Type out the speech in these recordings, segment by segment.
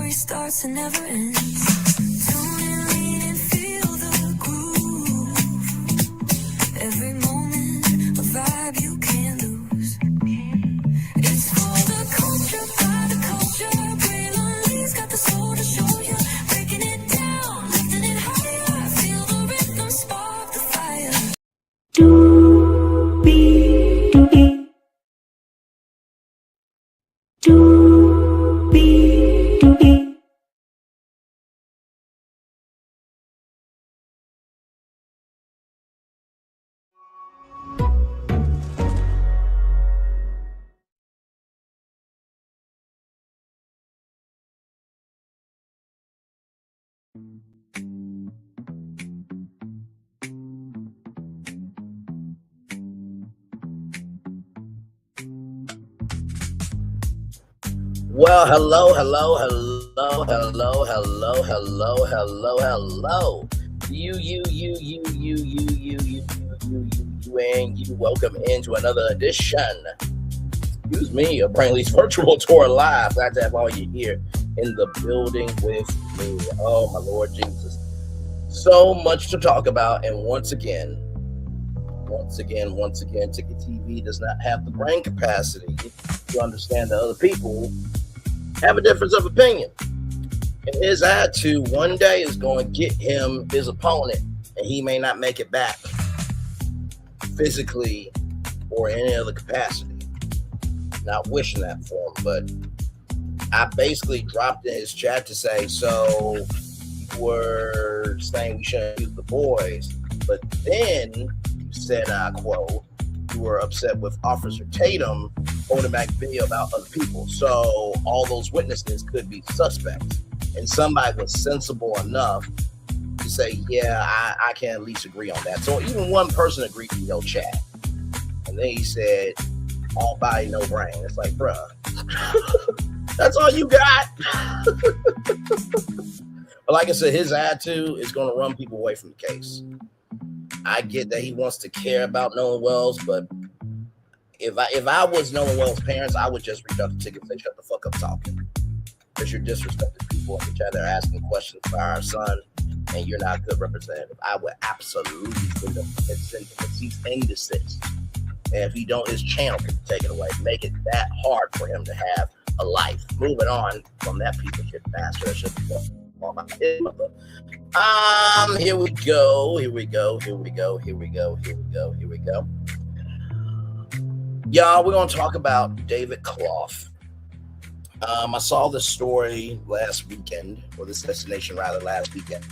story starts and never ends. Tune in, lean and feel the groove. Every moment, a vibe you can't lose. It's for the culture, by the culture. Braylon got the soul to show you. Breaking it down, lifting it higher. Feel the rhythm, spark the fire. Well, hello. You. Welcome into another edition. Excuse me, of Brainley's Virtual Tour Live. Glad to have all you here in the building with me. Oh, my Lord Jesus. So much to talk about, and once again, Ticket TV does not have the brain capacity to understand that other people have a difference of opinion. And his attitude one day is going to get him his opponent, and he may not make it back physically or in any other capacity. Not wishing that for him, but I basically dropped in his chat to say, so you were saying we shouldn't use the boys, but then you said, I quote, you were upset with Officer Tatum holding back video about other people. So all those witnesses could be suspects. And somebody was sensible enough to say, yeah, I can at least agree on that. So even one person agreed to your chat. And then he said, all body, no brain. It's like, bruh, that's all you got. But like I said, his attitude is going to run people away from the case. I get that he wants to care about Nolan Wells, but if I was Nolan Wells' parents, I would just reach out to Ticket and say, shut the fuck up talking. Because you're disrespecting people in the chat. They're asking questions for our son, and you're not a good representative. I would absolutely put him and send him a cease and desist. And if he don't, his channel can be taken away. Make it that hard for him to have a life. Moving on from that piece of shit bastard. That should be Here we go. Y'all, we're going to talk about David Clough. I saw this story last weekend, or this destination rather last weekend.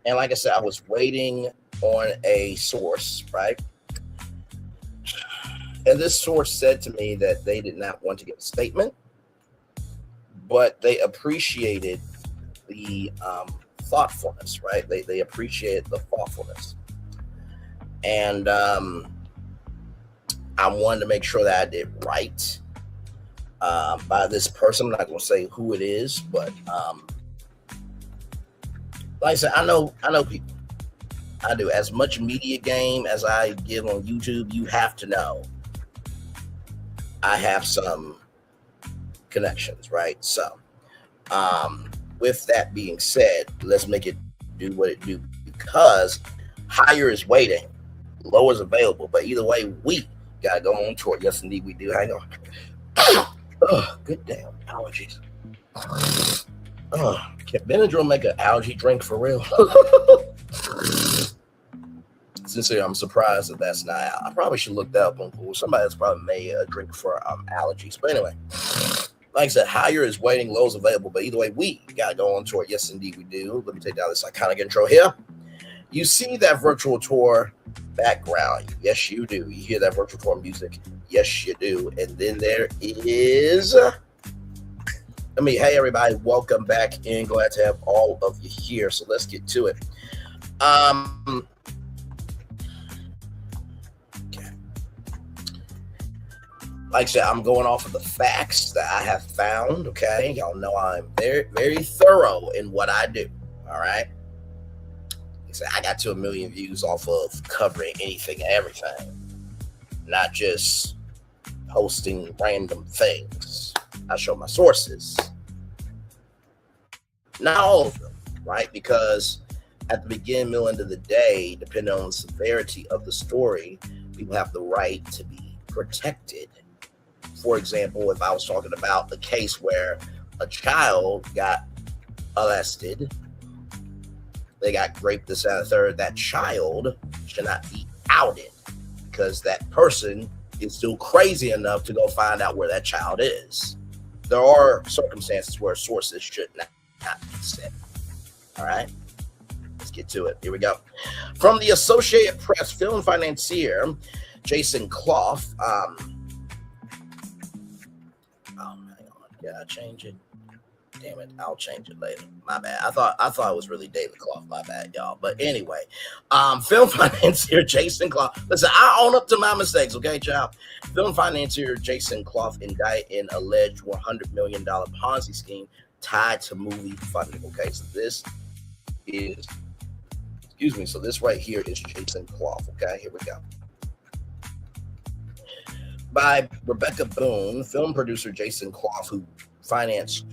And like I said, I was waiting on a source, right? And this source said to me that they did not want to give a statement, but they appreciated the thoughtfulness, right? They appreciated the thoughtfulness. And I wanted to make sure that I did right by this person. I'm not going to say who it is, but like I said, I know people. I do. As much media game as I give on YouTube, you have to know I have some connections, right? So with that being said, let's make it do what it do, because higher is waiting, lower is available. But either way, we got to go on tour. Yes, indeed, we do. Hang on. Oh, good damn allergies. Oh, can Benadryl make an allergy drink for real? Sincerely, I'm surprised that that's not out. I probably should look that up on Google. Somebody that's probably made a drink for allergies. But anyway, like I said, higher is waiting, low is available. But either way, we got to go on tour. Yes, indeed, we do. Let me take down this iconic intro here. You see that virtual tour background. Yes, you do. You hear that virtual tour music. Yes, you do. And then there is... hey, everybody. Welcome back in. Glad to have all of you here. So let's get to it. Like I said, I'm going off of the facts that I have found, okay? Y'all know I'm very, very thorough in what I do, all right? Like I said, I got to 1 million views off of covering anything and everything, not just posting random things. I show my sources. Not all of them, right? Because at the beginning, middle, end of the day, depending on the severity of the story, people have the right to be protected. For example, if I was talking about the case where a child got arrested, they got raped, this, and the third, that child should not be outed because that person is still crazy enough to go find out where that child is. There are circumstances where sources should not be said. All right, let's get to it. Here we go. From the Associated Press, film financier Jason Clough. Oh, hang on. Did I change it? Damn it, I'll change it later. My bad. I thought it was really David Clough. My bad, y'all. But anyway, film financier Jason Clough. Listen, I own up to my mistakes, okay, child? Film financier Jason Clough indicted in alleged $100 million Ponzi scheme tied to movie funding. Okay, so this is, so this right here is Jason Clough. Okay, here we go. By Rebecca Boone, film producer Jason Clough, who financed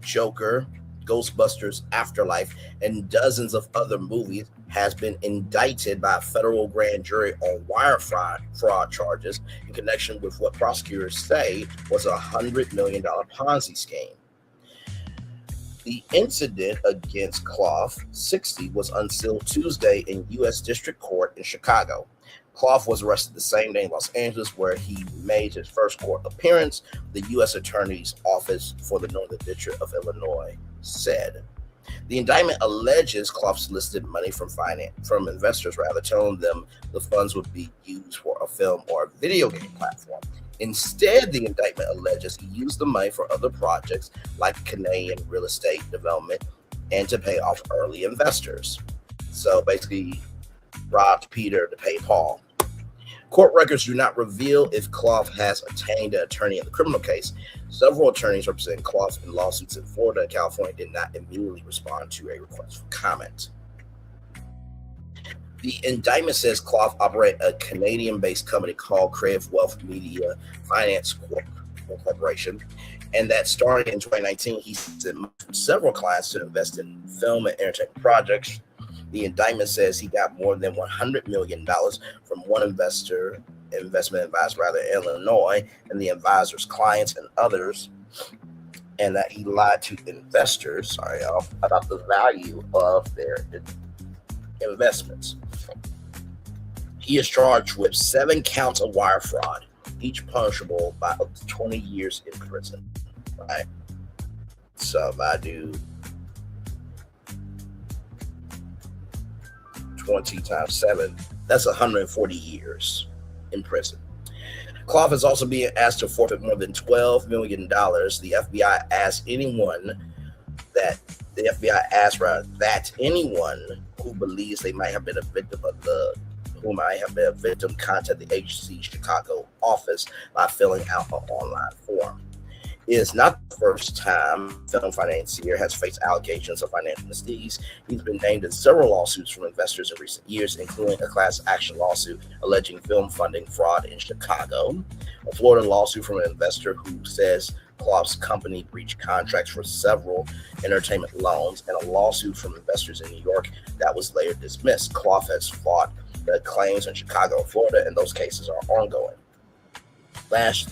Joker, Ghostbusters Afterlife, and dozens of other movies, has been indicted by a federal grand jury on wire fraud charges in connection with what prosecutors say was a $100 million Ponzi scheme. The incident against Clough, 60, was unsealed Tuesday in U.S. District Court in Chicago. Clough was arrested the same day in Los Angeles, where he made his first court appearance, the U.S. Attorney's Office for the Northern District of Illinois said. The indictment alleges Clough solicited money from investors, telling them the funds would be used for a film or a video game platform. Instead, the indictment alleges he used the money for other projects like Canadian real estate development and to pay off early investors. So basically, robbed Peter to pay Paul. Court records do not reveal if Clough has obtained an attorney in the criminal case. Several attorneys representing Clough in lawsuits in Florida and California did not immediately respond to a request for comment. The indictment says Clough operated a Canadian-based company called Creative Wealth Media Finance Corporation, and that starting in 2019, he sent several clients to invest in film and entertainment projects. The indictment says he got more than $100 million from one investment advisor in Illinois, and the advisor's clients and others, and that he lied to investors, about the value of their investments. He is charged with 7 counts of wire fraud, each punishable by up to 20 years in prison. Right? So if I do 20 times 7, that's 140 years in prison. Clough is also being asked to forfeit more than $12 million. The FBI asked that anyone who believes they might have been a victim contact the agency Chicago office by filling out an online form. It is not the first time film financier has faced allegations of financial misdeeds. He's been named in several lawsuits from investors in recent years, including a class action lawsuit alleging film funding fraud in Chicago, a Florida lawsuit from an investor who says Clough's company breached contracts for several entertainment loans, and a lawsuit from investors in New York that was later dismissed. Clough has fought the claims in Chicago and Florida, and those cases are ongoing. Last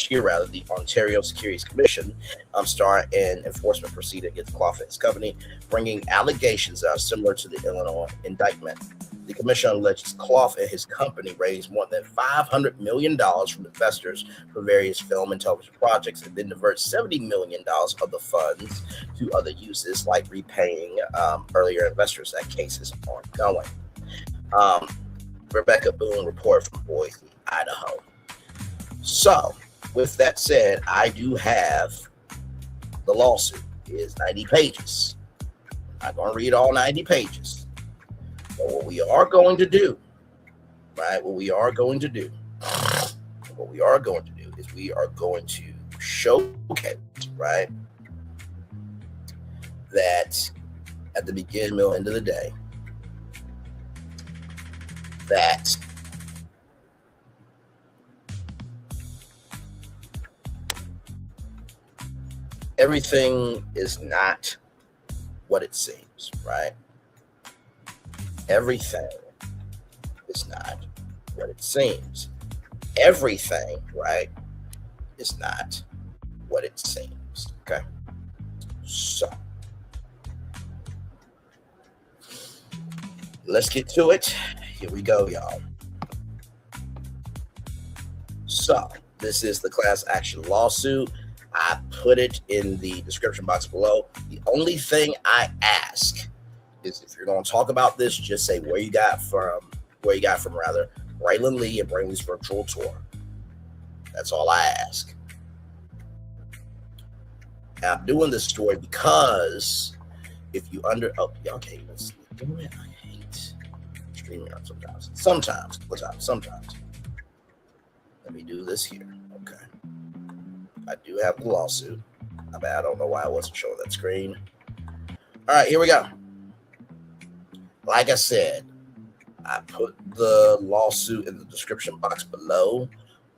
year, the Ontario Securities Commission started an enforcement proceeding against Clough and his company, bringing allegations that are similar to the Illinois indictment. The commission alleges Clough and his company raised more than $500 million from investors for various film and television projects, and then divert $70 million of the funds to other uses, like repaying earlier investors. That case is ongoing. Rebecca Boone reported from Boise, Idaho. So, with that said, I do have the lawsuit. It is 90 pages. I'm not going to read all 90 pages. But what we are going to do is we are going to showcase, that at the beginning, middle, end of the day, that everything is not what it seems, right? Everything is not what it seems. Everything, right, is not what it seems. Okay. So let's get to it. Here we go, y'all. So this is the class action lawsuit. I put it in the description box below. The only thing I ask is if you're going to talk about this, just say where you got from Braylon Lee and Braylon Lee's virtual tour. That's all I ask. And I'm doing this story because if you y'all can't even see it. I hate streaming out sometimes. Let me do this here. Okay. I do have the lawsuit. I don't know why I wasn't showing that screen. All right, here we go. Like I said, I put the lawsuit in the description box below.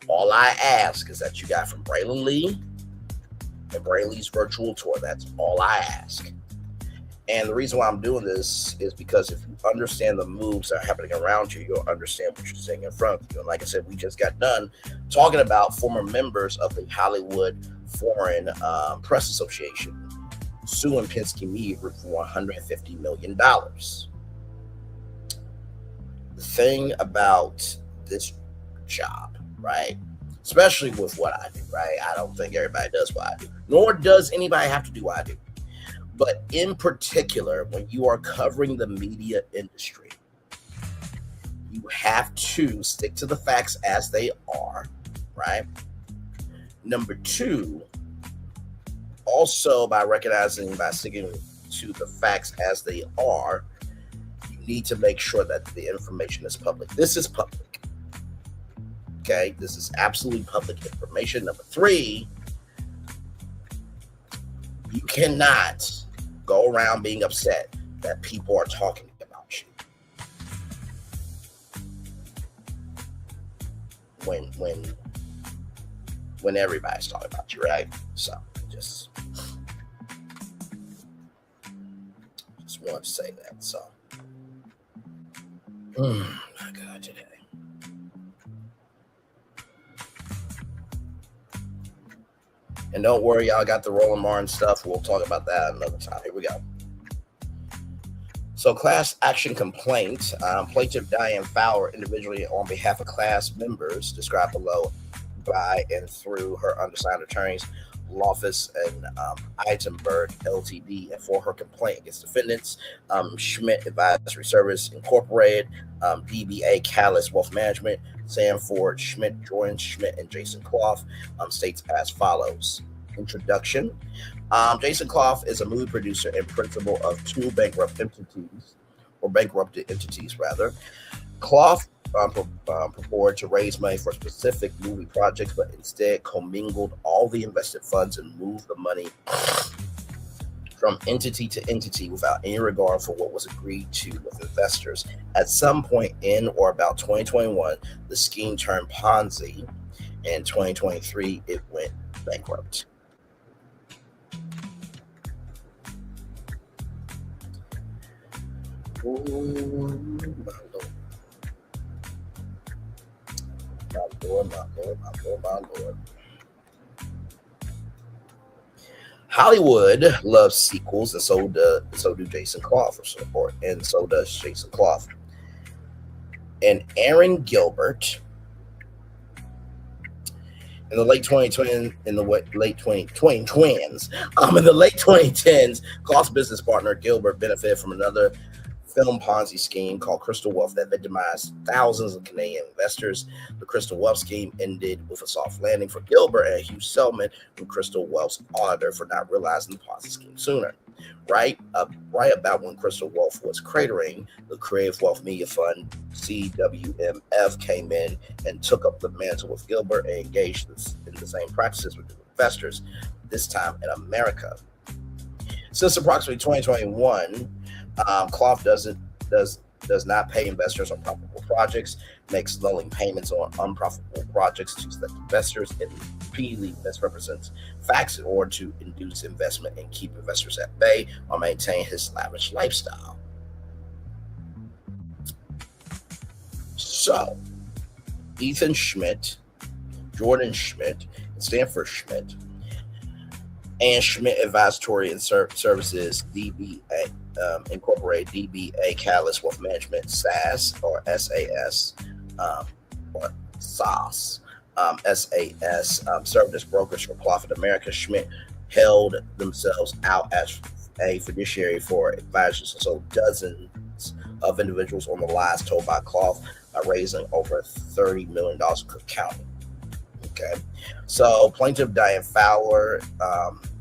All I ask is that you got from Braylon Lee and Braylon Lee's virtual tour. That's all I ask. And the reason why I'm doing this is because if you understand the moves that are happening around you, you'll understand what you're seeing in front of you. And like I said, we just got done talking about former members of the Hollywood Foreign Press Association suing Penske Media Group for $150 million. The thing about this job, right, especially with what I do, right, I don't think everybody does what I do, nor does anybody have to do what I do. But in particular, when you are covering the media industry, you have to stick to the facts as they are, right? Number two, also by sticking to the facts as they are, you need to make sure that the information is public. This is public. Okay, this is absolutely public information. Number three, you cannot go around being upset that people are talking about you. When everybody's talking about you, right? So just want to say that. So my God, today. And don't worry, y'all got the Roland Martin stuff. We'll talk about that another time. Here we go. So class action complaint. Plaintiff Diane Fowler, individually on behalf of class members, described below by and through her undersigned attorneys, Loftus and Eitenberg LTD, and for her complaint against defendants, Schmidt Advisory Service Incorporated, DBA Catalyst Wealth Management, Sanford Schmidt, Jordan Schmidt, and Jason Clough, states as follows. Introduction. Jason Clough is a movie producer and principal of two bankrupted entities rather. Clough purported to raise money for specific movie projects, but instead commingled all the invested funds and moved the money from entity to entity without any regard for what was agreed to with investors. At some point in or about 2021, the scheme turned Ponzi. In 2023, it went bankrupt. Ooh, my Lord. Hollywood loves sequels, and so do Jason Clough, and so does Jason Clough. And Aaron Gilbert, in the late 2010s, Clough's business partner Gilbert benefited from another film Ponzi scheme called Crystal Wealth that victimized thousands of Canadian investors. The Crystal Wealth scheme ended with a soft landing for Gilbert and a huge settlement from Crystal Wealth's auditor for not realizing the Ponzi scheme sooner. Right about when Crystal Wealth was cratering, the Creative Wealth Media Fund, CWMF, came in and took up the mantle with Gilbert and engaged in the same practices with investors, this time in America. Since approximately 2021, Clough does not pay investors on profitable projects. makes lulling payments on unprofitable projects to select investors, and repeatedly misrepresents facts in order to induce investment and keep investors at bay or maintain his lavish lifestyle. So, Ethan Schmidt, Jordan Schmidt, and Stanford Schmidt, and Schmidt Advisory and Services, DBA, Incorporated, DBA Catalyst Wealth Management, SAS or SAS, or SAS, SAS, served as brokers for Cloth America. Schmidt held themselves out as a fiduciary for advisors, and so dozens of individuals on the lies told by Cloth, raising over $30 million in Cook County. Okay, so plaintiff Diane Fowler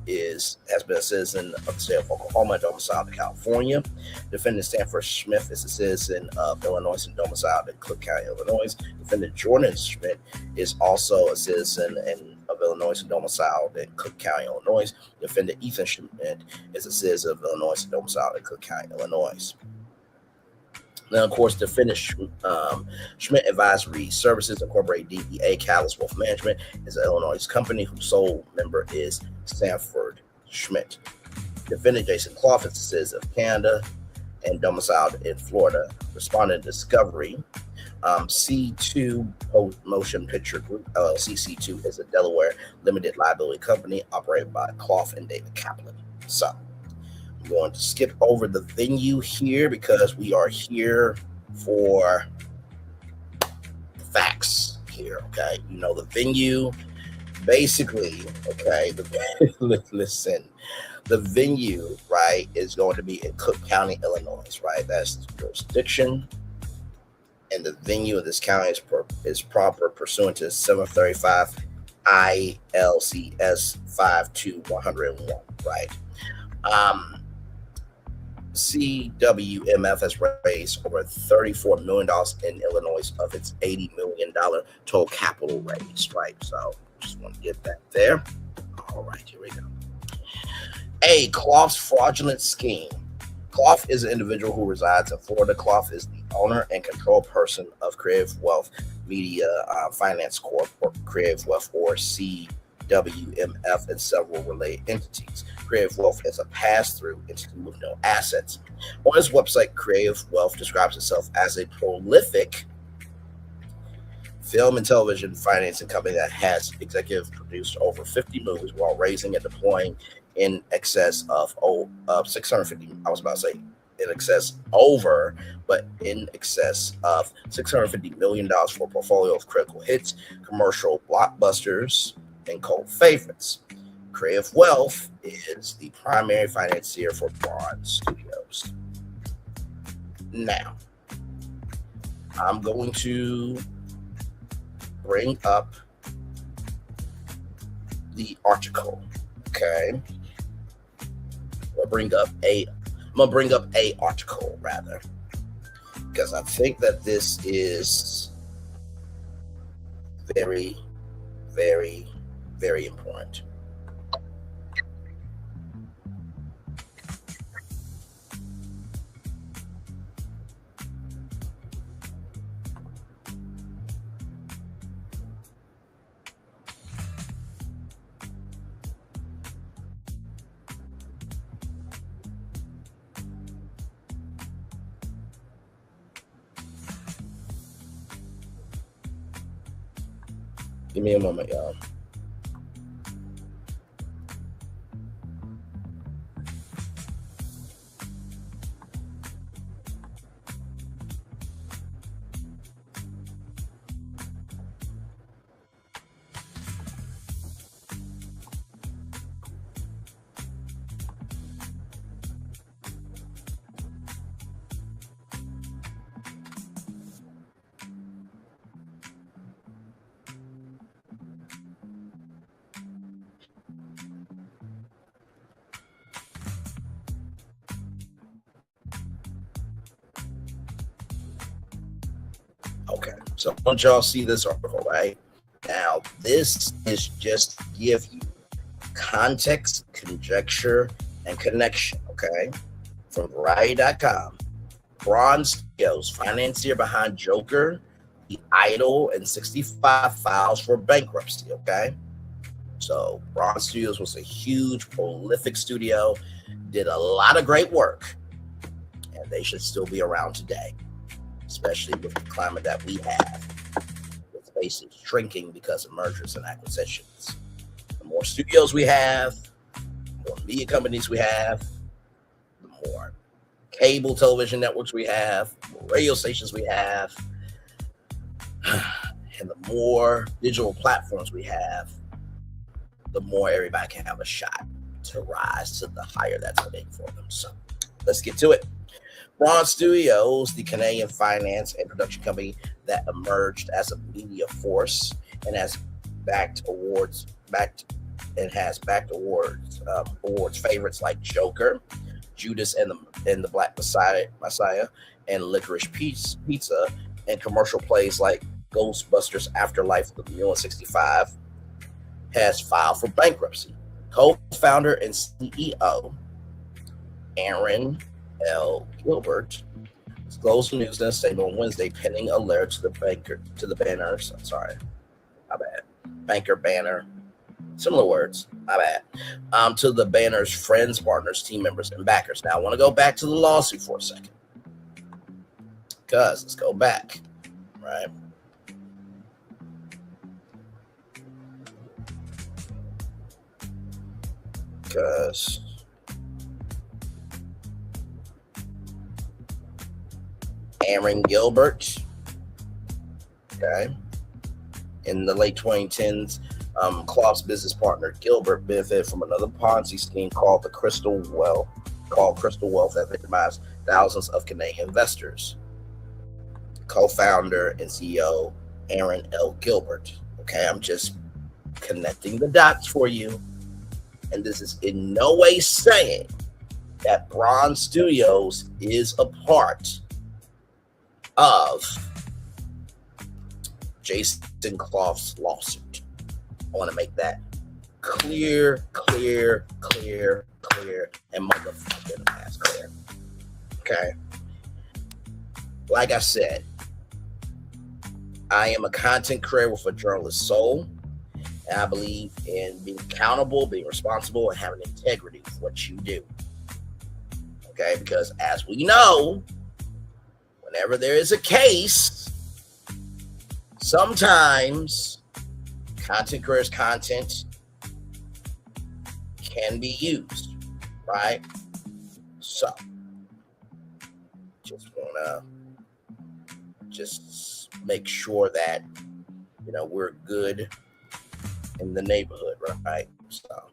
has been a citizen of the state of Oklahoma and domiciled in California. Defendant Stanford Smith is a citizen of Illinois and domiciled in Cook County, Illinois. Defendant Jordan Schmidt is also a citizen of Illinois and domiciled in Cook County, Illinois. Defendant Ethan Schmidt is a citizen of Illinois and domiciled in Cook County, Illinois. Now, of course, defendant Schmidt Advisory Services, Incorporated, DBA Catalyst Wealth Management, is an Illinois company whose sole member is Stanford Schmidt. Defendant Jason Clough is a citizen of Canada and domiciled in Florida. Respondent Discovery, C2 Motion Picture Group, LLC. C2 is a Delaware limited liability company operated by Clough and David Kaplan. So, I'm going to skip over the venue here because we are here for the facts here, okay? You know, the venue, basically, okay, listen, the venue, right, is going to be in Cook County, Illinois, right? That's the jurisdiction, and the venue of this county is proper pursuant to 735 ILCS 52101, right? CWMF has raised over $34 million in Illinois of its $80 million total capital raise, right? So just want to get that there. All right, here we go. A, Clough's fraudulent scheme. Clough is an individual who resides in Florida. Clough is the owner and control person of Creative Wealth Media Finance Corp, or Creative Wealth, or CWMF, and several related entities. Creative Wealth is a pass-through entity with no assets. On its website, Creative Wealth describes itself as a prolific film and television financing company that has executive produced over 50 movies while raising and deploying in excess of 650. I was about to say in excess over, but in excess of $650 million for a portfolio of critical hits, commercial blockbusters, and cult favorites. Creative Wealth is the primary financier for Bronze Studios. Now, I'm going to bring up the article. Okay, I'm gonna bring up a article rather, because I think that this is very, very, very important. Give me a moment, y'all. Okay, so I want y'all see this article, right? Now, this is just to give you context, conjecture, and connection, okay? From Variety.com. Bronze Studios, financier behind Joker, idle and 65 files for bankruptcy. Okay. So Braun Studios was a huge, prolific studio, did a lot of great work, and they should still be around today, especially with the climate that we have, with spaces shrinking because of mergers and acquisitions. The more studios we have, the more media companies we have, the more cable television networks we have, the more radio stations we have, and the more digital platforms we have, the more everybody can have a shot to rise to the higher that's waiting for them. So let's get to it. Braun Studios, the Canadian finance and production company that emerged as a media force and has backed awards favorites like Joker, Judas and the Black Messiah, and Licorice Pizza, and commercial plays like Ghostbusters Afterlife, The Mule 65, has filed for bankruptcy. Co-founder and CEO Aaron L. Gilbert disclosed the news in a statement on Wednesday, pending a letter to the banners. I'm sorry, my bad. Banker, banner, similar words. My bad. To the banner's friends, partners, team members, and backers. Now I want to go back to the lawsuit for a second, because let's go back, right? Because Aaron Gilbert, okay, in the late 2010s, Klopp's business partner Gilbert benefited from another Ponzi scheme called Crystal Wealth that victimized thousands of Canadian investors. Co-founder and CEO Aaron L. Gilbert. Okay, I'm just connecting the dots for you. And this is in no way saying that Braun Studios is a part of Jason Klopp's lawsuit. I want to make that clear, and motherfucking ass clear. Okay? Like I said, I am a content creator with a journalist soul. And I believe in being accountable, being responsible, and having integrity with what you do. Okay? Because as we know, whenever there is a case, sometimes content creators' content can be used, right? So, just want to make sure that, we're good in the neighborhood, right? So,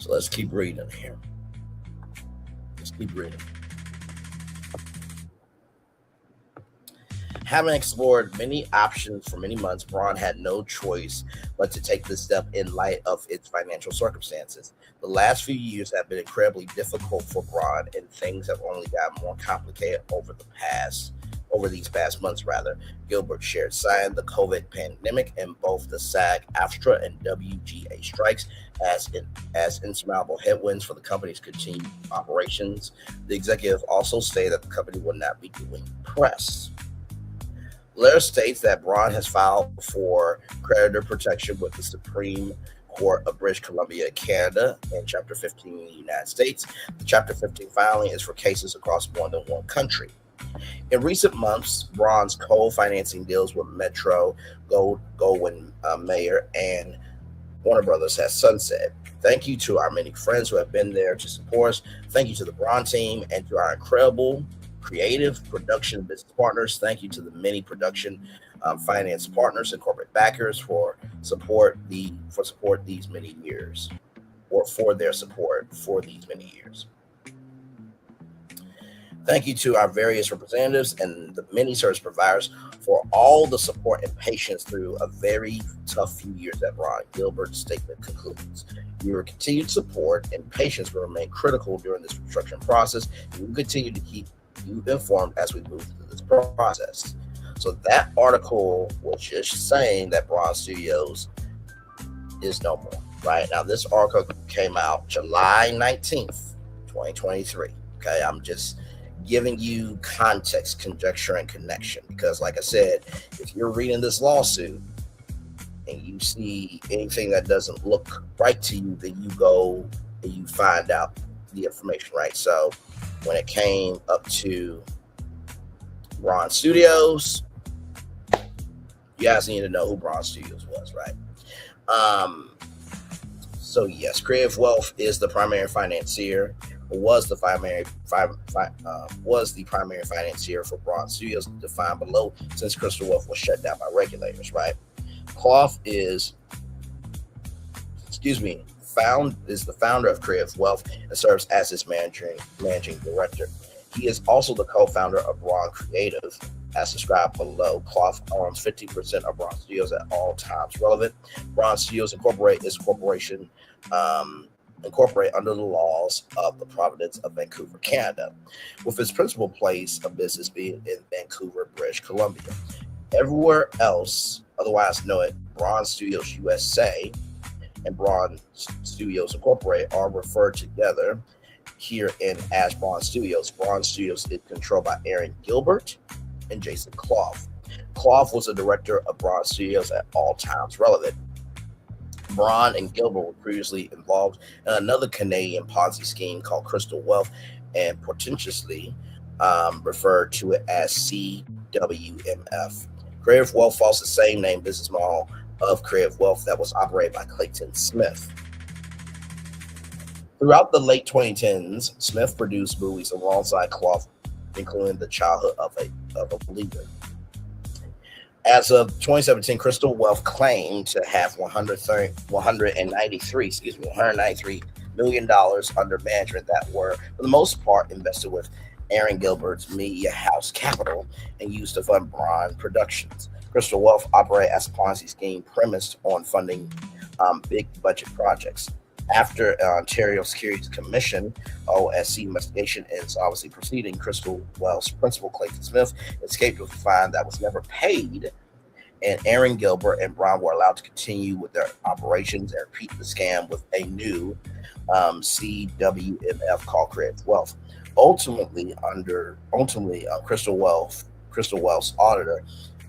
let's keep reading here. Let's keep reading. Having explored many options for many months, Braun had no choice but to take this step in light of its financial circumstances. The last few years have been incredibly difficult for Braun, and things have only gotten more complicated over these past months, Gilbert shared, citing the COVID pandemic and both the SAG-AFTRA and WGA strikes as insurmountable headwinds for the company's continued operations. The executive also stated that the company would not be doing press. Letter states that Braun has filed for creditor protection with the Supreme Court of British Columbia, Canada, and Chapter 15 in the United States. The Chapter 15 filing is for cases across more than one country. In recent months, Braun's co-financing deals with Metro Goldwyn Mayer and Warner Brothers has sunset. Thank you to our many friends who have been there to support us. Thank you to the Braun team and to our incredible creative production business partners. Thank you to the many production finance partners and corporate backers for their support for these many years. Thank you to our various representatives and the many service providers for all the support and patience through a very tough few years that Ron Gilbert's statement concludes. Your continued support and patience will remain critical during this restructuring process. We will continue to keep you informed as we move through this process. So that article was just saying that Braun Studios is no more. Right now, this article came out July 19th, 2023. Okay, I'm just giving you context, conjecture, and connection because, like I said, if you're reading this lawsuit and you see anything that doesn't look right to you, then you go and you find out the information, right? So when it came up to Braun Studios, you guys need to know who Braun Studios was, right? So yes, Creative Wealth is the primary financier, was the primary financier for Braun Studios, defined below, since Crystal Wealth was shut down by regulators, right? Clough is the founder of Creative Wealth and serves as its managing director. He is also the co-founder of Braun Creative, as described below. Clough owns 50% of Braun Studios at all times relevant. Braun Studios Incorporated is a corporation incorporated under the laws of the province of Vancouver, Canada, with its principal place of business being in Vancouver, British Columbia. Everywhere else, otherwise known Braun Studios USA and Braun Studios Incorporated, are referred together here in as Braun Studios. Braun Studios is controlled by Aaron Gilbert and Jason Clough. Clough was a director of Braun Studios at all times relevant. Braun and Gilbert were previously involved in another Canadian Ponzi scheme called Crystal Wealth, and portentously referred to it as CWMF. Creative Wealth follows the same name business model of Creative Wealth that was operated by Clayton Smith. Throughout the late 2010s, Smith produced movies alongside Clough, including The Childhood of a Leader. As of 2017, Crystal Wealth claimed to have $193 million under management that were, for the most part, invested with Aaron Gilbert's media house Capital and used to fund Braun Productions. Crystal Wealth operated as a Ponzi scheme premised on funding big budget projects. After Ontario Securities Commission (OSC) investigation and insolvency proceeding, Crystal Wealth's principal Clayton Smith escaped with a fine that was never paid, and Aaron Gilbert and Braun were allowed to continue with their operations and repeat the scam with a new CWMF called Creative Wealth. Ultimately, Crystal Wealth's auditor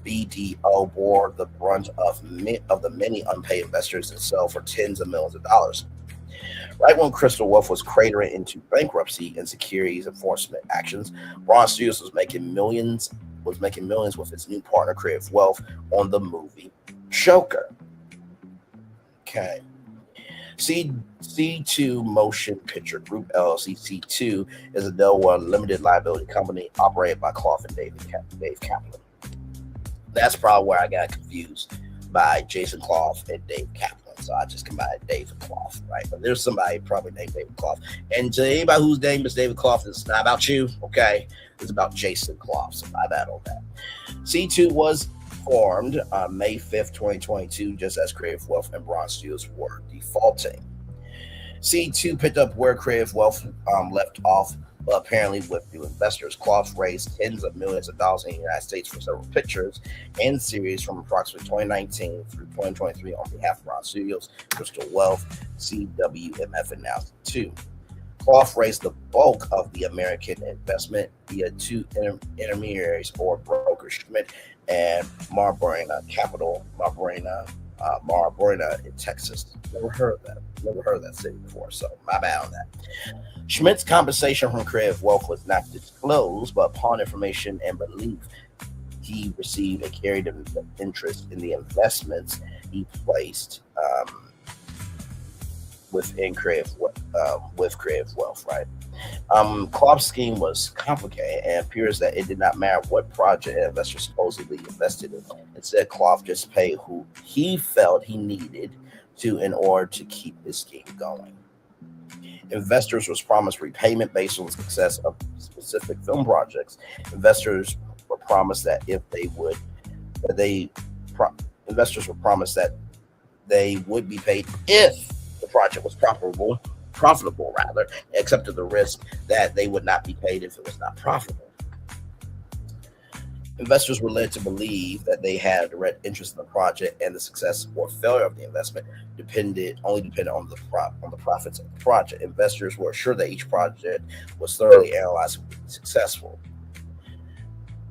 BDO bore the brunt of the many unpaid investors and sell for tens of millions of dollars. Right when Crystal Wealth was cratering into bankruptcy and securities enforcement actions, Braun Studios was making millions with its new partner Creative Wealth on the movie Joker. Okay. C2 Motion Picture Group LLC. C2 is a Delaware limited liability company operated by Clough and Dave Kaplan. That's probably where I got confused by Jason Clough and Dave Kaplan. So I just combined David Clough, right? But there's somebody probably named David Clough. And to anybody whose name is David Clough, it's not about you, okay? It's about Jason Clough. So my bad on that. C2 was formed on May 5th, 2022, just as Creative Wealth and Braun Studios were defaulting. C2 picked up where Creative Wealth left off, but apparently with new investors. Clough raised tens of millions of dollars in the United States for several pictures and series from approximately 2019 through 2023 on behalf of Braun Studios, Crystal Wealth, CWMF, and now C2. Clough raised the bulk of the American investment via two intermediaries or brokers, Schmidt and Marborina Capital, Marborina in Texas. Never heard of that city before, so my bad on that. Schmidt's compensation from Creative Wealth was not disclosed, but upon information and belief, he received a carried interest in the investments he placed with Creative Wealth, right? Clough's scheme was complicated, and it appears that it did not matter what project an investor supposedly invested in. Instead, Clough just paid who he felt he needed to in order to keep his scheme going. Investors was promised repayment based on the success of specific film projects. Investors were promised that if they would, that they, pro, investors were promised that they would be paid if the project was profitable rather, accepted the risk that they would not be paid if it was not profitable. Investors were led to believe that they had a direct interest in the project, and the success or failure of the investment depended on the profits of the project. Investors were assured that each project was thoroughly analyzed and would be successful.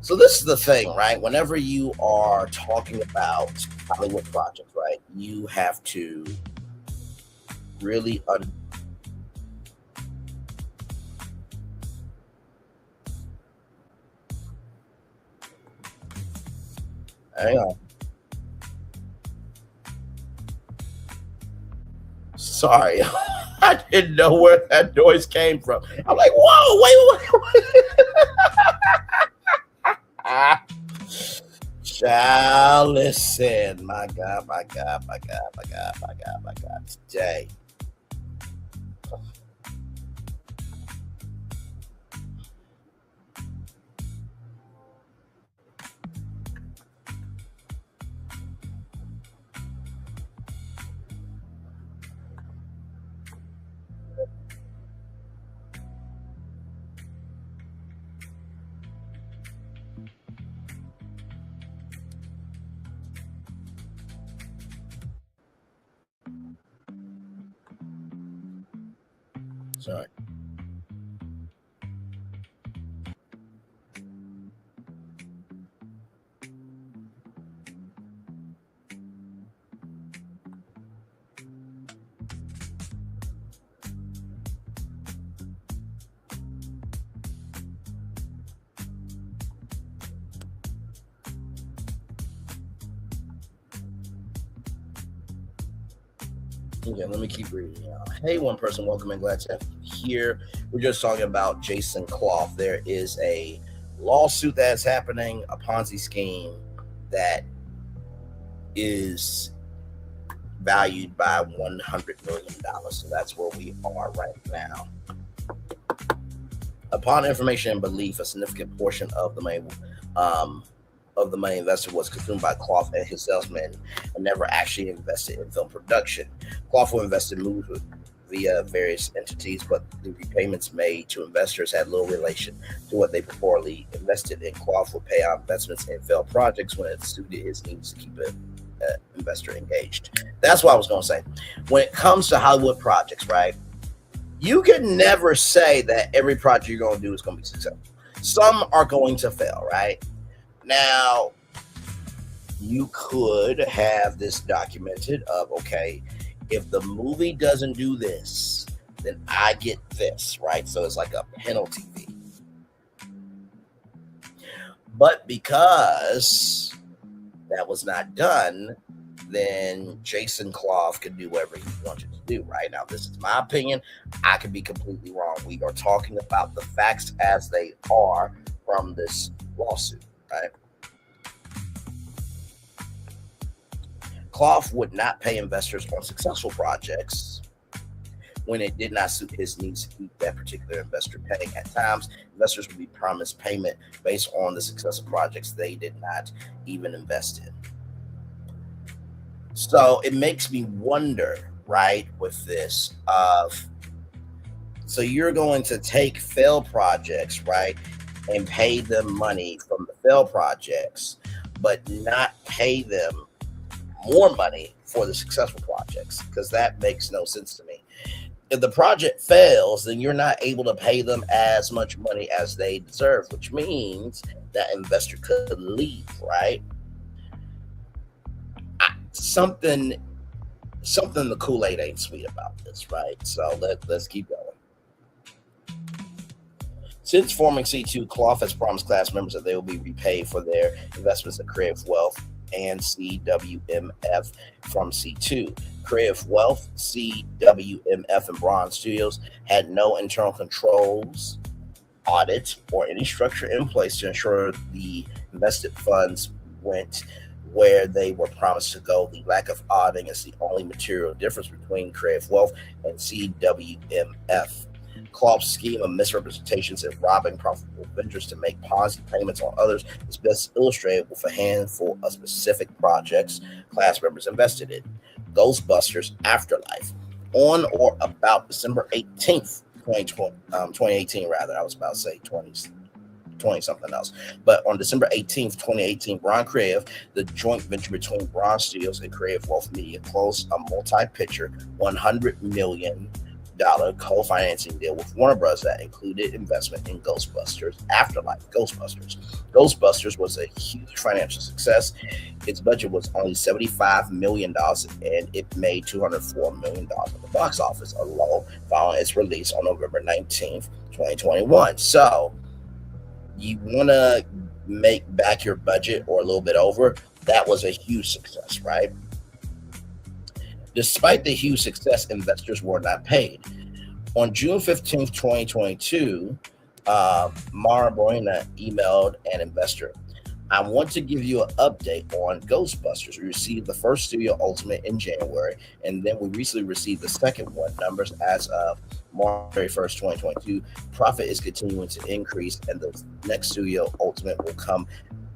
So this is the thing, right? Whenever you are talking about Hollywood projects, right, you have to really hang on. Sorry, I didn't know where that noise came from. I'm like, whoa, wait. Child, listen, my God, my God, my God, my God, my God, my God, today. Sorry. Okay, let me keep reading. Hey, one person, welcome and glad to have you here. We're just talking about Jason Clough. There is a lawsuit that's happening, a Ponzi scheme that is valued by $100 million. So that's where we are right now. Upon information and belief, a significant portion of the money invested was consumed by Clough and his salesmen and never actually invested in film production. Clough will invest in movies via various entities, but the repayments made to investors had little relation to what they purportedly invested in. Clough will pay out investments in failed projects when it suited his needs to keep an investor engaged. That's what I was going to say. When it comes to Hollywood projects, right, you can never say that every project you're going to do is going to be successful. Some are going to fail, right? Now, you could have this documented of, okay, if the movie doesn't do this, then I get this, right? So it's like a penalty fee. But because that was not done, then Jason Clough could do whatever he wanted to do, right? Now, this is my opinion. I could be completely wrong. We are talking about the facts as they are from this lawsuit, right? Clough would not pay investors on successful projects when it did not suit his needs to keep that particular investor paying. At times, investors would be promised payment based on the success of projects they did not even invest in. So it makes me wonder, right, with this of, so you're going to take failed projects, right, and pay them money from the failed projects, but not pay them more money for the successful projects, because that makes no sense to me. If the project fails, then you're not able to pay them as much money as they deserve, which means that investor could leave, right? Something the Kool-Aid ain't sweet about this, right? So let's keep going. Since forming C2, Clough has promised class members that they will be repaid for their investments in Creative Wealth and CWMF from C2. Creative Wealth, CWMF, and Bronze Studios had no internal controls, audit, or any structure in place to ensure the invested funds went where they were promised to go. The lack of auditing is the only material difference between Creative Wealth and CWMF. Klopp's scheme of misrepresentations and robbing profitable vendors to make Ponzi payments on others is best illustrated with a handful of specific projects class members invested in. Ghostbusters Afterlife. On or about December 18th, 2018, rather, I was about to say 20 something else. But on December 18th, 2018, Bron Creative, the joint venture between Bron Studios and Creative Wealth Media, closed a multi-picture $100 million co-financing deal with Warner Bros. That included investment in Ghostbusters Afterlife. Ghostbusters was a huge financial success. Its budget was only $75 million, and it made $204 million at the box office alone following its release on November 19th, 2021. So, you want to make back your budget or a little bit over. That was a huge success, right? Despite the huge success, investors were not paid. On June 15th, 2022, Mara Borina emailed an investor. I want to give you an update on Ghostbusters. We received the first Studio Ultimate in January, and then we recently received the second one. Numbers as of March 31st, 2022. Profit is continuing to increase, and the next Studio Ultimate will come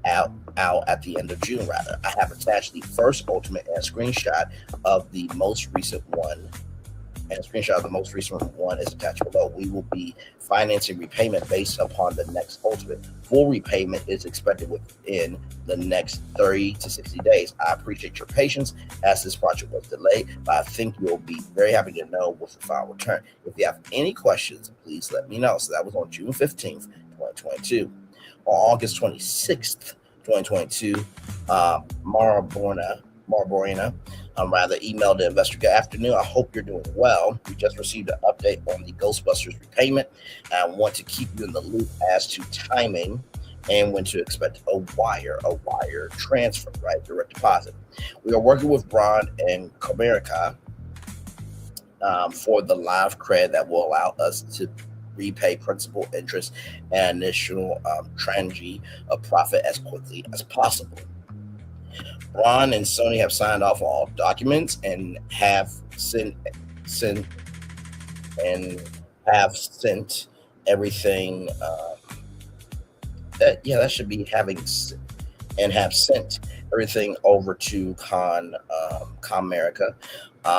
out at the end of June, rather. I have attached the first Ultimate and a screenshot of the most recent one. And a screenshot of the most recent one is attached below. We will be financing repayment based upon the next Ultimate. Full repayment is expected within the next 30 to 60 days. I appreciate your patience as this project was delayed, but I think you'll be very happy to know what's the final return. If you have any questions, please let me know. So that was on June 15th, 2022. On August 26th, 2022, Mara Borina emailed the investor. Good afternoon. I hope you're doing well. We just received an update on the Ghostbusters repayment. I want to keep you in the loop as to timing and when to expect a wire transfer, right? Direct deposit. We are working with Bron and Comerica for the live credit that will allow us to repay principal, interest, and initial tranche of profit as quickly as possible. Bron and Sony have signed off on all documents and have sent everything. That should be having and have sent everything over to Comerica.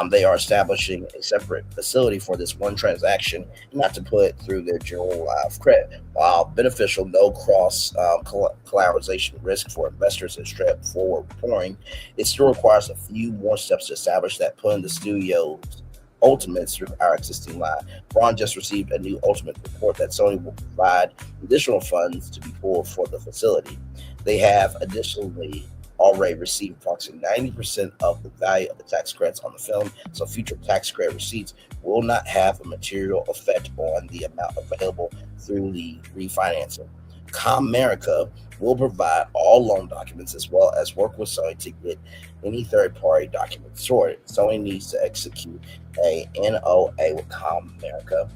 They are establishing a separate facility for this one transaction, not to put through their general line of credit. While beneficial, no cross collateralization risk for investors is straightforward reporting, it still requires a few more steps to establish that putting the studio's Ultimates through our existing line. Bron just received a new Ultimate report that Sony will provide additional funds to be pulled for the facility. They have additionally already received approximately 90% of the value of the tax credits on the film, so future tax credit receipts will not have a material effect on the amount available through the refinancing. Comerica will provide all loan documents as well as work with Sony to get any third-party documents sorted. Sony needs to execute a NOA with Comerica,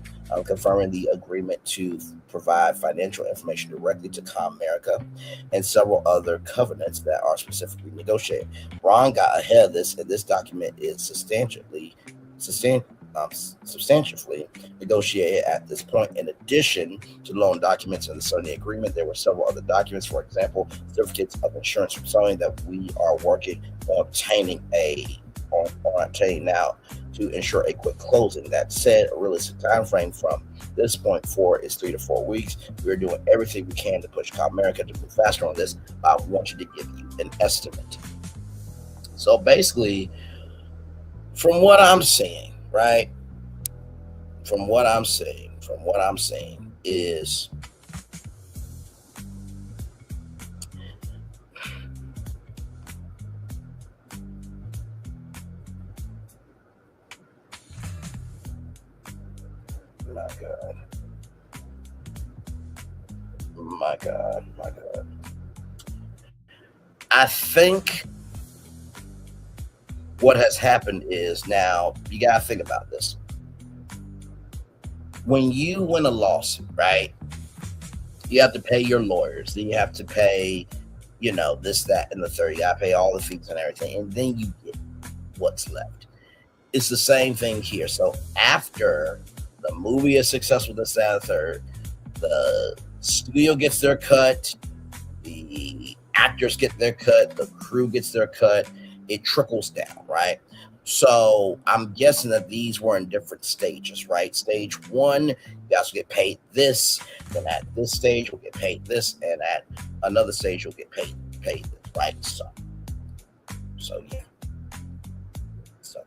confirming the agreement to provide financial information directly to Comerica and several other covenants that are specifically negotiated. Ron got ahead of this, and this document is substantially negotiated at this point. In addition to the loan documents and the Sony agreement, there were several other documents, for example, certificates of insurance from Sony that we are working on obtaining now to ensure a quick closing. That said, a realistic time frame from this point forward is 3 to 4 weeks. We're doing everything we can to push Comerica to move faster on this, but I want you to give you an estimate. So basically, from what I'm seeing, right? From what I'm seeing is my God. I think what has happened is, now you got to think about this. When you win a lawsuit, right, you have to pay your lawyers, then you have to pay this, that, and the third. You gotta pay all the fees and everything, and then you get what's left. It's the same thing here. So after the movie is successful, this, that, and the third, the studio gets their cut, the actors get their cut, the crew gets their cut. It trickles down, right? So I'm guessing that these were in different stages, right? Stage one, you guys will get paid this, then at this stage you'll get paid this, and at another stage you'll get paid this, right? So yeah. So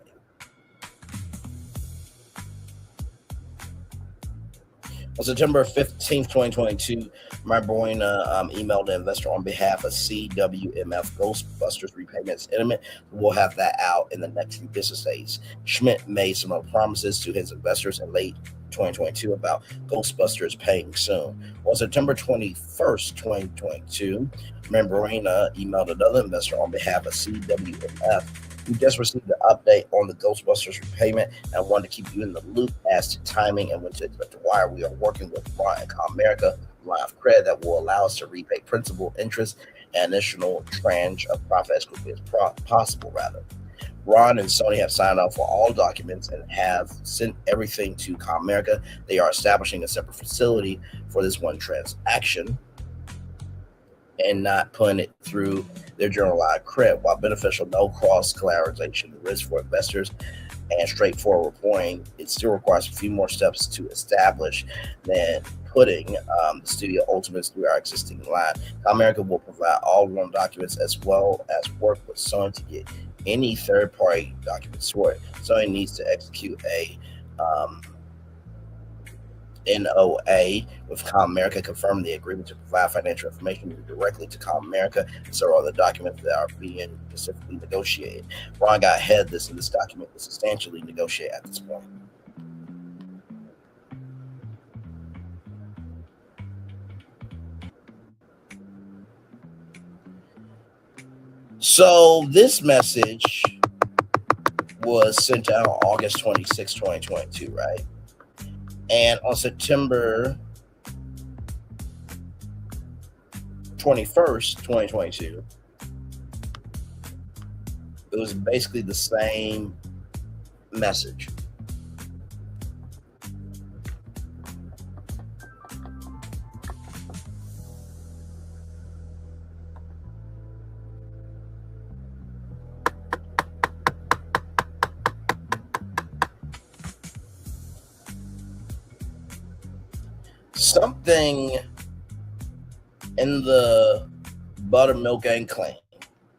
on September 15th, 2022, Marboina emailed the investor on behalf of CWMF Ghostbusters Repayments Intimate. We'll have that out in the next few business days. Schmidt made some promises to his investors in late 2022 about Ghostbusters paying soon. On September 21st, 2022, Marboina emailed another investor on behalf of CWMF who just received an update on the Ghostbusters repayment and wanted to keep you in the loop as to timing and when to expect to wire. We are working with Ron and Comerica line of credit that will allow us to repay principal, interest, and additional tranche of profit as quickly as possible. Ron and Sony have signed off for all documents and have sent everything to Comerica. They are establishing a separate facility for this one transaction and not putting it through their general line of credit. While beneficial, no cross collateralization risk for investors and straightforward reporting, it still requires a few more steps to establish than putting the studio ultimates through our existing line. America will provide all loan documents as well as work with Sony to get any third-party documents sorted. Sony needs to execute a NOA with Comerica confirming the agreement to provide financial information directly to Comerica and several other documents that are being specifically negotiated. Ron got ahead of this, and this document is substantially negotiated at this point. So this message was sent out on August 26, 2022, right? And on September 21st, 2022, it was basically the same message. Something in the buttermilk and claim,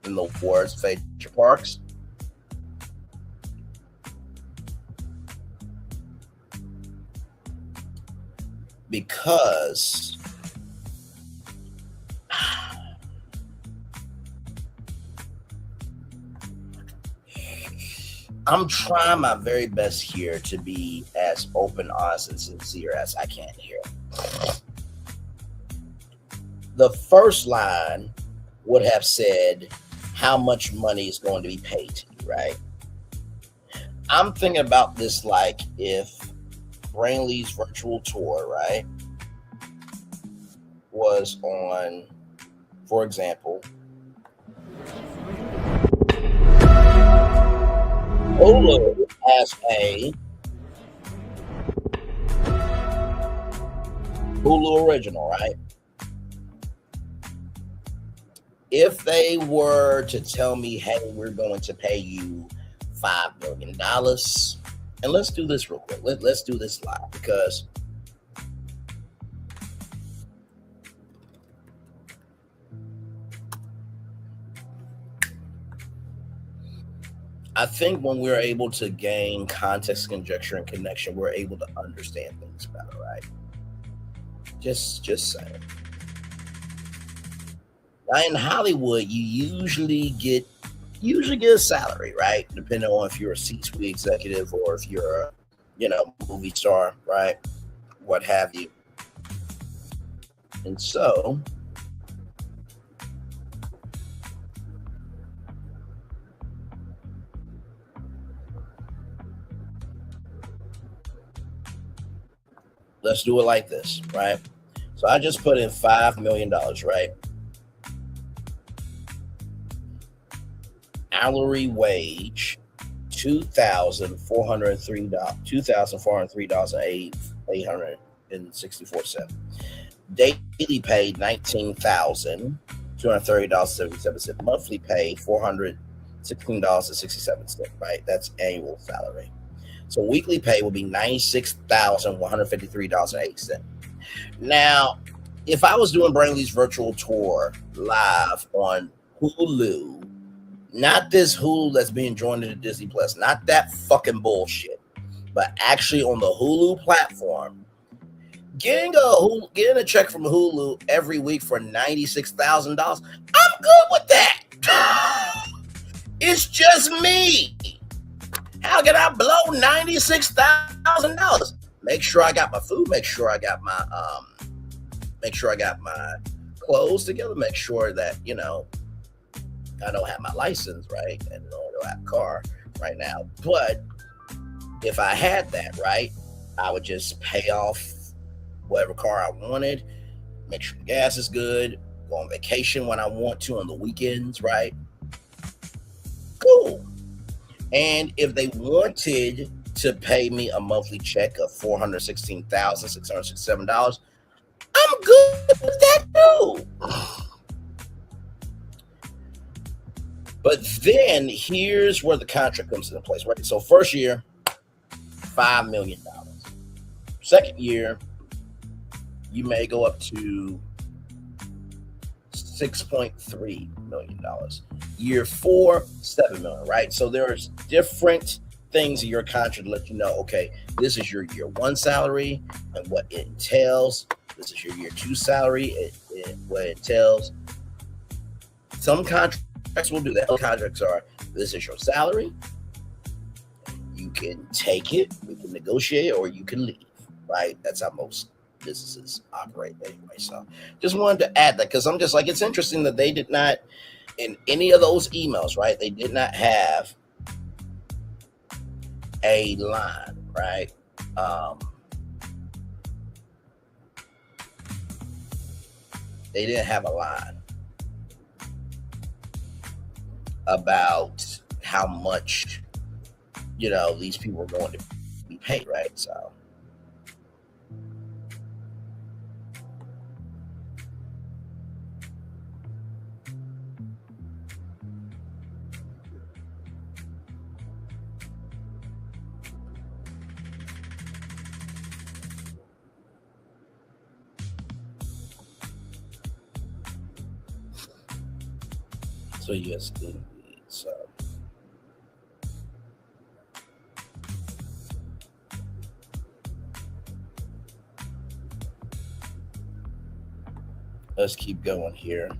in the words of H. Parks, because I'm trying my very best here to be as open, honest, and sincere as I can here. The first line would have said how much money is going to be paid to you, right? I'm thinking about this like if Brainley's virtual tour, right, was on, for example, Hulu as a Hulu original, right? If they were to tell me, hey, we're going to pay you $5 million, and let's do this real quick. Let's do this live because I think when we're able to gain context, conjecture, and connection, we're able to understand things better, right? Just saying. Now in Hollywood, you usually get a salary, right? Depending on if you're a C-suite executive or if you're a movie star, right? What have you. And so let's do it like this, right? So I just put in $5 million, right? salary wage $2,403 $864. Daily pay $19,230.77. Monthly pay $416.67. Right, that's annual salary. So weekly pay will be $96,153.08. Now, if I was doing Brainley's virtual tour live on Hulu, not this Hulu that's being joined into Disney Plus, not that fucking bullshit, but actually on the Hulu platform, getting a check from Hulu every week for $96,000, I'm good with that. It's just me. How can I blow $96,000? Make sure I got my food. Make sure I got my clothes together. Make sure that I don't have my license right, and I don't have a car right now. But if I had that, right, I would just pay off whatever car I wanted. Make sure the gas is good. Go on vacation when I want to on the weekends, right? Cool. And if they wanted to pay me a monthly check of $416,667, I'm good with that too. But then here's where the contract comes into place, right? So first year, $5 million. Second year, you may go up to $6.3 million. Year 4, $7 million, right? So there's different things in your contract to let you know, okay, this is your year 1 salary and what it entails. This is your year 2 salary and what it entails. Some contracts will do that. Other contracts are, this is your salary. You can take it, we can negotiate, or you can leave, right? That's how most businesses operate anyway. So just wanted to add that because I'm just like, it's interesting that they did not, in any of those emails, right? They did not have a line, right? They didn't have a line about how much, these people were going to be paid, right? So yes, indeed. So let's keep going here.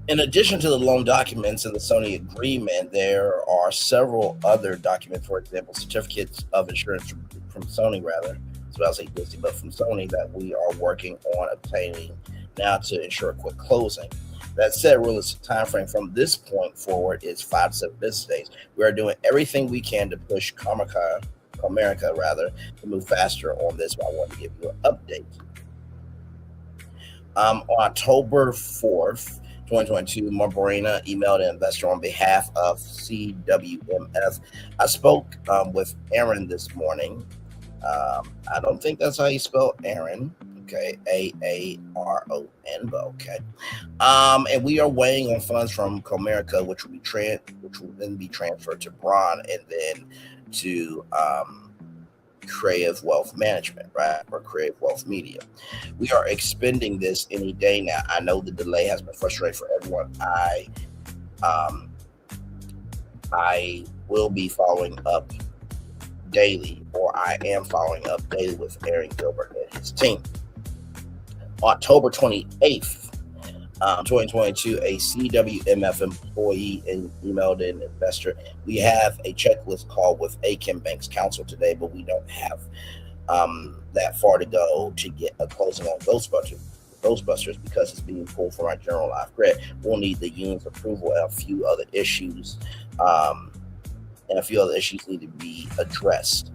In addition to the loan documents and the Sony agreement, there are several other documents, for example, certificates of insurance from Sony, rather. So I'll say Disney, but from Sony that we are working on obtaining now to ensure a quick closing. That said, realistic time frame from this point forward is 5 to 7 business days. We are doing everything we can to push Comerica to move faster on this, but I want to give you an update. On October 4th, 2022, Marborina emailed an investor on behalf of CWMF. I spoke with Aaron this morning. I don't think that's how you spell Aaron. Okay, Aaron, but okay. And we are weighing on funds from Comerica, which will then be transferred to Braun and then to Creative Wealth Management, right, or Creative Wealth Media. We are expending this any day now. I know the delay has been frustrating for everyone. I will be following up daily, or I am following up daily with Aaron Gilbert and his team. October 28th, 2022, a CWMF employee emailed an investor. We have a checklist call with Akin Bank's counsel today, but we don't have that far to go to get a closing on Ghostbusters because it's being pulled from our general life grid. We'll need the union's approval and a few other issues, need to be addressed.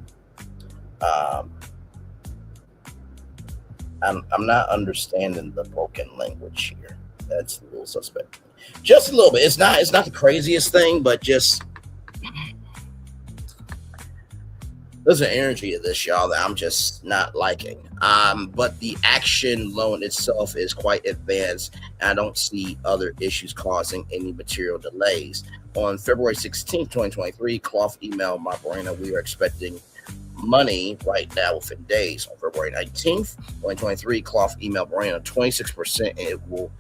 I'm not understanding the broken language here. That's a little suspect. Just a little bit. It's not the craziest thing, but just there's an energy of this, y'all, that I'm just not liking. But the action loan itself is quite advanced, and I don't see other issues causing any material delays. On February 16th, 2023, Clough emailed my brainer. We are expecting money right now within days. On February 19th, 2023, Clough emailed Moreno 26%, and it will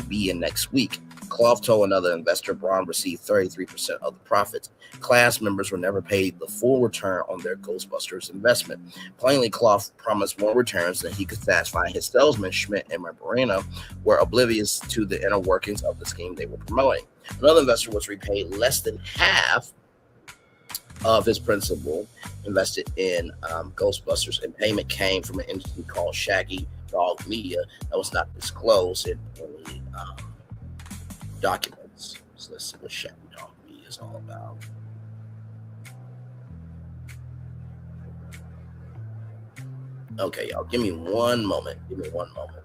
be in next week. Clough told another investor Braun received 33% of the profits. Class members were never paid the full return on their Ghostbusters investment. Plainly, Clough promised more returns than he could satisfy. His salesman, Schmidt and Moreno, were oblivious to the inner workings of the scheme they were promoting. Another investor was repaid less than half of his principal invested in Ghostbusters, and payment came from an entity called Shaggy Dog Media that was not disclosed in any documents. So let's see what Shaggy Dog Media is all about. Okay, y'all, give me one moment. Give me one moment.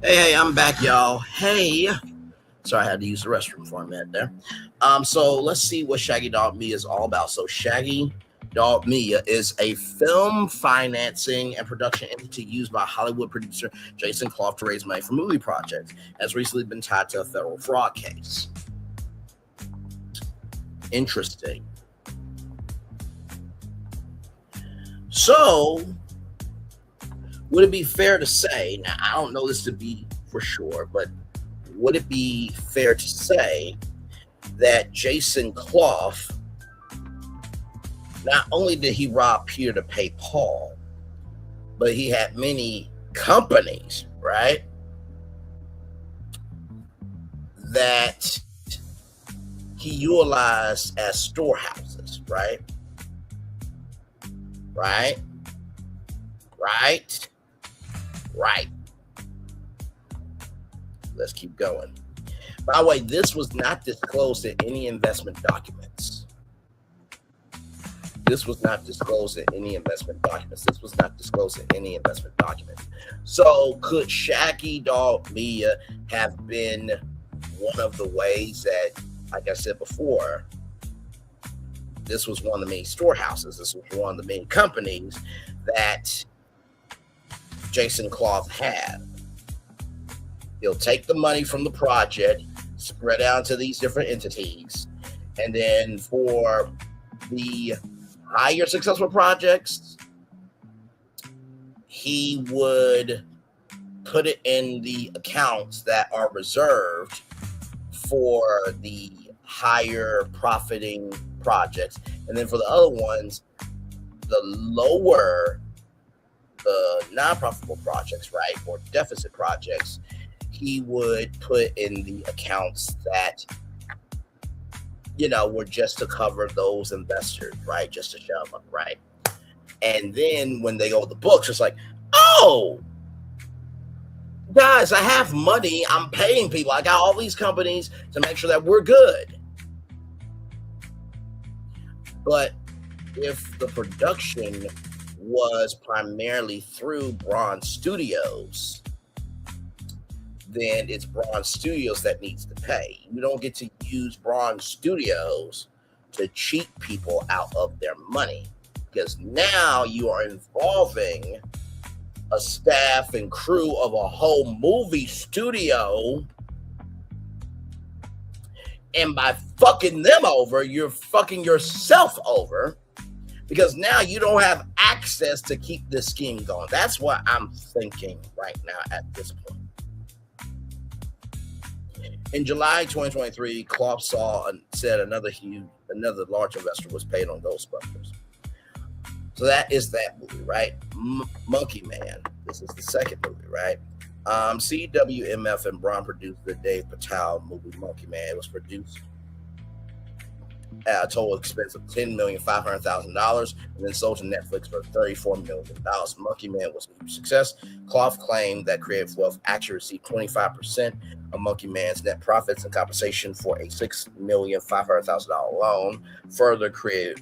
Hey, I'm back, y'all. Hey. Sorry, I had to use the restroom for a minute there. So let's see what Shaggy Dog Media is all about. So Shaggy Dog Media is a film financing and production entity used by Hollywood producer Jason Clough to raise money for movie projects. Has recently been tied to a federal fraud case. Interesting. So, would it be fair to say, now I don't know this to be for sure, but would it be fair to say that Jason Clough, not only did he rob Peter to pay Paul, but he had many companies, right, that he utilized as storehouses, right? Right? Let's keep going. By the way, this was not disclosed in any investment documents. This was not disclosed in any investment documents. So could Shaggy Dog Media have been one of the ways that, like I said before, this was one of the many storehouses. This was one of the many companies that Jason Clough had. He'll take the money from the project, spread out to these different entities, and then for the higher successful projects, he would put it in the accounts that are reserved for the higher profiting projects. And then for the other ones, the lower, the non-profitable projects, right, or deficit projects, he would put in the accounts that, you know, were just to cover those investors, right, just to show them up, right? And then when they go to the books, it's like, oh, guys, I have money. I'm paying people. I got all these companies to make sure that we're good. But if the production was primarily through Braun Studios, then it's Braun Studios that needs to pay. You don't get to use Braun Studios to cheat people out of their money, because now you are involving a staff and crew of a whole movie studio, and by fucking them over, you're fucking yourself over, because now you don't have access to keep this scheme going. That's what I'm thinking right now at this point. In July 2023, Klopp said another large investor was paid on Ghostbusters. So that is that movie, right? Monkey Man. This is the second movie, right? CWMF and Braun produced the Dave Patel movie Monkey Man. It was produced at a total expense of $10,500,000 and then sold to Netflix for $34 million. Monkey Man was a huge success. Clough claimed that Creative Wealth actually received 25% of Monkey Man's net profits in compensation for a $6,500,000 loan. Further, Creative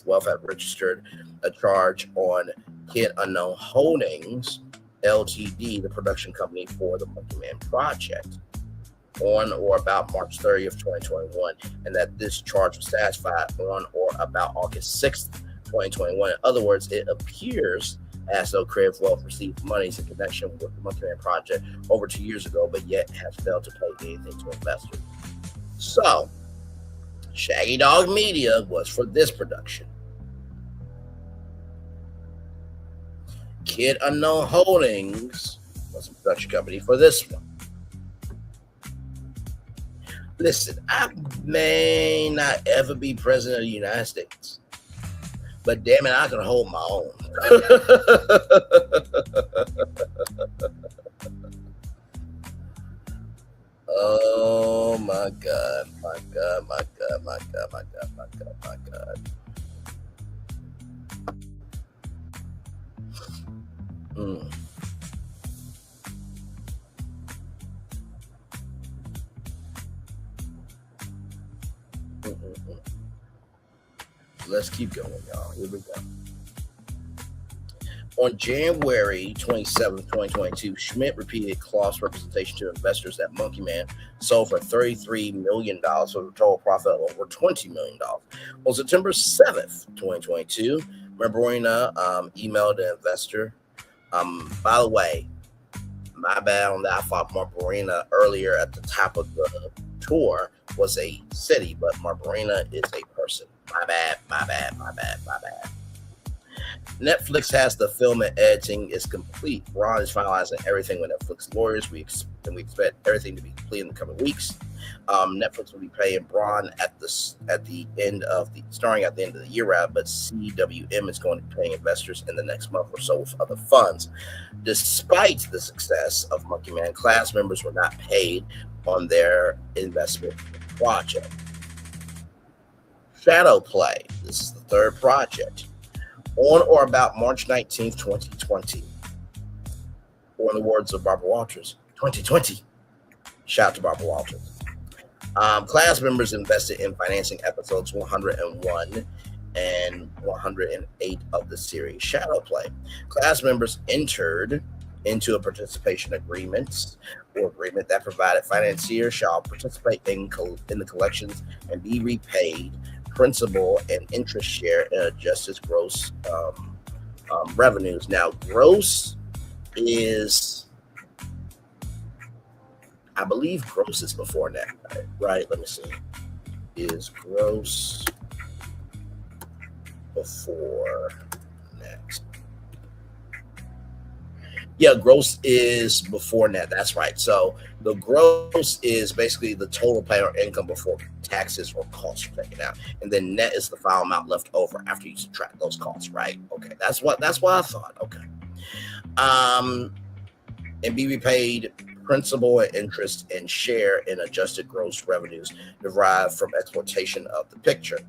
Wealth had registered a charge on Kid Unknown Holdings Ltd, the production company for the Monkey Man project, on or about March 30th, 2021, and that this charge was satisfied on or about August 6th, 2021. In other words, it appears as though Creative Wealth received monies in connection with the Monkey Man project over 2 years ago, but yet has failed to pay anything to investors. So, Shaggy Dog Media was for this production. Kid Unknown Holdings was a production company for this one. Listen, I may not ever be president of the United States, but damn it, I can hold my own. Oh my God, my God, my God, my God, my God, my God, my God. Let's keep going, y'all. Here we go. On January 27, 2022, Schmidt repeated Clough's representation to investors that Monkey Man sold for $33 million for a total profit of over $20 million. On September 7th, 2022, Marborina emailed the investor. By the way, my bad on that. I thought Marborina earlier at the top of the tour was a city, but Marborina is a person. My bad. Netflix has the film and editing is complete. Ron is finalizing everything with Netflix lawyers. We expect everything to be complete in the coming weeks. Netflix will be paying Braun starting at the end of the year, but CWM is going to be paying investors in the next month or so with other funds. Despite the success of Monkey Man, class members were not paid on their investment project. Shadow Play. This is the third project. On or about March 19th, 2020. Or in the words of Barbara Walters, 2020. Shout out to Barbara Walters. Class members invested in financing episodes 101 and 108 of the series Shadow Play. Class members entered into a participation agreement that provided financiers shall participate in the collections and be repaid principal and interest share in adjusted gross revenues. Now, gross is, I believe gross is before net, right? Let me see. Is gross before net? Yeah, gross is before net. That's right. So the gross is basically the total pay or income before taxes or costs are taken out, and then net is the final amount left over after you subtract those costs. Right? Okay, that's what I thought. Okay, and be repaid principal and interest and share in adjusted gross revenues derived from exploitation of the picture.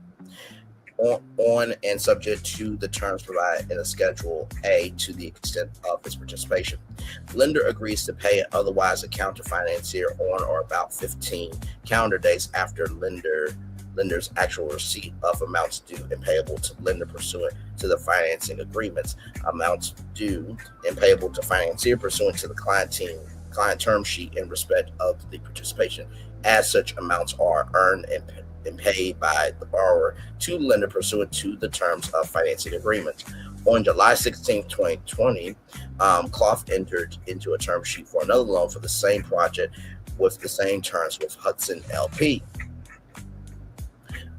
On and subject to the terms provided in a Schedule A to the extent of its participation. Lender agrees to pay otherwise account to financier on or about 15 calendar days after lender's actual receipt of amounts due and payable to lender pursuant to the financing agreements. Amounts due and payable to financier pursuant to the client term sheet in respect of the participation, as such amounts are earned and and paid by the borrower to the lender pursuant to the terms of financing agreements. On July 16, 2020, Clough entered into a term sheet for another loan for the same project with the same terms with Hudson LP.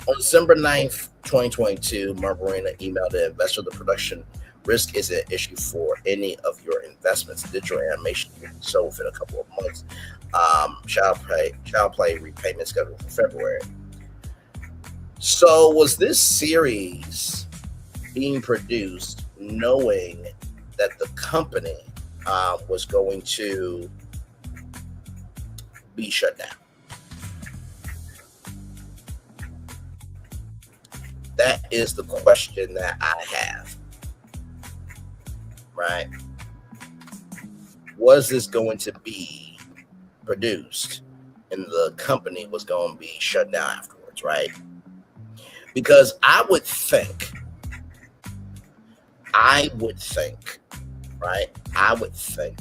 On December 9th, 2022, Marina emailed the investor the production risk is an issue for any of your investments. Digital animation will be sold within a couple of months. Child play repayment schedule for February. So was this series being produced knowing that the company was going to be shut down? That is the question that I have, right? Was this going to be produced and the company was going to be shut down afterwards, right? Because I would think, right? I would think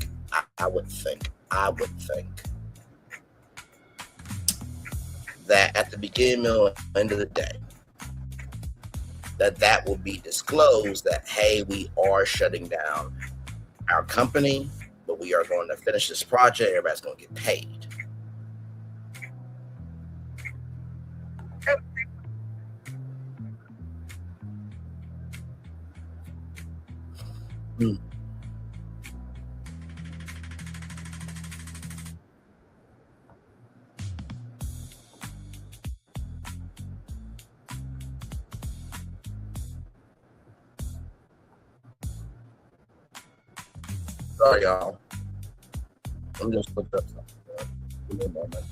that at the beginning or end of the day, that will be disclosed that, hey, we are shutting down our company, but we are going to finish this project. Everybody's going to get paid. Sorry, y'all. I'm just looking up something. Give me a moment.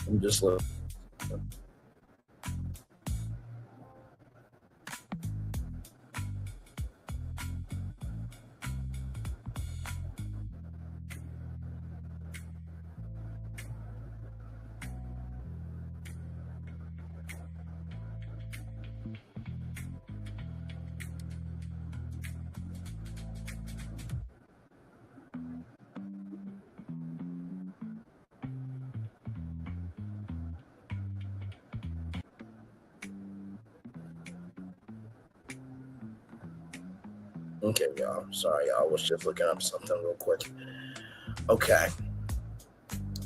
I'm just looking. Okay, y'all. Sorry, y'all. I was just looking up something real quick. Okay.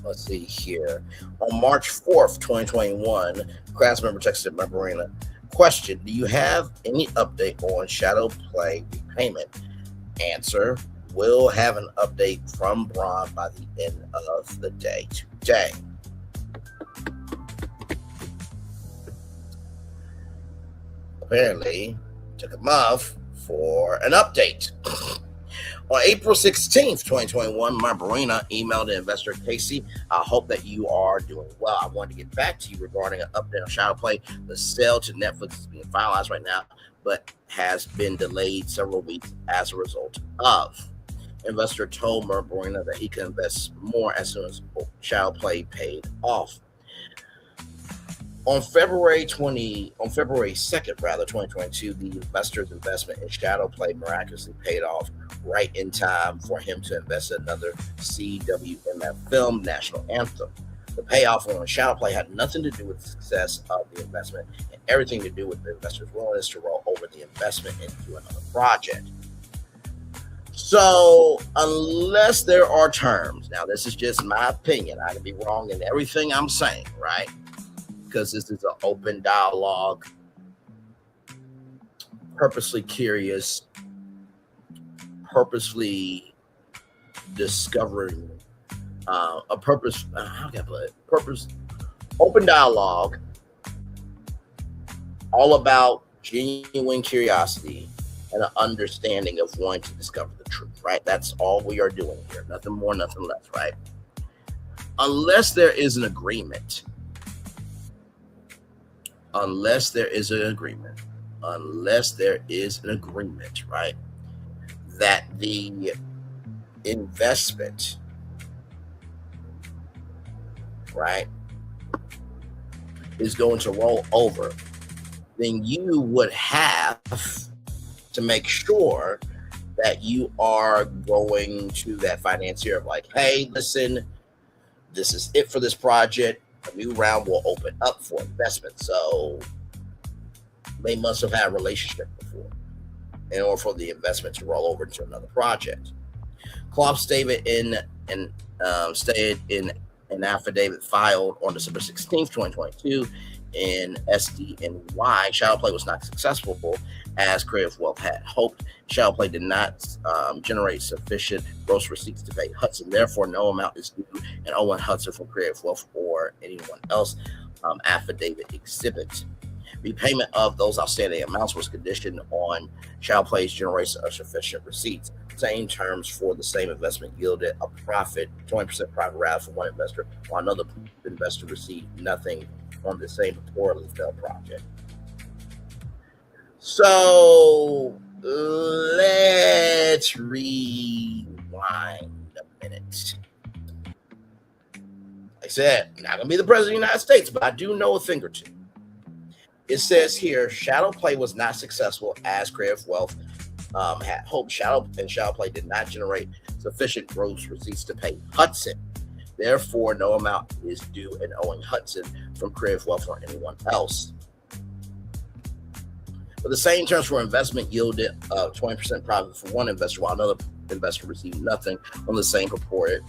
Let's see here. On March 4th, 2021, class member texted Marina. Question: do you have any update on shadow play repayment? Answer: we'll have an update from Braun by the end of the day today. Apparently, took a month for an update. On April 16th, 2021, Marina emailed the investor Casey. I hope that you are doing well. I wanted to get back to you regarding an update on Shadow Play. The sale to Netflix is being finalized right now, but has been delayed several weeks as a result of. Investor told Marina that he can invest more as soon as Shadow Play paid off. On February 2nd, 2022, the investor's investment in Shadow Play miraculously paid off right in time for him to invest in another CWMF film, National Anthem. The payoff on Shadow Play had nothing to do with the success of the investment and everything to do with the investor's willingness to roll over the investment into another project. So, unless there are terms, now this is just my opinion, I can be wrong in everything I'm saying, right? Because this is an open dialogue, purposely curious, purposely discovering a purpose. How can I put it? Purpose, open dialogue, all about genuine curiosity and an understanding of wanting to discover the truth, right? That's all we are doing here. Nothing more, nothing less, right? Unless there is an agreement, right, that the investment right, is going to roll over, then you would have to make sure that you are going to that financier of like, hey, listen, this is it for this project. A new round will open up for investment. So they must have had a relationship before in order for the investment to roll over into another project. Klopp stated in an affidavit filed on December 16th, 2022 in SDNY. Shadow play was not successful as Creative Wealth had hoped. Shadow play did not generate sufficient gross receipts to pay Hudson. Therefore, no amount is due and Owen Hudson from Creative Wealth or anyone else. Affidavit exhibit. Repayment of those outstanding amounts was conditioned on Shadow play's generation of sufficient receipts. Same terms for the same investment yielded a profit, 20% profit rather for one investor, while another investor received nothing on the same poorly failed project. So let's rewind a minute. Like I said, not gonna be the president of the United States, but I do know a thing or two. It says here, Shadow Play was not successful as Creative Wealth had hoped. Shadow Play did not generate sufficient gross receipts to pay Hudson. Therefore, no amount is due and owing Hudson from Creative Wealth or anyone else. But the same terms for investment yielded 20% profit for one investor, while another investor received nothing on the same purportedly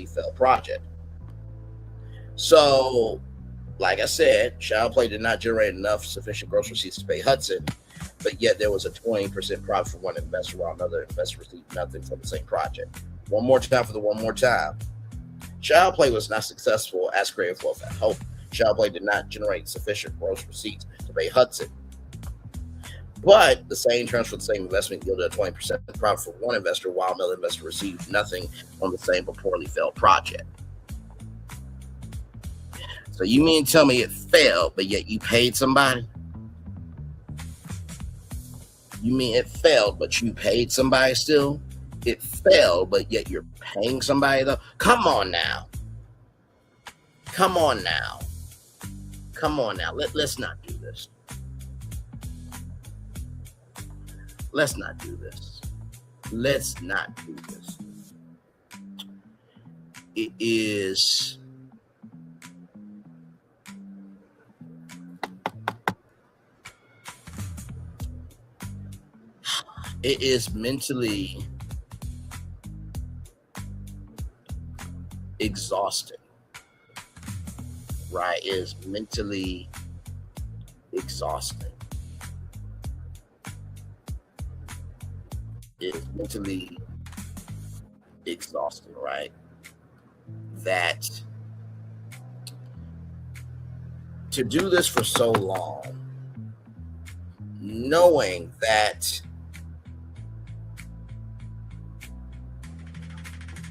failed project. So, like I said, Shadow Play did not generate enough sufficient gross receipts to pay Hudson, but yet there was a 20% profit for one investor, while another investor received nothing for the same project. One more time for the one more time. Shadow Play was not successful as Creative Wealth had hoped. Shadow Play did not generate sufficient gross receipts to pay Hudson, but the same terms for the same investment yielded a 20% profit for one investor, while another investor received nothing on the same purportedly failed project. So you mean tell me it failed, but yet you paid somebody? You mean it failed, but you paid somebody still? It failed, but yet you're paying somebody though? Come on now. Come on now. Come on now. Let's not do this. Let's not do this. Let's not do this. It is mentally exhausting, right? It is mentally exhausting. It is mentally exhausting, right? That to do this for so long, knowing that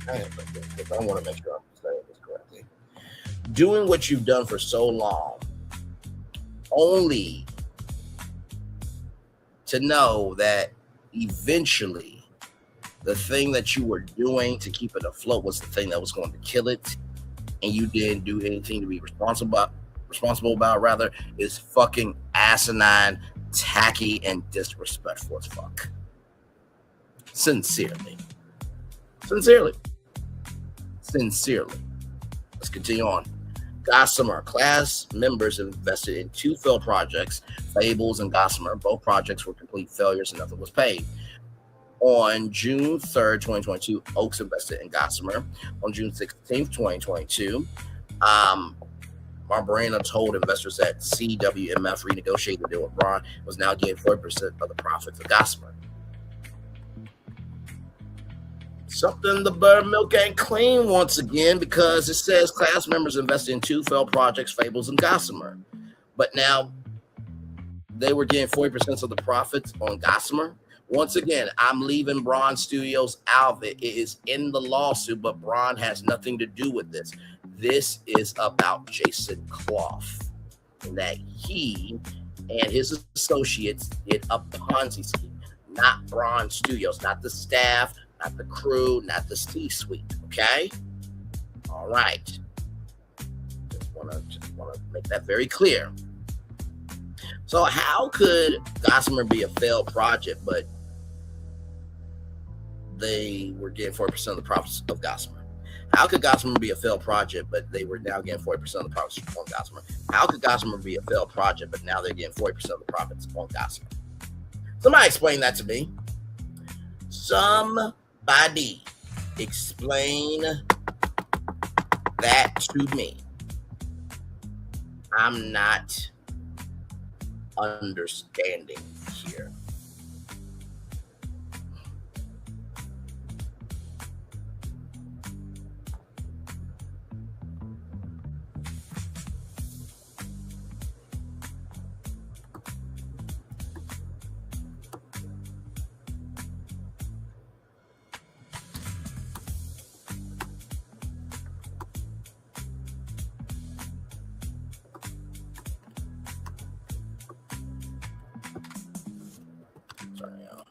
I want to make sure I'm saying this correctly. Doing what you've done for so long, only to know that eventually the thing that you were doing to keep it afloat was the thing that was going to kill it, and you didn't do anything to be responsible about, is fucking asinine, tacky, and disrespectful as fuck. Sincerely. Let's continue on. Gossamer class members invested in two failed projects, Fables and Gossamer. Both projects were complete failures and nothing was paid. On June 3rd, 2022, Oaks invested in Gossamer. On June 16th, 2022, Barbarina told investors that CWMF renegotiated the deal with Braun, was now getting 40% of the profits of Gossamer. Something the buttermilk ain't clean once again, because it says class members invested in two failed projects, Fables and Gossamer. But now they were getting 40% of the profits on Gossamer. Once again, I'm leaving Braun Studios out of it. It is in the lawsuit, but Braun has nothing to do with this. This is about Jason Clough, and that he and his associates did a Ponzi scheme, not Braun Studios, not the staff, not the crew, not the C-suite, okay? All All right. Just want to make that very clear. So how could Gossamer be a failed project, but they were getting 40% of the profits of Gossamer? How could Gossamer be a failed project, but they were now getting 40% of the profits on Gossamer? How could Gossamer be a failed project, but now they're getting 40% of the profits on Gossamer? Somebody explain that to me. Somebody explain that to me. I'm not understanding here. Sorry, y'all.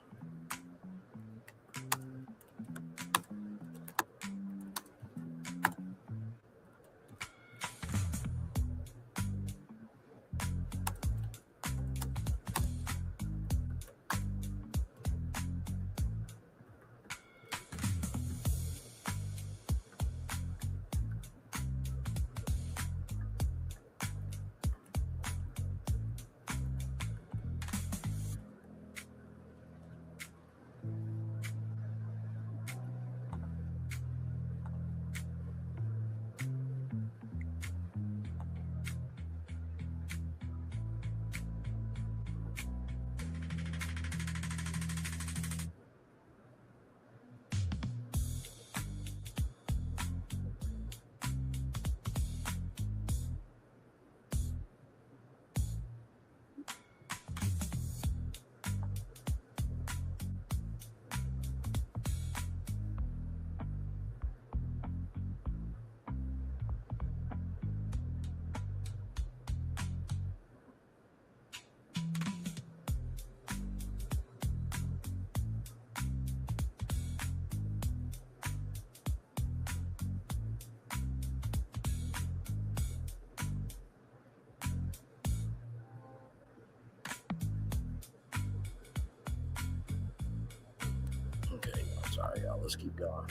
Okay, I'm sorry, y'all. Let's keep going.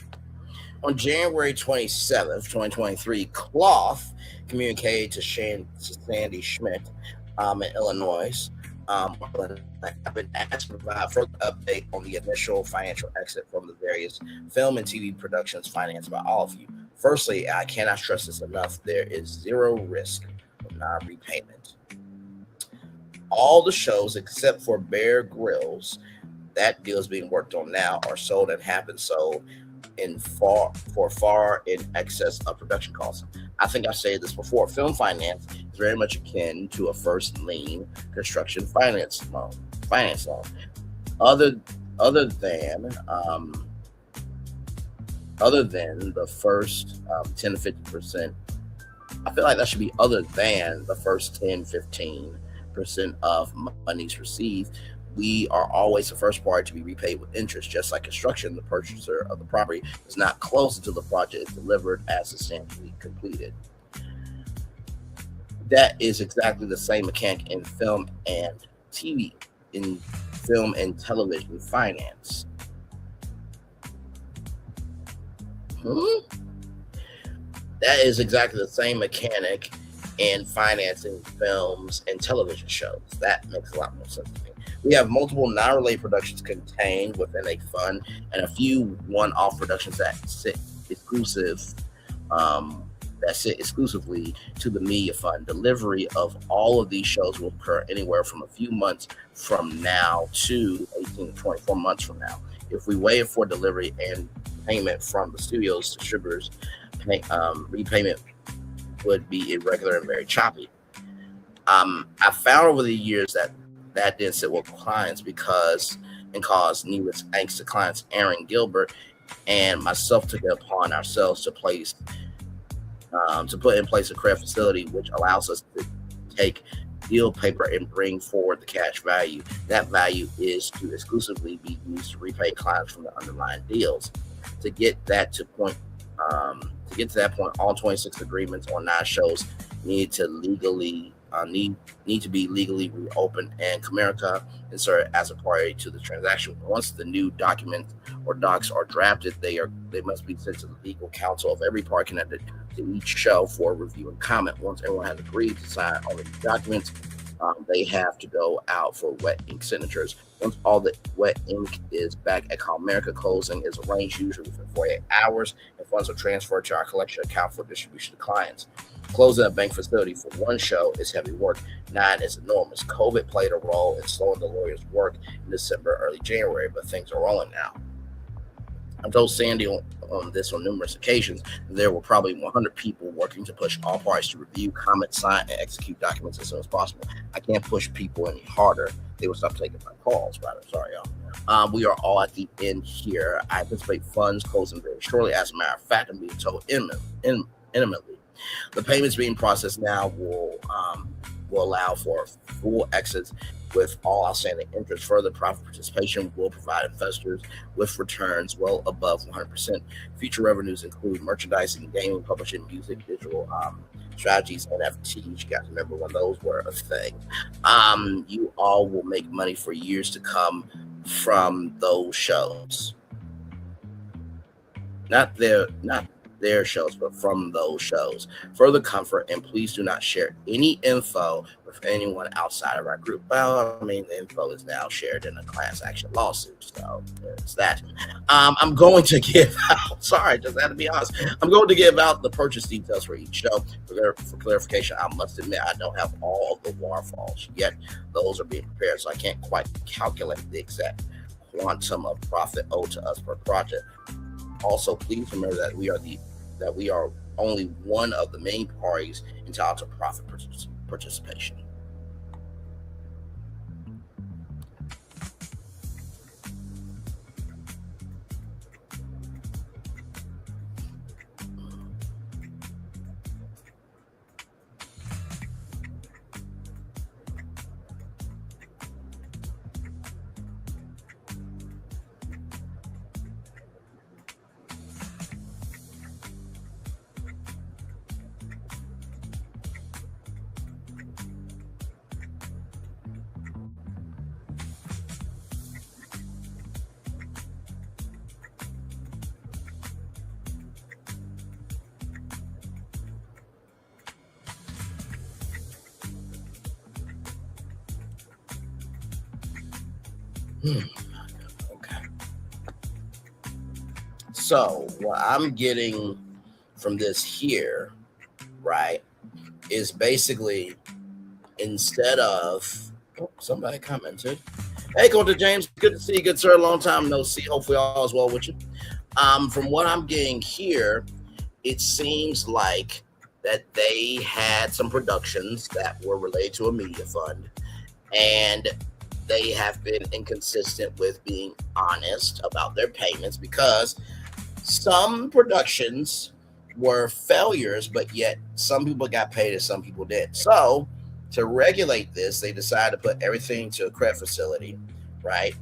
On January 27th, 2023, Cloth communicated to Sandy Schmidt in Illinois. I've been asked to provide a further update on the initial financial exit from the various film and TV productions financed by all of you. Firstly, I cannot stress this enough. There is zero risk of non-repayment. All the shows except for Bear Grylls, that deal is being worked on now, are sold and have been sold for far in excess of production costs. I think I've said this before. Film finance is very much akin to a first lien construction finance loan. Other than the first 10 to 50%, I feel like that should be other than the first 10-15% of monies received. We are always the first party to be repaid with interest. Just like construction, the purchaser of the property is not closed until the project is delivered as substantially completed. That is exactly the same mechanic in film and TV, in film and television finance. That is exactly the same mechanic in financing films and television shows. That makes a lot more sense to me. We have multiple non-related productions contained within a fund and a few one-off productions that sit exclusively to the media fund. Delivery of all of these shows will occur anywhere from a few months from now to 18 to 24 months from now. If we waited for delivery and payment from the studio's distributors, repayment would be irregular and very choppy. I found over the years that didn't sit with clients caused needless angst to clients. Aaron Gilbert and myself took it upon ourselves to put in place a credit facility which allows us to take deal paper and bring forward the cash value. That value is to exclusively be used to repay clients from the underlying deals. To get that to To get to that point, all 26 agreements on 9 shows need to legally need to be legally reopened and Comerica inserted as a party to the transaction. Once the new documents or docs are drafted, they must be sent to the legal counsel of every party connected to each show for review and comment. Once everyone has agreed to sign all the documents, they have to go out for wet ink signatures. Once all the wet ink is back at Comerica, closing is arranged usually within 48 hours, and funds are transferred to our collection account for distribution to clients. Closing a bank facility for one show is heavy work. 9 is enormous. COVID played a role in slowing the lawyers' work in December, early January, but things are rolling now. I've told Sandy on this on numerous occasions. There were probably 100 people working to push all parties to review, comment, sign, and execute documents as soon as possible. I can't push people any harder. They will stop taking my calls, rather. Sorry, y'all. We are all at the end here. I anticipate funds closing very shortly. As a matter of fact, I'm being told intimately. The payments being processed now will allow for full exits with all outstanding interest. Further profit participation will provide investors with returns well above 100%. Future revenues include merchandising, gaming, publishing, music, digital strategies, NFTs. You guys remember when those were a thing. You all will make money for years to come from those shows. Not their shows, but from those shows. Further comfort, and please do not share any info with anyone outside of our group. Well, I mean, the info is now shared in a class action lawsuit, so there's that. I'm going to give out, sorry, just had to be honest. I'm going to give out the purchase details for each show. For clarification, I must admit I don't have all of the waterfalls yet. Those are being prepared, so I can't quite calculate the exact quantum of profit owed to us per project. Also, please remember that we are only one of the main parties entitled to profit participation. Okay. So what I'm getting from this here, right, is basically instead of somebody commented, "Hey, Coach James, good to see you, good sir. Long time no see. Hopefully all is well with you." From what I'm getting here, it seems like that they had some productions that were related to a media fund, and they have been inconsistent with being honest about their payments because some productions were failures, but yet some people got paid and some people did. So to regulate this, they decided to put everything to a credit facility, right?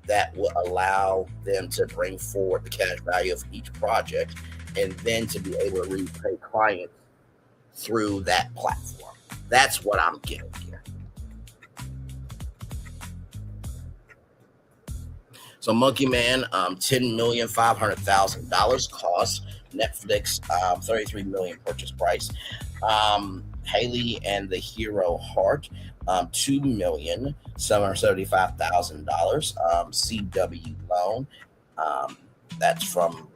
That will allow them to bring forward the cash value of each project and then to be able to repay clients through that platform. That's what I'm getting here. So Monkey Man, $10,500,000 cost. Netflix, $33 million purchase price. Haley and the Hero Heart, $2,775,000. CW Loan, that's from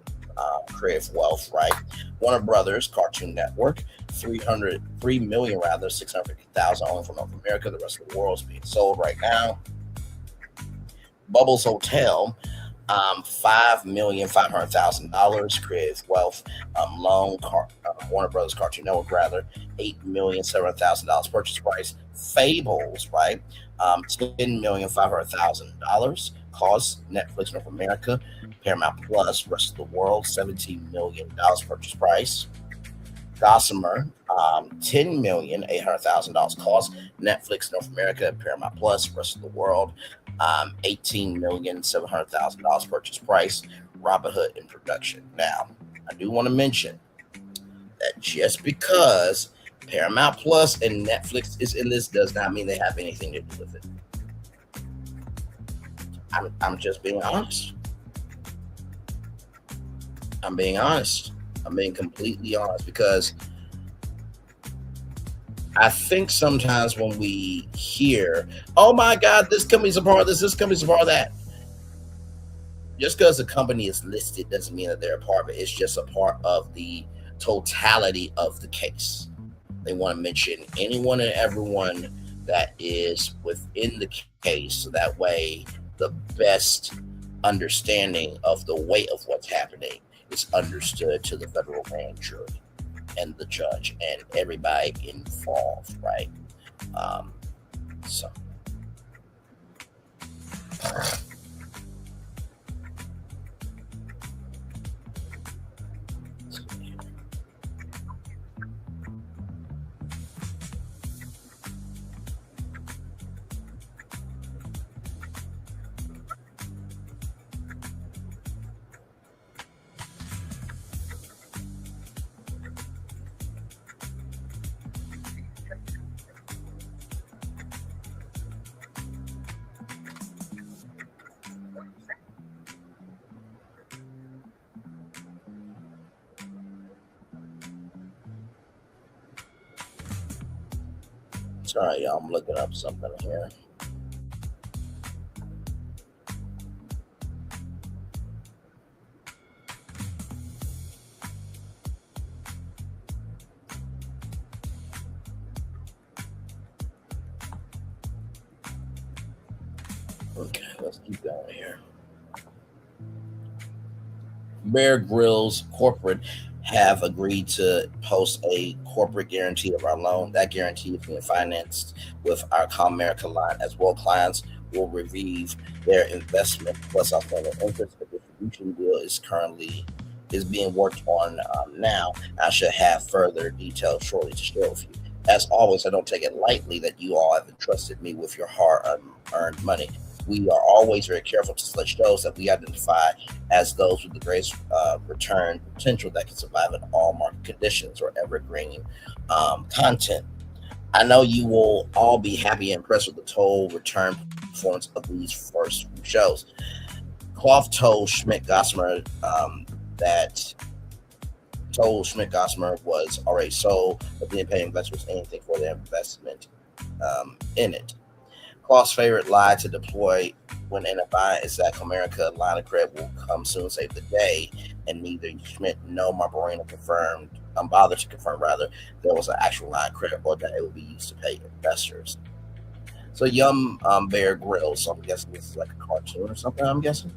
Creative Wealth, right? Warner Brothers Cartoon Network, $3,650,000 only from North America. The rest of the world is being sold right now. Bubbles Hotel, $5,500,000. Creative Wealth loan, Warner Brothers Cartoon Network, rather, $8,700,000 purchase price. Fables, right? $10,500,000 cost. Netflix North America, Paramount Plus, rest of the world, $17 million purchase price. Gossamer, $10,800,000 cost. Netflix North America, Paramount Plus, rest of the world, $18,700,000 purchase price. Robin Hood in production. Now, I do want to mention that just because Paramount Plus and Netflix is in this does not mean they have anything to do with it. I'm just being honest. I'm being honest. I'm being completely honest because I think sometimes when we hear, oh my God, this company's a part of this company's a part of that, just because the company is listed doesn't mean that they're a part of it. It's just a part of the totality of the case. They want to mention anyone and everyone that is within the case, so that way the best understanding of the weight of what's happening is understood to the federal grand jury and the judge and everybody involved, right? So. Sorry, y'all, I'm looking up something here. Okay, let's keep going here. Bear Grylls corporate have agreed to post a corporate guarantee of our loan. That guarantee is being financed with our Comerica line as well. Clients will receive their investment plus outstanding interest. The distribution deal is being worked on now. I should have further details shortly to share with you. As always, I don't take it lightly that you all have entrusted me with your hard-earned money. We are always very careful to select shows that we identify as those with the greatest return potential that can survive in all market conditions or evergreen content. I know you will all be happy and impressed with the total return performance of these first few shows. Clough told Schmidt-Gossamer was already sold, but didn't pay investors anything for their investment in it. Clough's favorite lie to deploy when NFI is that Comerica line of credit will come soon, save the day, and neither Schmidt nor Marborino confirmed, bothered to confirm rather, there was an actual line of credit or that it would be used to pay investors. So Bear Grylls, so I'm guessing this is like a cartoon or something, I'm guessing.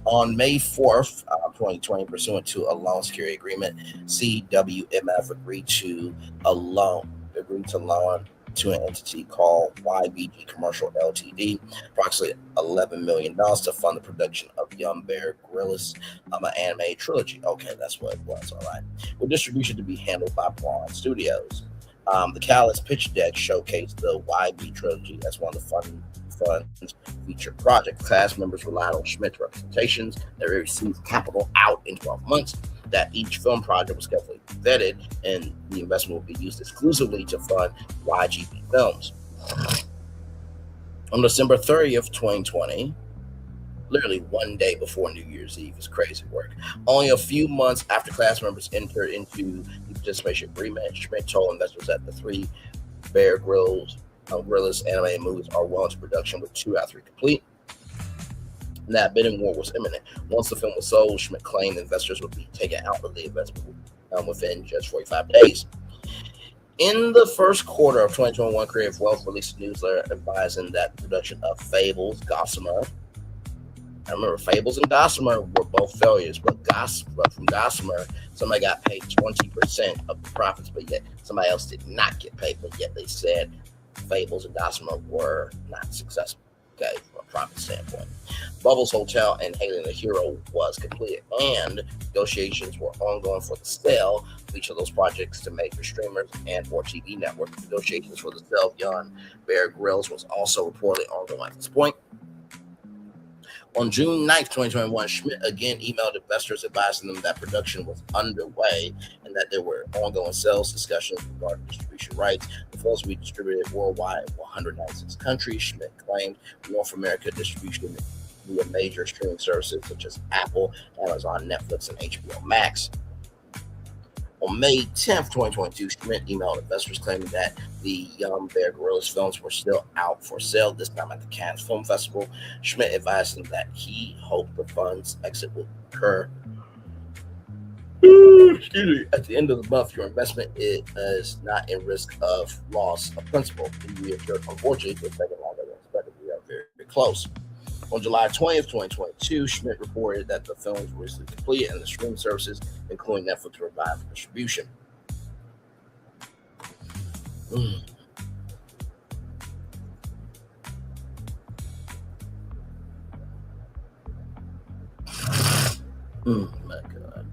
On May 4th, 2020, pursuant to a loan security agreement, CWMF agreed to loan to an entity called YBG Commercial Ltd, approximately $11 million to fund the production of Young Bear Grylls, an anime trilogy. Okay, that's what it was, all right. With distribution to be handled by Braun Studios. The Catalyst pitch deck showcased the YB trilogy as one of the fund's featured projects. Cast members relied on Schmidt's representations that received capital out in 12 months, that each film project was carefully vetted, and the investment will be used exclusively to fund YGB films. On December 30th, 2020, literally one day before New Year's Eve, is crazy work. Only a few months after class members entered into the participation agreement, Schmidt told investors that the three Bear Grylls animated movies are well into production, with 2 out of 3 complete. And that bidding war was imminent. Once the film was sold, Schmidt claimed investors would be taken out of the investment within just 45 days. In the first quarter of 2021, Creative Wealth released a newsletter advising that the production of Fables, Gossamer. I remember Fables and Gossamer were both failures, but from Gossamer, somebody got paid 20% of the profits, but yet somebody else did not get paid, but yet they said Fables and Gossamer were not successful, okay, from a profit standpoint. Bubbles Hotel and Hailing the Hero was completed, and negotiations were ongoing for the sale of each of those projects to major streamers and or TV networks. Negotiations for the sale of Young Bear Grylls was also reportedly ongoing at this point. On June 9th, 2021, Schmidt again emailed investors advising them that production was underway and that there were ongoing sales discussions regarding distribution rights. The films will be distributed worldwide in 196 countries. Schmidt claimed North America distribution via major streaming services such as Apple, Amazon, Netflix, and HBO Max. On May 10th, 2022, Schmidt emailed investors claiming that the Young Bear Gorillas films were still out for sale, this time at the Cannes Film Festival. Schmidt advised them that he hoped the fund's exit would occur at the end of the month. Your investment is not in risk of loss of principal. Unfortunately, it's taking longer than expected. We are very, very close. On July 20th, 2022, Schmidt reported that the films were recently completed and the streaming services, including Netflix, were live for distribution. My God.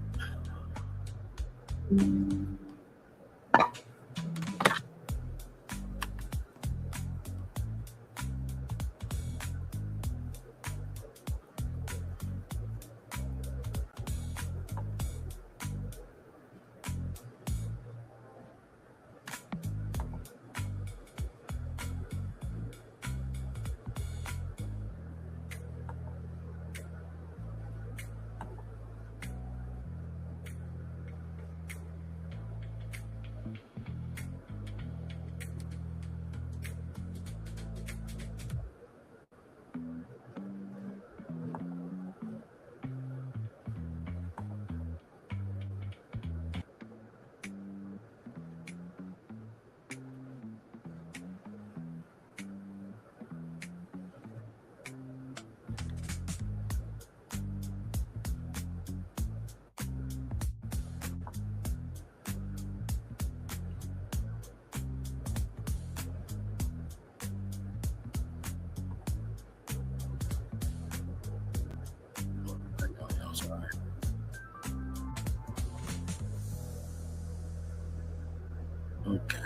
Okay,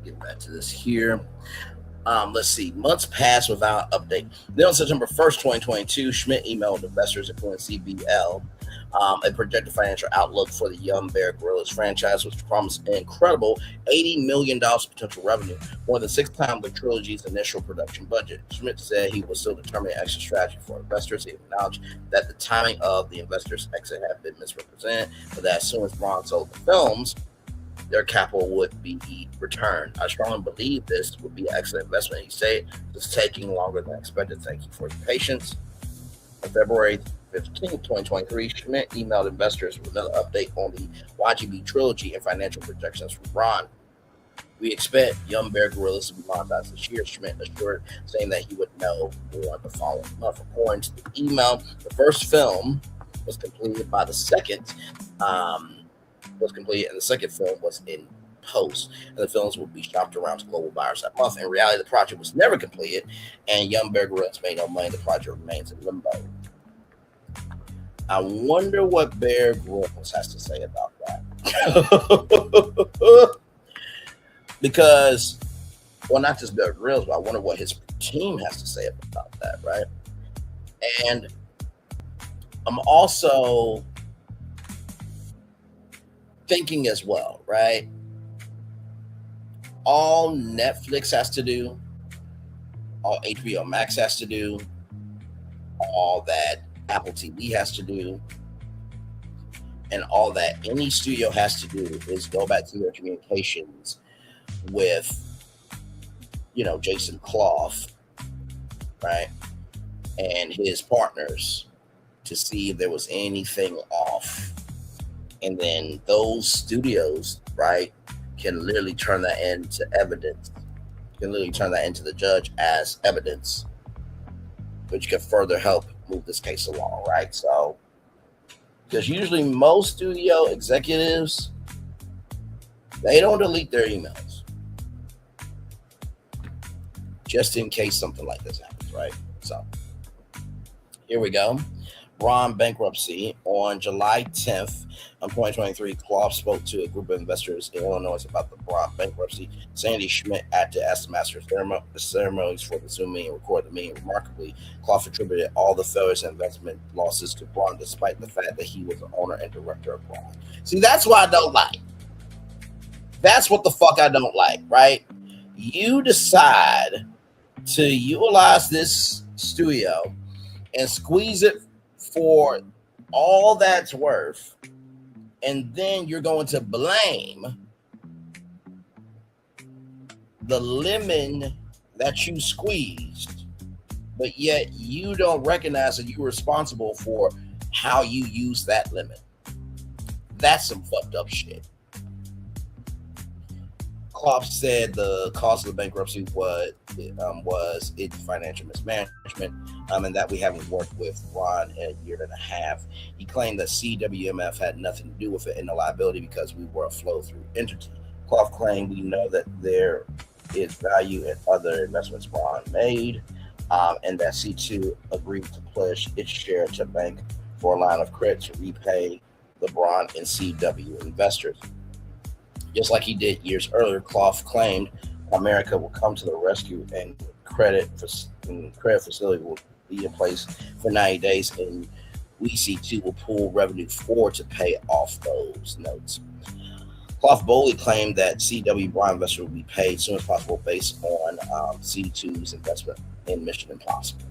get back to this here. Let's see. Months passed without update. Then on September 1st, 2022, Schmidt emailed investors, including CBL, a projected financial outlook for the Young Bear Gorillas franchise, which promised an incredible $80 million potential revenue, more than 6 times the trilogy's initial production budget. Schmidt said he was still determining an exit strategy for investors. He acknowledged that the timing of the investors' exit had been misrepresented, but that as soon as Braun sold the films, their capital would be returned. I strongly believe this would be an excellent investment. He said it's taking longer than expected. Thank you for your patience. On February 15th, 2023, Schmidt emailed investors with another update on the YGB trilogy and financial projections from Braun. We expect Young Bear Gorillas to be monetized this year, Schmidt assured, saying that he would know more the following month. According to the email, the first film was completed by the second and the second film was in post, and the films will be shopped around to global buyers that month. In reality, the project was never completed, and Young Bear Gorillas made no money. The project remains in limbo. I wonder what Bear Grylls has to say about that. Because, well, not just Bear Grylls, but I wonder what his team has to say about that, right? And I'm also thinking as well, right? All Netflix has to do, all HBO Max has to do, all that Apple TV has to do, and all that any studio has to do is go back to their communications with, Jason Clough, right, and his partners to see if there was anything off. And then those studios, right, can literally turn that into evidence, can literally turn that into the judge as evidence, which could further help move this case along, right? So, because usually most studio executives, they don't delete their emails just in case something like this happens, right? So, here we go. Braun bankruptcy. On July 10th of 2023, Clough spoke to a group of investors in Illinois about the Braun bankruptcy. Sandy Schmidt acted as the master of ceremonies for the Zoom meeting and recorded the meeting. Remarkably, Clough attributed all the failures and investment losses to Braun, despite the fact that he was the owner and director of Braun. See, that's what I don't like. That's what the fuck I don't like, right? You decide to utilize this studio and squeeze it for all that's worth, and then you're going to blame the lemon that you squeezed, but yet you don't recognize that you're responsible for how you use that lemon. That's some fucked up shit. Clough said the cause of the bankruptcy was its financial mismanagement, and that we haven't worked with Ron in a year and a half. He claimed that CWMF had nothing to do with it in the liability because we were a flow-through entity. Clough claimed we know that there is value in other investments Ron made, and that C2 agreed to pledge its share to bank for a line of credit to repay the Braun and CW investors. Just like he did years earlier, Clough claimed America will come to the rescue and credit facility will be in place for 90 days, and we C2 will pull revenue forward to pay off those notes. Clough boldly claimed that CW Braun investors will be paid as soon as possible based on C2's investment in Mission Impossible.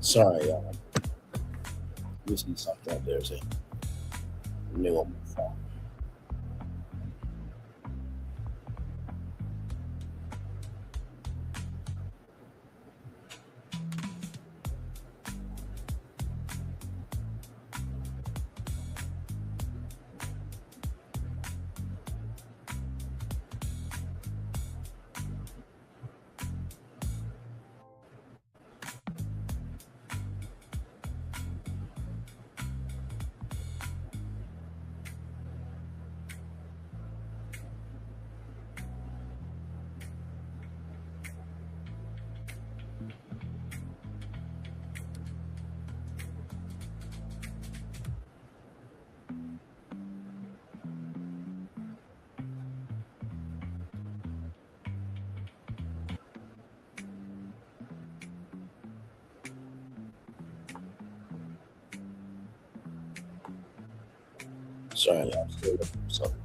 Sorry, y'all. You see something. There's a new on my phone. Sorry, I'm still looking for something.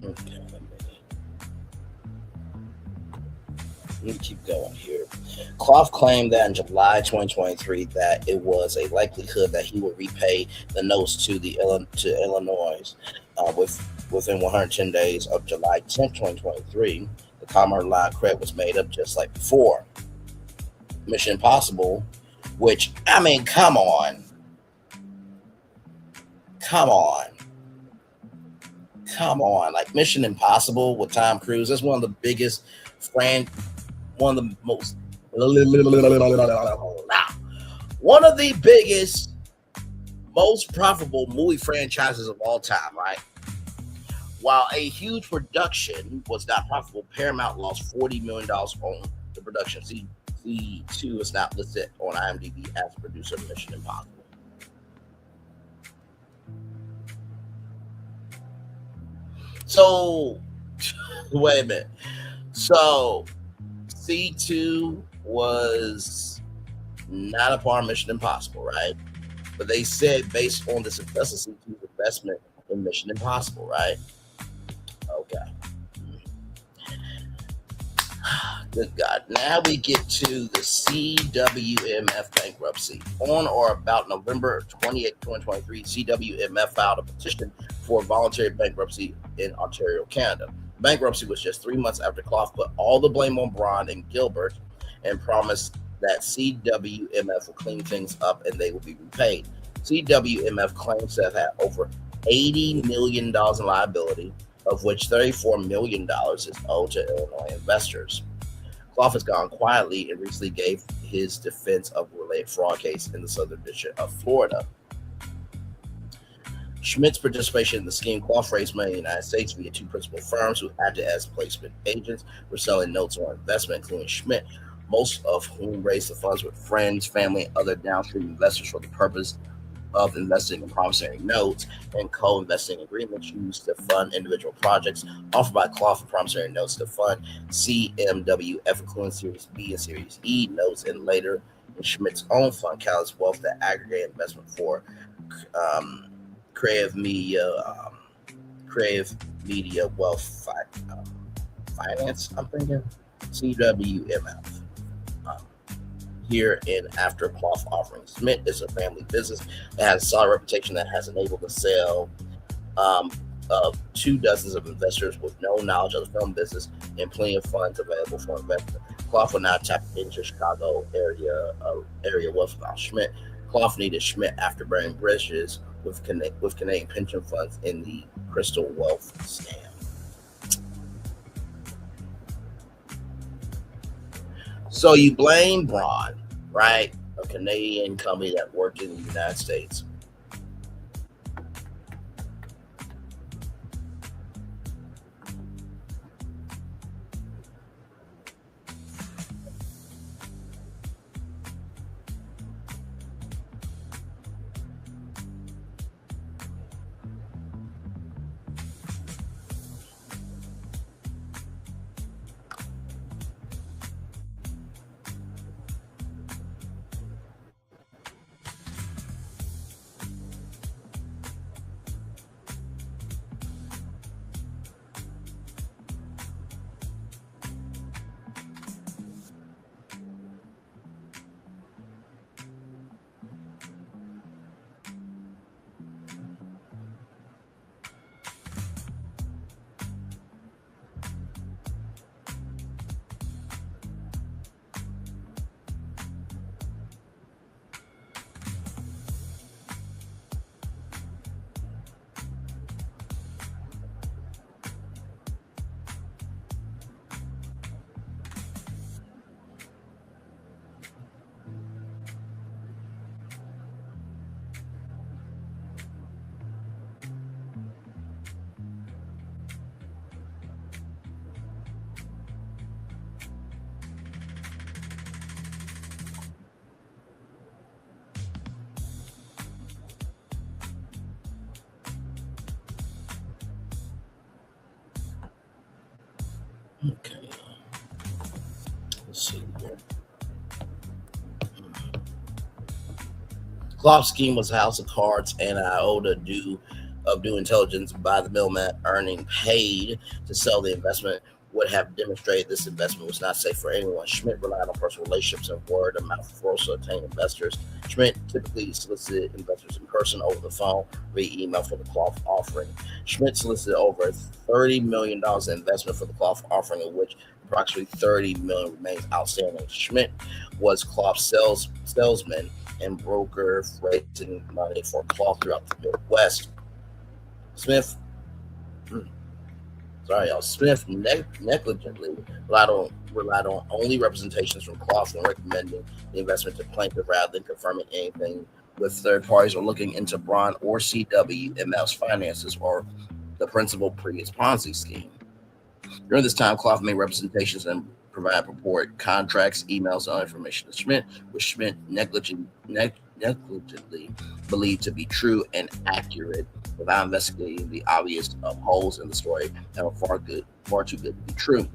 Okay, let me Let me keep going here. Clough claimed that in July 2023 that it was a likelihood that he would repay the notes to Illinois within 110 days of July 10th, 2023. The Commerce line of credit was made up just like before. Mission Impossible, which I mean, come on, come on! Like Mission Impossible with Tom Cruise, that's one of the biggest one of the most one of the biggest, most profitable movie franchises of all time, right? While a huge production was not profitable, Paramount lost $40 million on the production. C2 is not listed on IMDb as a producer of Mission Impossible. So, wait a minute. So, C2 was not a part of Mission Impossible, right? But they said based on the success of C2's investment in Mission Impossible, right? Okay. Good God. Now we get to the CWMF bankruptcy. On or about November 28, 2023, CWMF filed a petition for voluntary bankruptcy in Ontario, Canada. Bankruptcy was just 3 months after Clough put all the blame on Braun and Gilbert and promised that CWMF will clean things up and they will be repaid. CWMF claims to have had over $80 million in liability, of which $34 million is owed to Illinois investors. Clough has gone quietly and recently gave his defense of a related fraud case in the Southern District of Florida. Schmidt's participation in the scheme, Clough raised money in the United States via two principal firms who acted as placement agents for selling notes on investment, including Schmidt, most of whom raised the funds with friends, family, and other downstream investors for the purpose of investing in promissory notes and co-investing agreements used to fund individual projects offered by Clough for promissory notes to fund CMWF, including Series B and Series E notes, and later in Schmidt's own fund, Callus Wealth, that aggregate investment for Creative Media Wealth Finance, I'm thinking, CWMF. Here and after Clough offering. Schmidt is a family business that has a solid reputation that has enabled the sale of 24 of investors with no knowledge of the film business and plenty of funds available for investment. Clough will now tap into Chicago area wealth without Schmidt. Clough needed Schmidt after burning bridges with Canadian pension funds in the Crystal Wealth scam. So you blame Braun, right? A Canadian company that worked in the United States. Okay. Let's see here. Clough's scheme was a house of cards and an iota due intelligence by the middleman earning paid to sell the investment would have demonstrated this investment was not safe for anyone. Schmidt relied on personal relationships and word of mouth referrals to attain investors. Schmidt typically solicited investors in person, over the phone, via email for the cloth offering. Schmidt solicited over $30 million in investment for the cloth offering, of which approximately $30 million remains outstanding. Schmidt was cloth salesman and broker, raising money for cloth throughout the Midwest. Smith negligently relied on only representations from cloth when recommending the investment to plaintiff rather than confirming anything with third parties or looking into Braun or CWML's finances or the principal previous Ponzi scheme. During this time, Clough made representations and provided purported contracts, emails, and other information to Schmidt, which Schmidt negligently believed to be true and accurate without investigating the obvious holes in the story that were far too good to be true.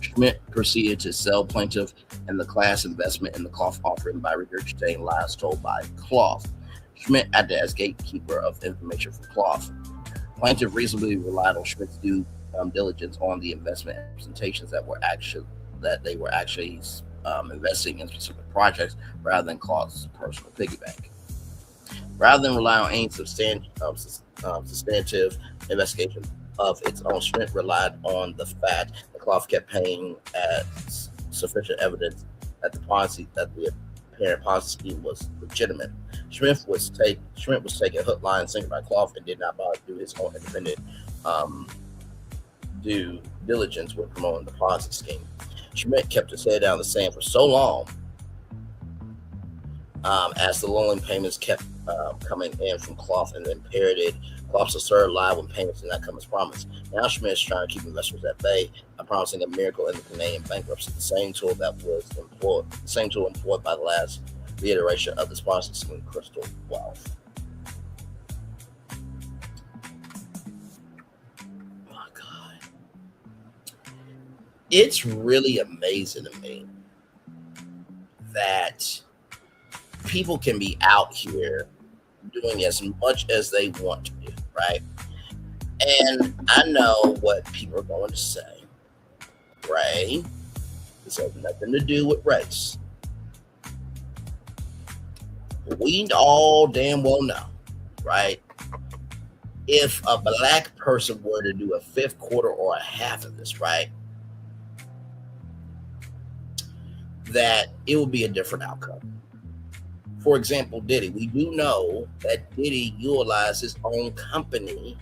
Schmidt proceeded to sell plaintiff and the class investment in the Clough offering by regurgitating lies told by Clough. Schmidt acted as gatekeeper of information for Clough. Plaintiff reasonably relied on Schmidt's due diligence on the investment representations that they were actually investing in specific projects rather than Clough's personal piggyback. Rather than rely on any substantive investigation of its own, Schmidt relied on the fact that Clough kept paying as sufficient evidence that the apparent Ponzi scheme was legitimate. Schmidt was taken hook, line, and sinker by Clough and did not bother to do his own independent due diligence with promoting the Ponzi scheme. Schmidt kept his head down the sand for so long as the loan payments kept coming in from Clough and then parroted Clough's absurd lie when payments did not come as promised. Now Schmidt is trying to keep investors at bay by promising a miracle in the Canadian bankruptcy, the same tool employed by the last reiteration of the Ponzi scheme, Crystal Wealth. My God. It's really amazing to me that people can be out here doing as much as they want to do, right? And I know what people are going to say, right? This has nothing to do with race. We all damn well know, right? If a black person were to do a fifth, quarter, or a half of this, right, that it would be a different outcome. For example, Diddy. We do know that Diddy utilized his own company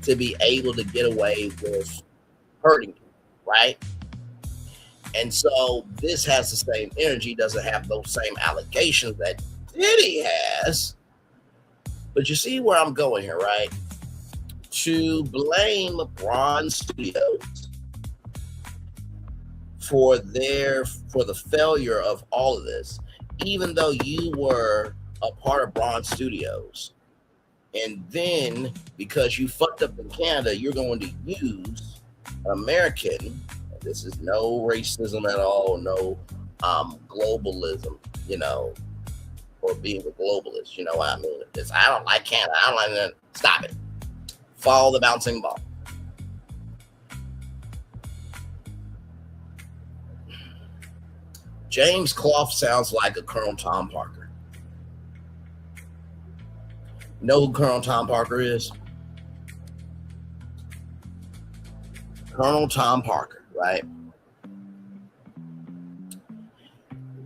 to be able to get away with hurting you, right? And so this has the same energy, doesn't have those same allegations that Diddy has. But you see where I'm going here, right? To blame LeBron Studios for the failure of all of this, even though you were a part of Braun Studios, and then because you fucked up in Canada, you're going to use American. This is no racism at all, no globalism, or being a globalist. You know what I mean? I don't like Canada. I don't like that. Stop it. Follow the bouncing ball. James Clough sounds like a Colonel Tom Parker. You know who Colonel Tom Parker is? Colonel Tom Parker, right,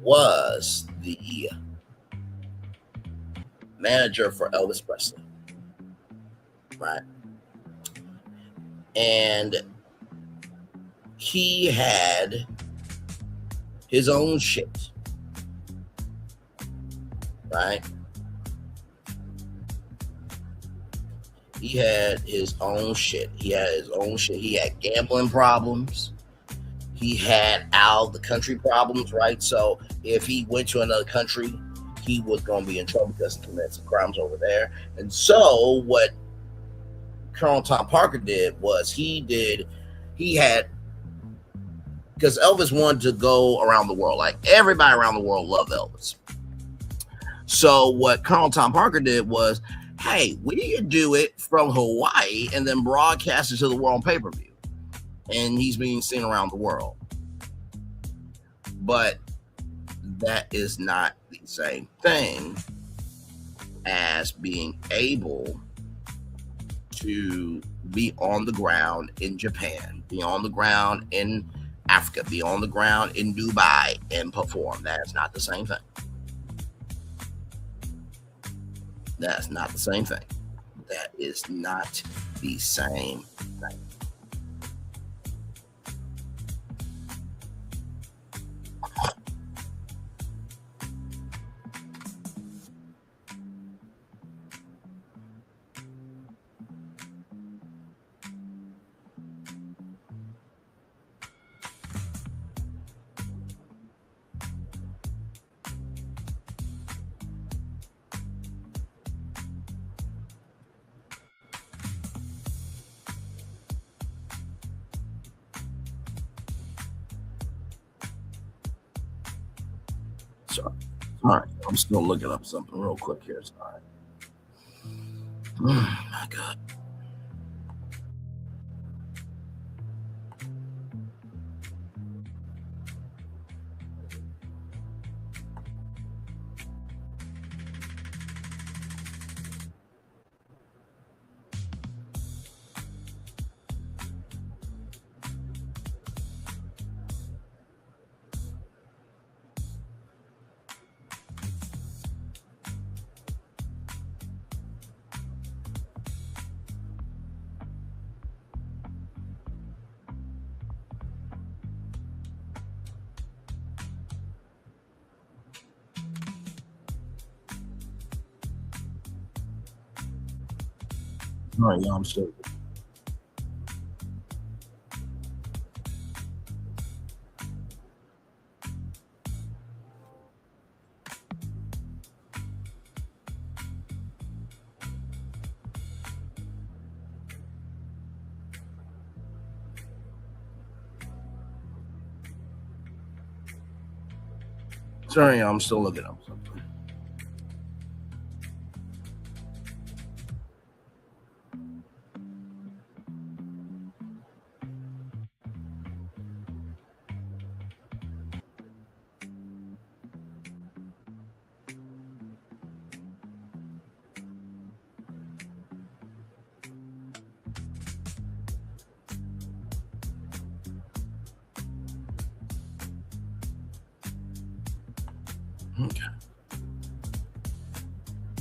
was the manager for Elvis Presley, right? And he had his own shit, right? He had his own shit. He had gambling problems. He had out of the country problems, right? So if he went to another country, he was going to be in trouble because he committed some crimes over there. And so what Colonel Tom Parker did was he had, because Elvis wanted to go around the world. Like everybody around the world loved Elvis. So what Colonel Tom Parker did was, hey, we could do it from Hawaii and then broadcast it to the world on pay-per-view. and he's being seen around the world. But that is not the same thing as being able to be on the ground in Japan, be on the ground in Africa, be on the ground in Dubai and perform. That is not the same thing. That's not the same thing. That is not the same thing. Sorry. All right. I'm still looking up something real quick here. Sorry. Oh, my God. All right, y'all. I'm still. Sorry, y'all. I'm still looking up something. Okay.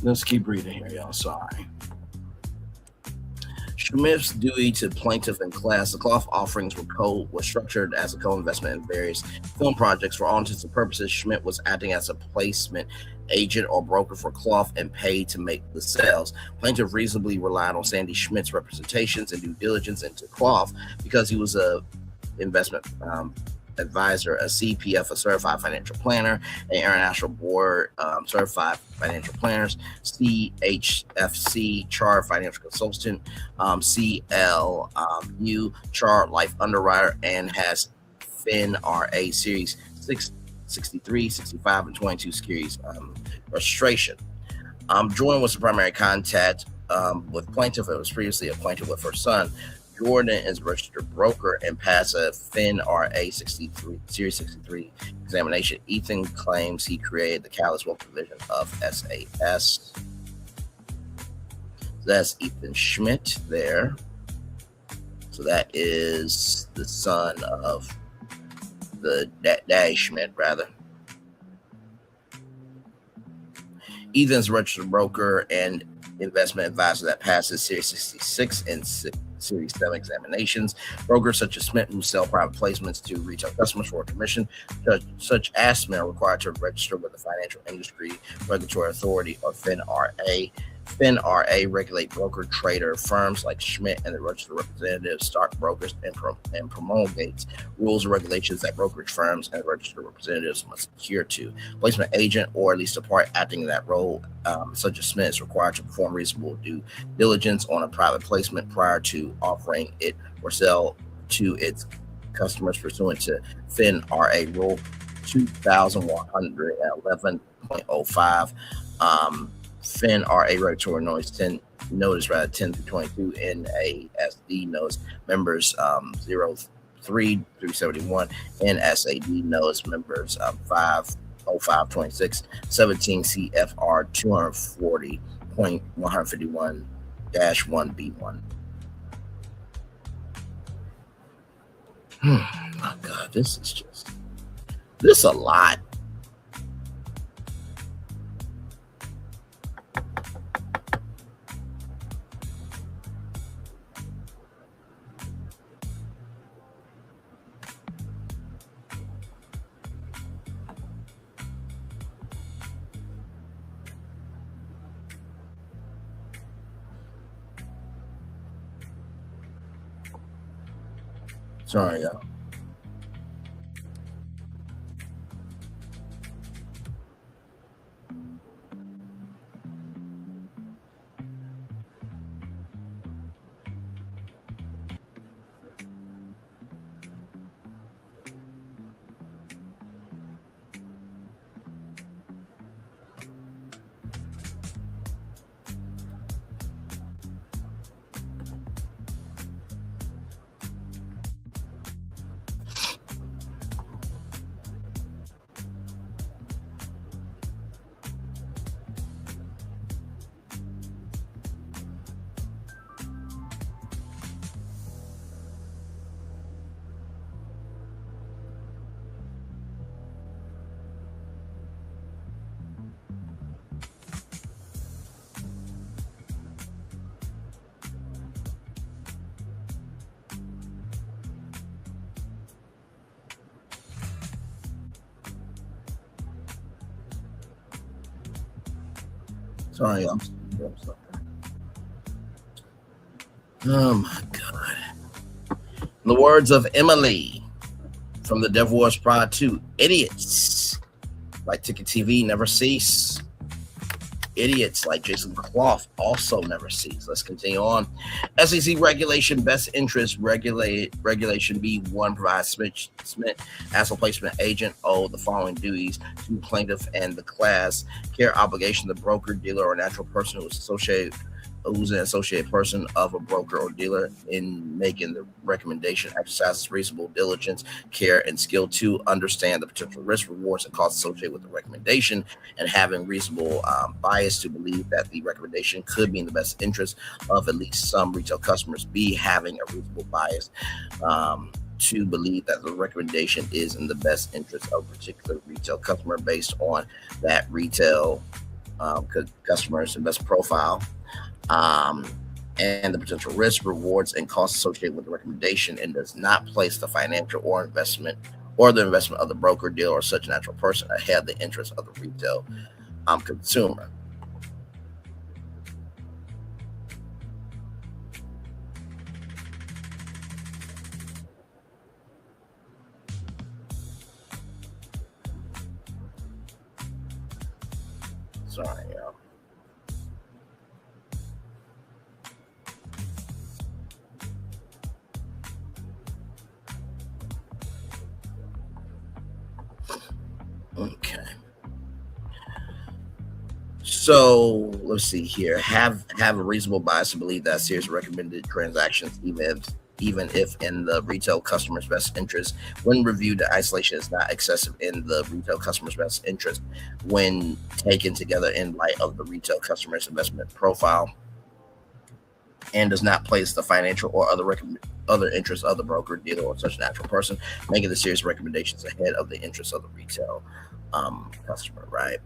Let's keep reading here, y'all. Sorry. Schmidt's duty to plaintiff and class. The cloth offerings were structured as a co-investment in various film projects. For all intents and purposes, Schmidt was acting as a placement agent or broker for cloth and paid to make the sales. Plaintiff reasonably relied on Sandy Schmidt's representations and due diligence into cloth because he was a investment advisor, a CPF, a certified financial planner, an international board certified financial planners, CHFC, chartered financial consultant, CLU, chartered life underwriter, and has FINRA Series 63, 65, and 22 series registration. Jordan was the primary contact with plaintiff. It was previously a plaintiff with her son. Jordan is a registered broker and passed a FINRA 63 Series 63 examination. Ethan claims he created the Catalyst Wealth division of SAS. That's Ethan Schmidt there. So that is the son of the Daddy Schmidt, rather. Ethan's a registered broker and investment advisor that passes Series 66 and Series 7 examinations. Brokers such as Smith who sell private placements to retail customers for a commission, such as Smith, are required to register with the Financial Industry Regulatory Authority, or FINRA. FINRA regulate broker trader firms like Schmidt and the registered representatives, stockbrokers, and promulgates rules and regulations that brokerage firms and registered representatives must adhere to. Placement agent, or at least a part acting in that role, such as Smith, is required to perform reasonable due diligence on a private placement prior to offering it or sell to its customers pursuant to FINRA Rule 2111.05. FINRA regulatory notice 10 through 22 NASD notice members 371, and SAD knows members 50526 17 CFR 240.151-1B1. Oh God, this is a lot. Sorry, y'all. Sorry, I'm sorry. Oh my God. In the words of Emily from The Devil Wears Prada 2, idiots like Ticket TV never cease. Idiots like Jason Clough also never cease. Let's continue on. SEC regulation, best interest regulation B1 provides Smith as a placement agent the following duties to plaintiff and the class: care obligation to the broker, dealer, or natural person who's an associated person of a broker or dealer in making the recommendation, exercises reasonable diligence, care, and skill to understand the potential risks, rewards, and costs associated with the recommendation, and having reasonable bias to believe that the recommendation could be in the best interest of at least some retail customers. B, having a reasonable bias to believe that the recommendation is in the best interest of a particular retail customer based on that retail customer's investment profile, and the potential risks, rewards, and costs associated with the recommendation, and does not place the financial or investment or the investment of the broker, dealer, or such natural person ahead of the interest of the retail consumer. Sorry, y'all. Okay. So let's see here. Have a reasonable bias to believe that series of recommended transactions, even if in the retail customer's best interest, when reviewed, the isolation is not excessive in the retail customer's best interest when taken together in light of the retail customer's investment profile, and does not place the financial or other interests of the broker, dealer, or such natural person, making the series of recommendations ahead of the interests of the retail customer, right?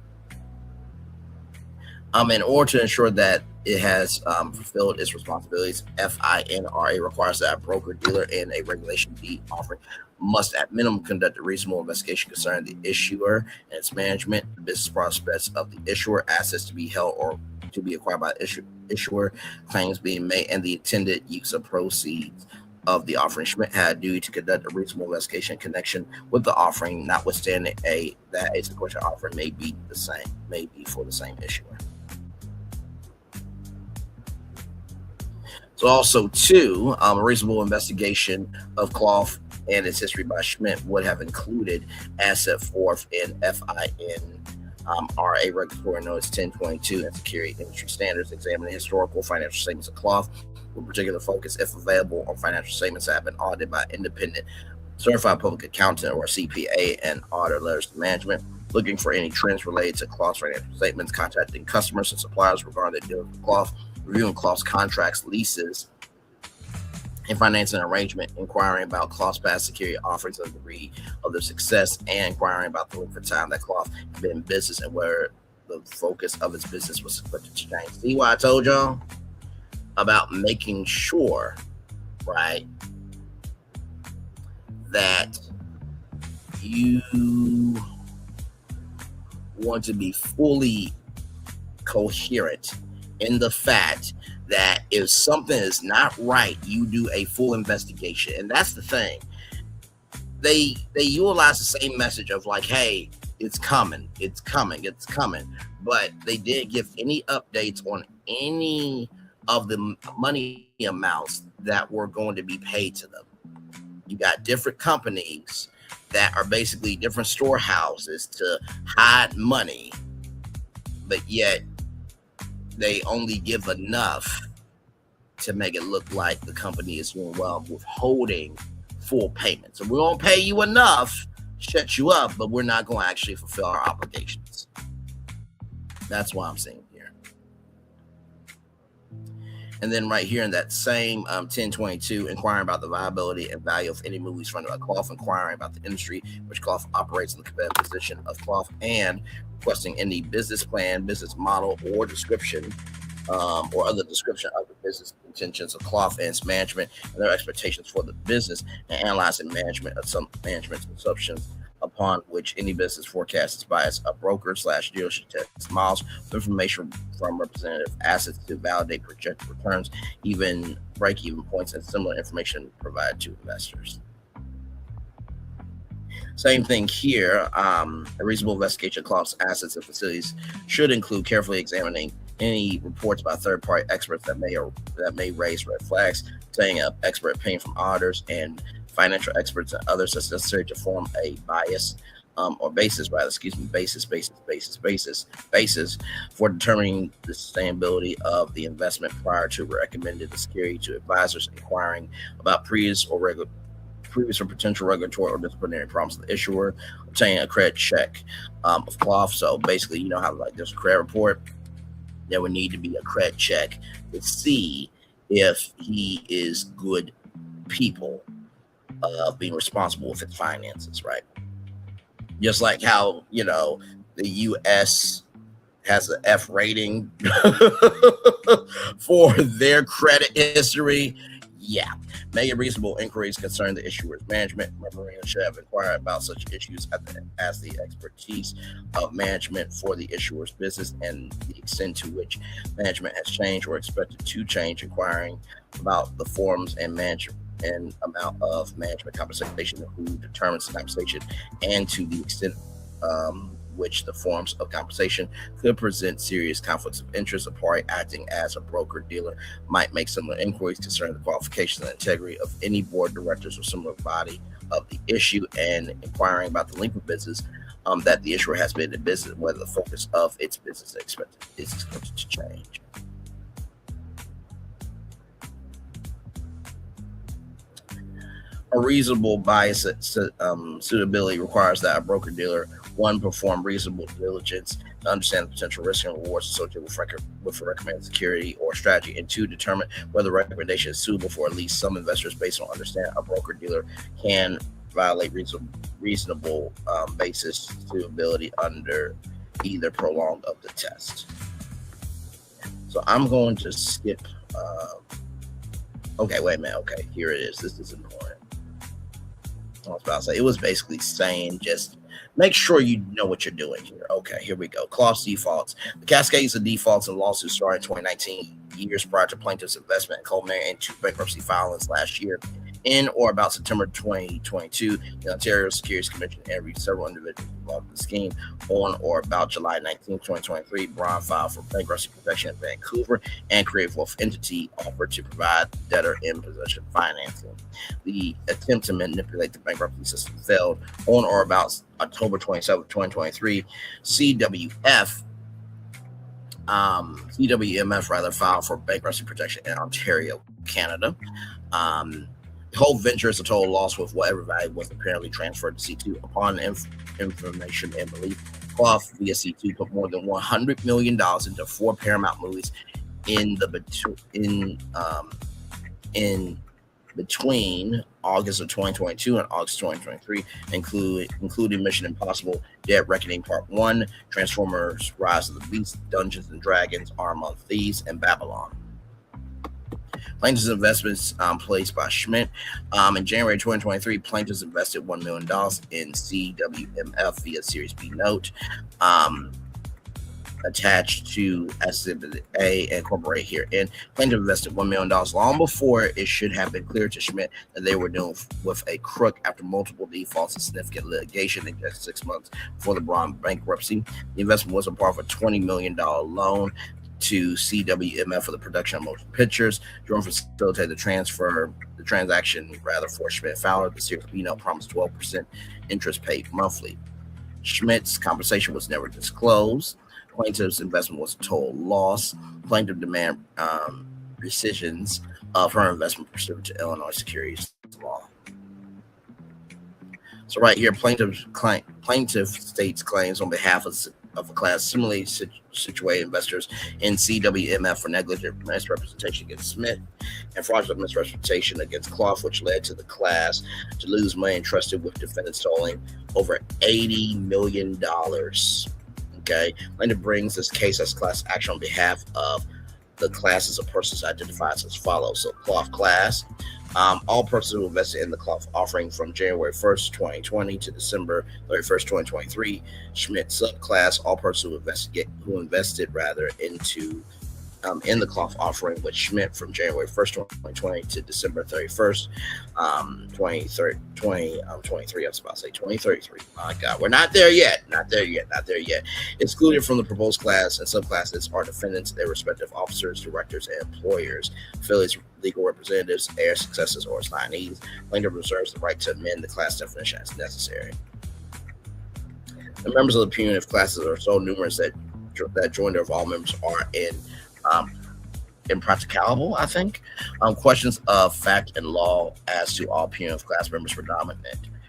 In order to ensure that it has fulfilled its responsibilities, FINRA requires that a broker, dealer, and a Regulation B offering must at minimum conduct a reasonable investigation concerning the issuer and its management, the business prospects of the issuer, assets to be held or to be acquired by the issuer, claims being made, and the intended use of proceeds of the offering. Schmidt had a duty to conduct a reasonable investigation in connection with the offering, notwithstanding that a sequential offering may be for the same issuer. So also, two, a reasonable investigation of Clough and its history by Schmidt would have included as set forth in FIN RA regulatory notice 1022 and security industry standards examining historical financial statements of cloth with particular focus, if available, on financial statements that have been audited by independent certified public accountant or CPA and auditor letters to management, looking for any trends related to cloth financial statements, contacting customers and suppliers regarding their dealings with cloth, reviewing cloth's contracts, leases, and financing arrangement, inquiring about cloth's past security offerings and the degree of their success, and inquiring about the length of time that cloth had been in business and where the focus of its business was expected to change. See why I told y'all about making sure, right, that you want to be fully coherent in the fact that if something is not right, you do a full investigation. And that's the thing. They utilize the same message of like, hey, it's coming, but they didn't give any updates on any of the money amounts that were going to be paid to them. You got different companies that are basically different storehouses to hide money, but yet they only give enough to make it look like the company is doing well, withholding full payment. So we won't pay you enough, shut you up, but we're not going to actually fulfill our obligations. That's what I'm saying here. And then right here in that same 1022, inquiring about the viability and value of any movies funded by cloth, inquiring about the industry which cloth operates in the competitive position of cloth, and requesting any business plan, business model, or description or other description of the business intentions of cloth and its management and their expectations for the business, and analyzing management of some management's assumptions upon which any business forecast is biased. A broker / dealership tests models with information from representative assets to validate projected returns, even break-even points, and similar information provided to investors. Same thing here. A reasonable investigation of cloth's assets and facilities should include carefully examining any reports by third-party experts that may raise red flags, obtaining an expert opinion from auditors and financial experts and others that's necessary to form a basis for determining the sustainability of the investment prior to recommending the security to advisors, inquiring about previous or potential regulatory or disciplinary problems of the issuer, obtaining a credit check of cloth. So basically, you know how like there's a credit report, there would need to be a credit check to see if he is good people being responsible with his finances, right? Just like how, you know, the U.S. has an F rating for their credit history. Yeah, making reasonable inquiries concerning the issuer's management. Memorandum should have inquired about such issues as the expertise of management for the issuer's business and the extent to which management has changed or expected to change, inquiring about the forms and management and amount of management compensation, who determines the compensation, and to the extent which the forms of compensation could present serious conflicts of interest. A party acting as a broker dealer might make similar inquiries concerning the qualifications and integrity of any board of directors or similar body of the issue, and inquiring about the length of business that the issuer has been in business, whether the focus of its business is expected to change. A reasonable bias suitability requires that a broker dealer, one, perform reasonable diligence to understand the potential risks and rewards associated with a recommended security or strategy, and two, determine whether the recommendation is suitable for at least some investors based on understanding a broker dealer can violate reasonable basis suitability under either prolonged of the test. So I'm going to skip. Okay, wait a minute. Okay, here it is. This is important. I was about to say, it was basically saying just make sure you know what you're doing here. Okay, here we go. Clause defaults. The cascades of defaults and lawsuits started in 2019, years prior to plaintiff's investment, culminating into bankruptcy filings last year. In or about September 2022, the Ontario Securities Commission interviewed several individuals involved in the scheme. On or about July 19, 2023, Braun filed for bankruptcy protection in Vancouver, and Creative Wealth Entity offered to provide debtor in possession financing. The attempt to manipulate the bankruptcy system failed. On or about October 27, 2023, CWMF filed for bankruptcy protection in Ontario, Canada. The whole venture is a total loss, with whatever value was apparently transferred to C2 upon information and belief. Clough via C2 put more than $100 million into 4 Paramount movies in between August of 2022 and August 2023, including Mission Impossible: Dead Reckoning Part 1, Transformers: Rise of the Beast, Dungeons and Dragons: Arm of Thieves, and Babylon. Plaintiffs' investments placed by Schmidt. In January 2023, plaintiffs invested $1 million in CWMF via Series B note. Attached to Exhibit A and incorporated herein. Plaintiff invested $1 million long before it should have been clear to Schmidt that they were dealing with a crook after multiple defaults and significant litigation in just 6 months before the Braun bankruptcy. The investment was a part of a $20 million loan to CWMF for the production of motion pictures. Jordan facilitated the transaction for Schmidt Fowler. The Series B note promised 12% interest paid monthly. Schmidt's compensation was never disclosed. Plaintiff's investment was a total loss. Plaintiff demand rescissions of her investment pursuant to Illinois securities law. So right here, plaintiff states claims on behalf of a class similarly situated investors in CWMF for negligent misrepresentation against Smith and fraudulent misrepresentation against Clough, which led to the class to lose money entrusted with defendants totaling over $80 million. Okay, plaintiff brings this case as class action on behalf of the classes of persons identified as follows. So Clough class, all persons who invested in the Clough offering from January 1st, 2020 to December 31st, 2023. Schmidt subclass, all persons who invested into in the Clough offering with Schmidt from January 1st, 2020 to December 31st, 2023. I was about to say 2033. My God, we're not there yet. Not there yet. Excluded from the proposed class and subclasses are defendants, their respective officers, directors, and employers, affiliates, legal representatives, heirs, successors, or assignees. Plaintiff reserves the right to amend the class definition as necessary. The members of the punitive classes are so numerous that joinder of all members are impracticable, I think. Questions of fact and law as to all punitive class members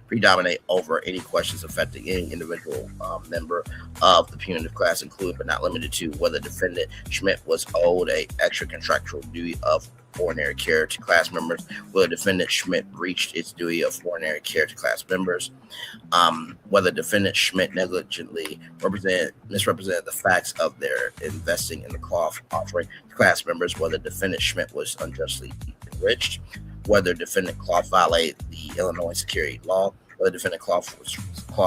predominate over any questions affecting any individual member of the punitive class, including but not limited to whether defendant Schmidt was owed a extra contractual duty of ordinary care to class members, whether defendant Schmidt breached its duty of ordinary care to class members, whether defendant Schmidt negligently misrepresented the facts of their investing in the Clough offering to class members, whether defendant Schmidt was unjustly enriched, whether defendant Clough violated the Illinois security law, whether defendant Clough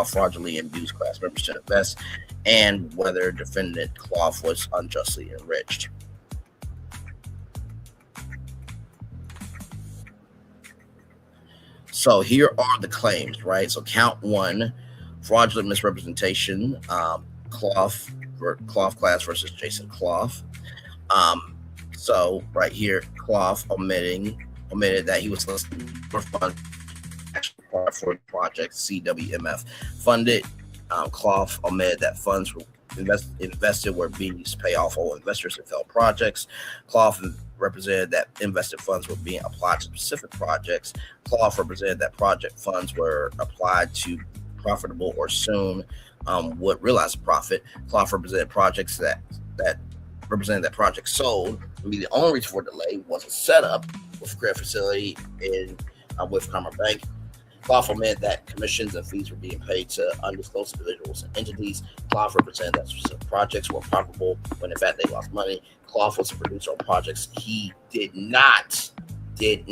fraudulently induced class members to invest, and whether defendant Clough was unjustly enriched. So here are the claims, right? So count 1, fraudulent misrepresentation, Clough class versus Jason Clough. So right here, Clough omitted that he was listed for funds for the project CWMF funded. Clough omitted that funds were invested were being used to pay off all investors in failed projects. Clough represented that invested funds were being applied to specific projects. Clough represented that project funds were applied to profitable or soon would realize a profit. Clough represented projects that represented that project sold. The only reason for delay was a setup with credit facility with Commerce Bank. Clough omitted that commissions and fees were being paid to undisclosed individuals and entities. Clough represented that specific projects were profitable when in fact they lost money. Clough was a producer on projects he did not in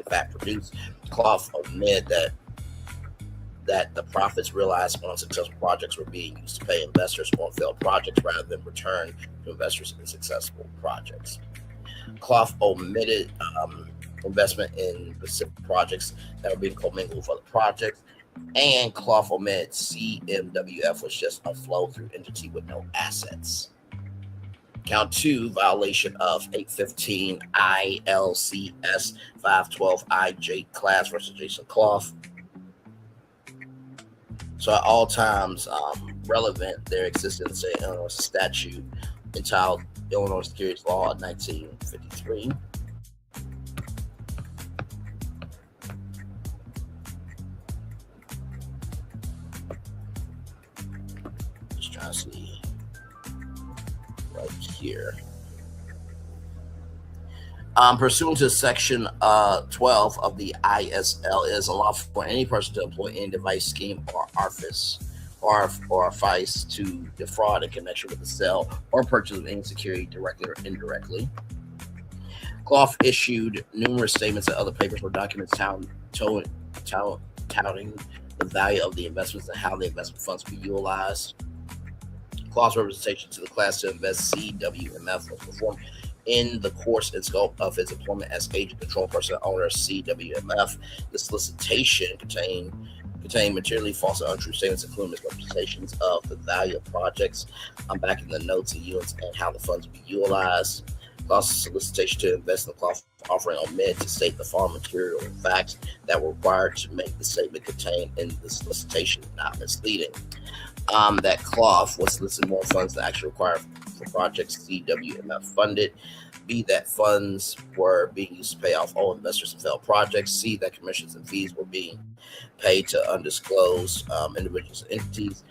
fact produce. Clough omitted that the profits realized on successful projects were being used to pay investors on failed projects rather than return to investors in successful projects. Clough omitted investment in specific projects that are being commingled with other projects. And Clough omits CMWF, which is just a flow through entity with no assets. Count 2, violation of 815 ILCS 512 IJ class versus Jason Clough. So at all times relevant, there exists an Illinois statute entitled Illinois Securities Law of 1953. Just trying to see right here. Pursuant to Section 12 of the ISL, it is unlawful for any person to employ any device, scheme, or artifice to defraud in connection with the sale or purchase of any security directly or indirectly. Clough issued numerous statements and other papers or documents touting the value of the investments and how the investment funds be utilized. Clough's representation to the class to invest CWMF was performed in the course and scope of his employment as agent, control person, owner of CWMF. The solicitation contained materially false and untrue statements, including misrepresentations of the value of projects. I'm back in the notes and units and how the funds will be utilized. Clough's solicitation to invest in the Clough offering omitted to state the following material facts that were required to make the statement contained in the solicitation not misleading. That Clough was soliciting more funds than actually required for projects CWMF funded. B, that funds were being used to pay off all investors in failed projects. C, that commissions and fees were being paid to undisclosed individuals and entities.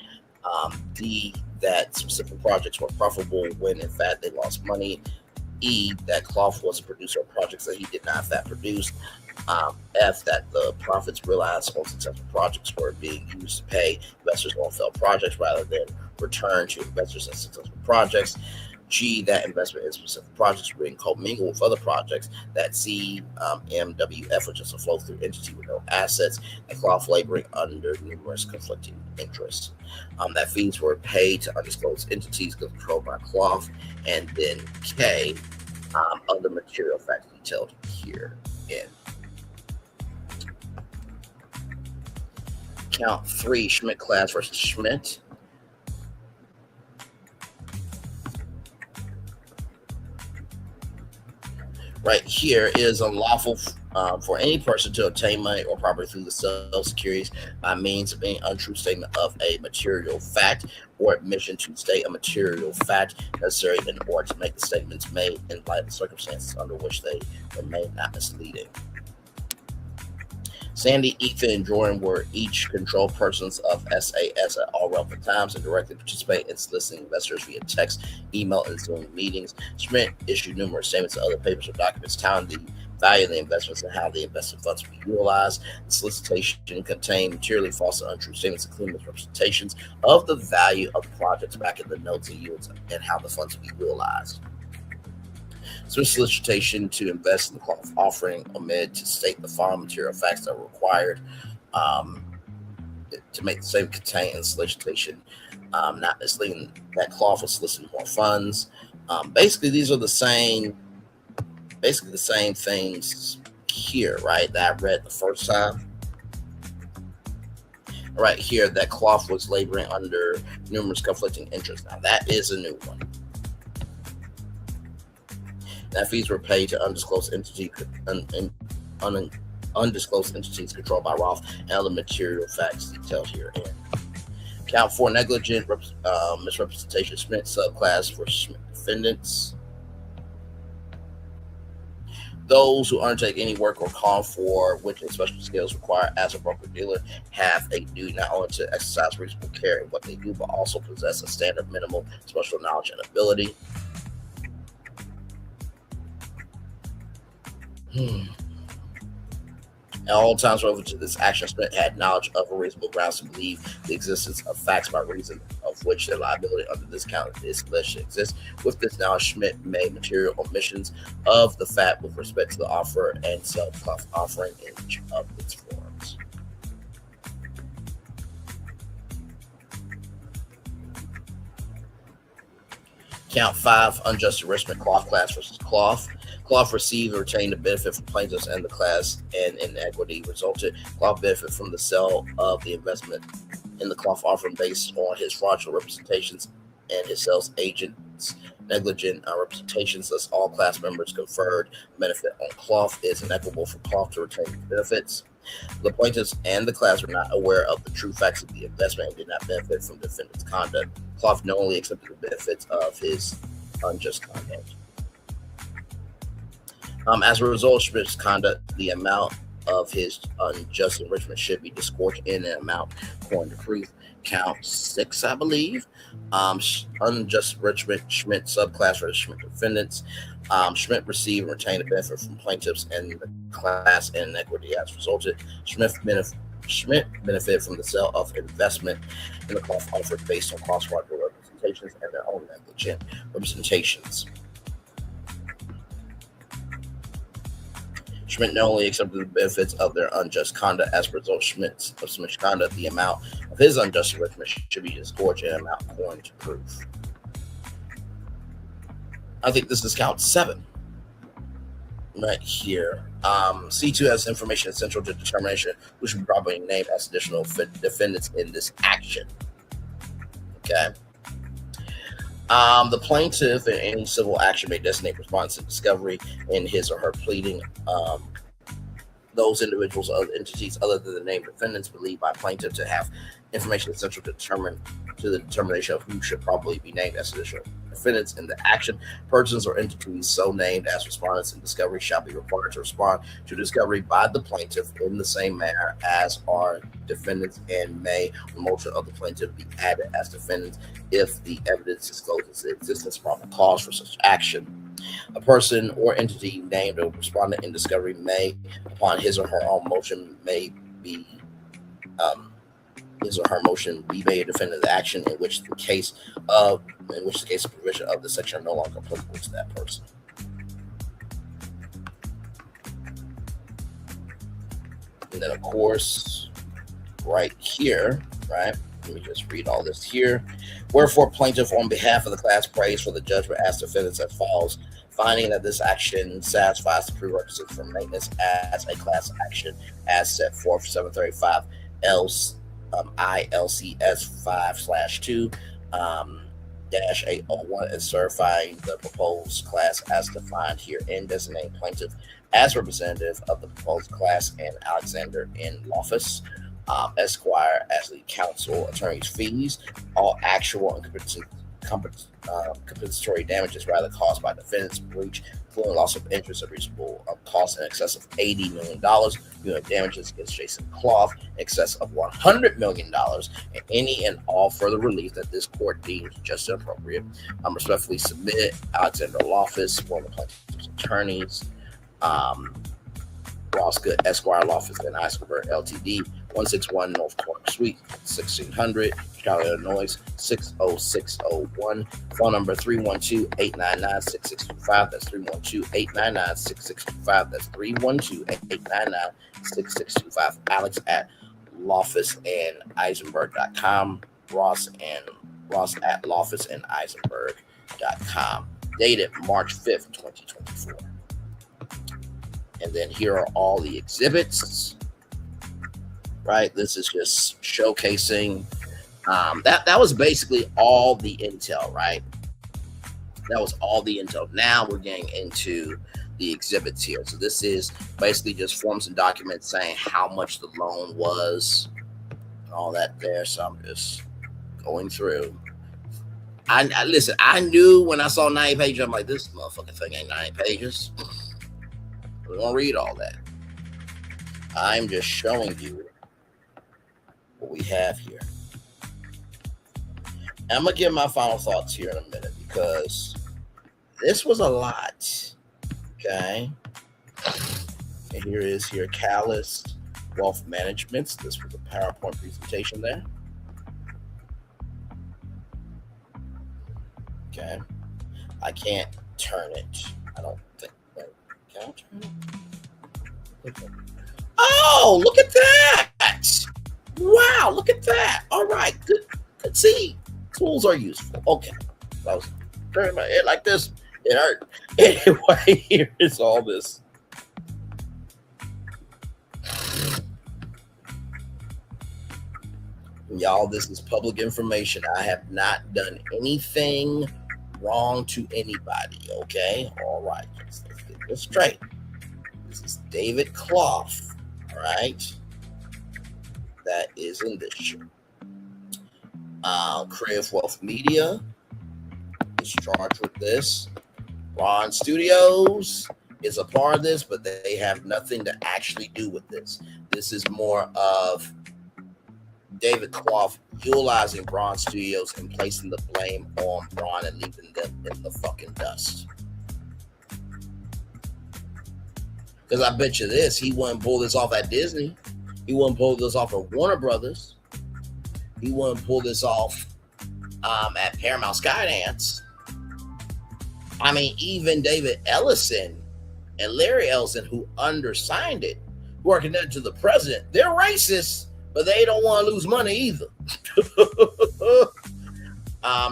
D, that specific projects were profitable when in fact they lost money. E, that Clough was a producer of projects that he did not in fact produce. F, that the profits realized on successful projects were being used to pay investors on failed projects rather than return to investors in successful projects. G, that investment in specific projects were being commingled with other projects. That CMWF, which is a flow-through entity with no assets, and Clough laboring under numerous conflicting interests. That fees were paid to undisclosed entities controlled by Clough. And then K, other material facts detailed here in Count 3, Schmidt class versus Schmidt. Right here is unlawful for any person to obtain money or property through the sale of securities by means of any untrue statement of a material fact or admission to state a material fact necessary in order to make the statements made in light of the circumstances under which they remain not misleading. Sandy, Ethan, and Jordan were each control persons of SAS at all relevant times and directly participate in soliciting investors via text, email, and Zoom meetings. Schmidt issued numerous statements and other papers or documents touting the value of the investments and how the invested funds will be utilized. The solicitation contained materially false and untrue statements, including misrepresentations of the value of the projects back in the notes and yields and how the funds will be utilized. Solicitation to invest in the Clough offering omitted to state the following material facts that were required to make the same contained in the solicitation, not misleading. That Clough was soliciting more funds. Basically, these are the same things here, right? That I read the first time. Right here, that Clough was laboring under numerous conflicting interests. Now, that is a new one. That fees were paid to undisclosed entities controlled by Roth and other material facts detailed here. Count 4, negligent misrepresentation, Schmidt subclass for Schmidt defendants. Those who undertake any work or call for which a special skills required as a broker-dealer have a duty not only to exercise reasonable care in what they do, but also possess a standard minimal special knowledge and ability. At all times relevant to this action, Schmidt had knowledge of a reasonable grounds to believe the existence of facts by reason of which their liability under this count is alleged to exist. With this knowledge, Schmidt made material omissions of the fact with respect to the offer and self offering in each of its forms. Count 5, unjust enrichment, cloth class versus cloth. Cloth received or retained the benefit from plaintiffs and the class, and inequity resulted. Cloth benefit from the sale of the investment in the cloth offering based on his fraudulent representations and his sales agent's negligent representations. Thus, all class members conferred benefit on cloth. Is inequitable for cloth to retain benefits. The plaintiffs and the class were not aware of the true facts of the investment and did not benefit from the defendant's conduct. Cloth knowingly accepted the benefits of his unjust conduct. As a result of Schmidt's conduct, the amount of his unjust enrichment should be disgorged in an amount according to proof. Count 6, I believe. Unjust enrichment, Schmidt subclass for the Schmidt defendants. Schmidt received and retained a benefit from plaintiffs and the class, and inequity as resulted. Schmidt benefited from the sale of investment in the cloth offered based on cross-fraudulent representations and their own negligent representations. Schmidt not only accepted the benefits of their unjust conduct. As a result of Schmidt's conduct, the amount of his unjust enrichment should be disgorged in an amount according to proof. I think this is count 7 right here. C2 has information essential to determination, which would probably name as additional defendants in this action. Okay. The plaintiff in any civil action may designate respondents in discovery in his or her pleading. Those individuals or entities other than the named defendants believed by plaintiff to have information essential to the determination of who should probably be named as additional defendants in the action. Persons or entities so named as respondents in discovery shall be required to respond to discovery by the plaintiff in the same manner as are defendants, and may, on motion of the plaintiff, be added as defendants if the evidence discloses the existence of probable cause for such action. A person or entity named or respondent in discovery may, upon his or her own motion, made a defendant of the action in which the case of provision of the section are no longer applicable to that person. And then, of course, right here, right? Let me just read all this here. Wherefore, plaintiff, on behalf of the class, prays for the judgment as defendants as follows: finding that this action satisfies the prerequisites for maintenance as a class action as set forth 735 ILCS 5/2 -801, and certifying the proposed class as defined here, and designating plaintiff as representative of the proposed class and Alexander N. Loftus, Esquire, as the counsel, attorney's fees, all actual and compensatory damages rather caused by defendant's breach, including loss of interest of reasonable cost in excess of $80 million, unit damages against Jason Cloth in excess of $100 million, and any and all further relief that this court deems just and appropriate. Respectfully submit Alexander Loftus, former plaintiff's attorneys, Roscoe Esquire, Loftus and Eisenberg Ltd, 161 North Clark Suite, 1600, Chicago, Illinois, 60601. Phone number 312-899-6625. That's 312-899-6625. That's 312-899-6625. Alex at LoftusandEisenberg.com. Ross at LoftusandEisenberg.com. Dated March 5th, 2024. And then here are all the exhibits. Right, this is just showcasing. That was basically all the intel, right? That was all the intel. Now we're getting into the exhibits here. So this is basically just forms and documents saying how much the loan was, and all that there. So I'm just going through. I listen. I knew when I saw 90 pages, I'm like, this motherfucking thing ain't 90 pages. We're gonna read all that. I'm just showing you what we have here. I'm gonna give my final thoughts here in a minute because this was a lot. Okay. And here Callus Wealth Management. This was a PowerPoint presentation there. Okay. I can't turn it. I don't think. Can I turn it? Okay. Oh, look at that. Wow, look at that. All right, good. See, tools are useful. Okay. turned my head like this. It hurt. Anyway, here is all this. Y'all, this is public information. I have not done anything wrong to anybody, okay? All right, let's get this straight. This is David Clough, all right? That is in this shirt. Creative Wealth Media is charged with this. Ron Studios is a part of this, but they have nothing to actually do with this. This is more of David Clough utilizing Braun Studios and placing the blame on Braun and leaving them in the fucking dust. Because I bet you this, he wouldn't pull this off at Disney. He wouldn't pull this off at Warner Brothers. He wouldn't pull this off at Paramount Skydance. I mean, even David Ellison and Larry Ellison, who undersigned it, who are connected to the president, they're racist, but they don't want to lose money either.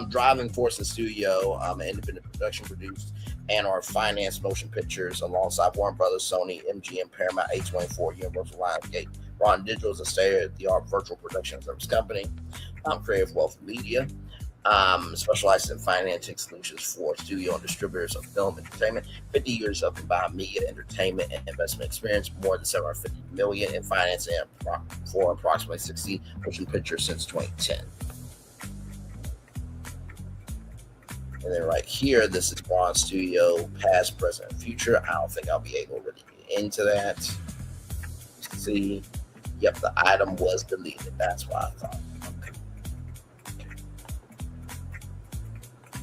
Driving Force and Studio, independent production produced and or financed motion pictures alongside Warner Brothers, Sony, MGM, Paramount, A24, Universal Lionsgate. Ron Digital is a state-of-the-art virtual production service company. Creative Wealth Media specializes in financing solutions for studio and distributors of film entertainment. 50 years of combined media, entertainment, and investment experience. More than $750 million in financing for approximately 60 motion pictures since 2010. And then right here, this is Braun Studio, past, present, and future. I don't think I'll be able to really get into that. See, yep, the item was deleted. That's why I thought.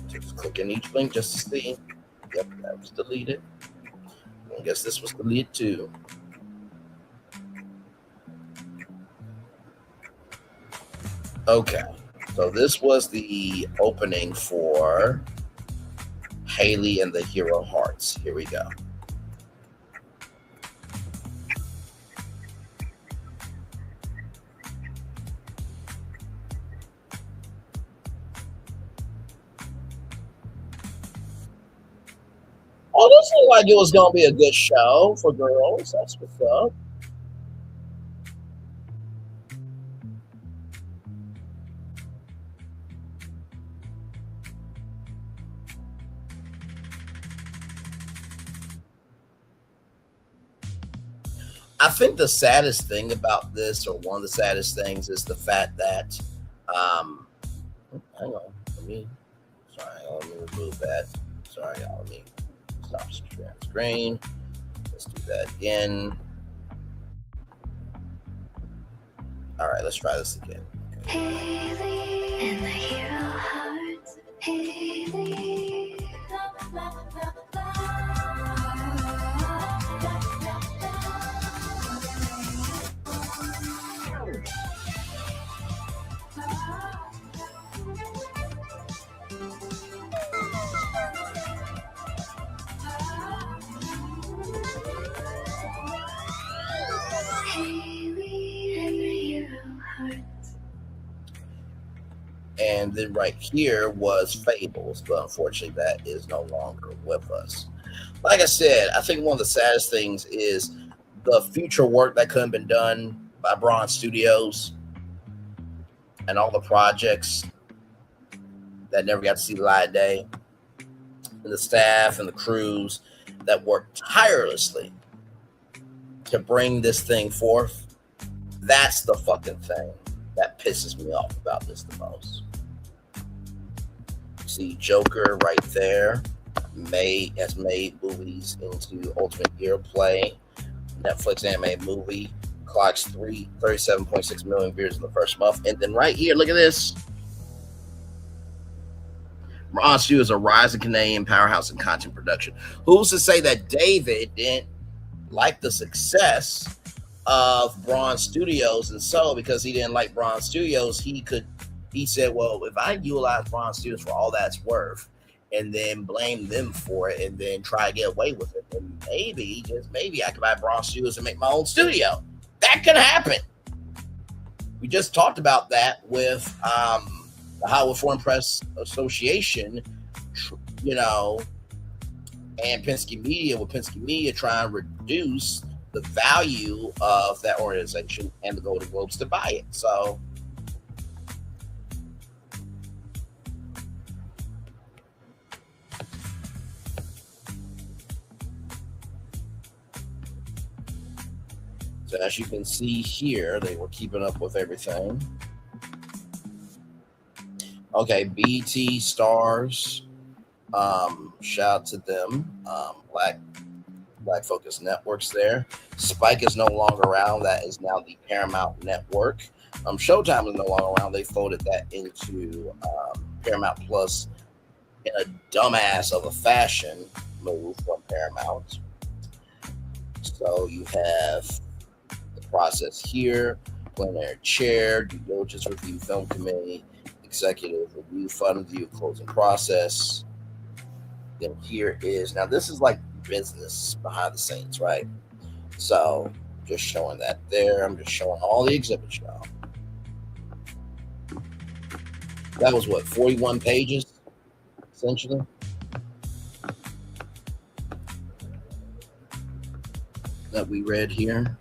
Just click in each link just to see. Yep, that was deleted. I guess this was deleted too. Okay, so this was the opening for Haley and the Hero Hearts. Here we go. Oh, this looked like it was going to be a good show for girls. That's what's up. I think the saddest thing about this, or one of the saddest things, is the fact that, hang on, let me remove that. Sorry, y'all, let me stop sharing screen. Let's do that again. All right, let's try this again. Haley and the Hero Hearts. Haley. And then right here was Fables, but unfortunately that is no longer with us. Like I said, I think one of the saddest things is the future work that could have been done by Braun Studios and all the projects that never got to see the light of day, and the staff and the crews that worked tirelessly to bring this thing forth. That's the fucking thing that pisses me off about this the most. See Joker right there has made movies into Ultimate Gear Play. Netflix animated movie clocks 37.6 million views in the first month. And then right here, look at this. Braun Studios is a rising Canadian powerhouse in content production. Who's to say that David didn't like the success of Braun Studios, and so because he didn't like Braun Studios, he said, well, if I utilize Braun Studios for all that's worth and then blame them for it and then try to get away with it, then maybe, just maybe, I could buy Braun Studios and make my own studio. That can happen. We just talked about that with the Hollywood Foreign Press Association you know, and Penske Media, with Penske Media trying to reduce the value of that organization and the Golden Globes to buy it. So as you can see here, they were keeping up with everything. Okay, BT Stars, shout out to them. Black Focus Networks there. Spike is no longer around. That is now the Paramount Network. Showtime is no longer around. They folded that into Paramount Plus in a dumbass of a fashion move from Paramount. So you have the process here: plenary chair, due diligence review, film committee, executive review, fund review, closing process. Then here is, now this is like business behind the scenes, right? So just showing that there. I'm just showing all the exhibits, y'all. That was what, 41 pages, essentially. That we read here.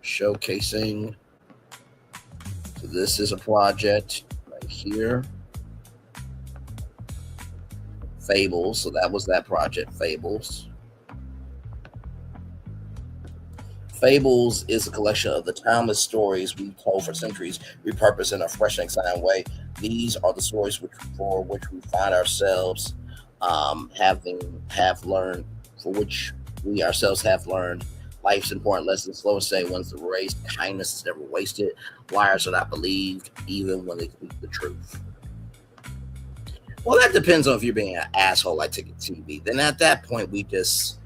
Showcasing. So this is a project right here. Fables. So that was that project, Fables. Fables is a collection of the timeless stories we've told for centuries, repurposed in a fresh and exciting way. These are the stories for which we find ourselves have learned, for which we ourselves have learned life's important lessons. Slow and steady wins the race. Kindness is never wasted. Liars are not believed, even when they speak the truth. Well, that depends on if you're being an asshole like Ticket TV. Then at that point, we just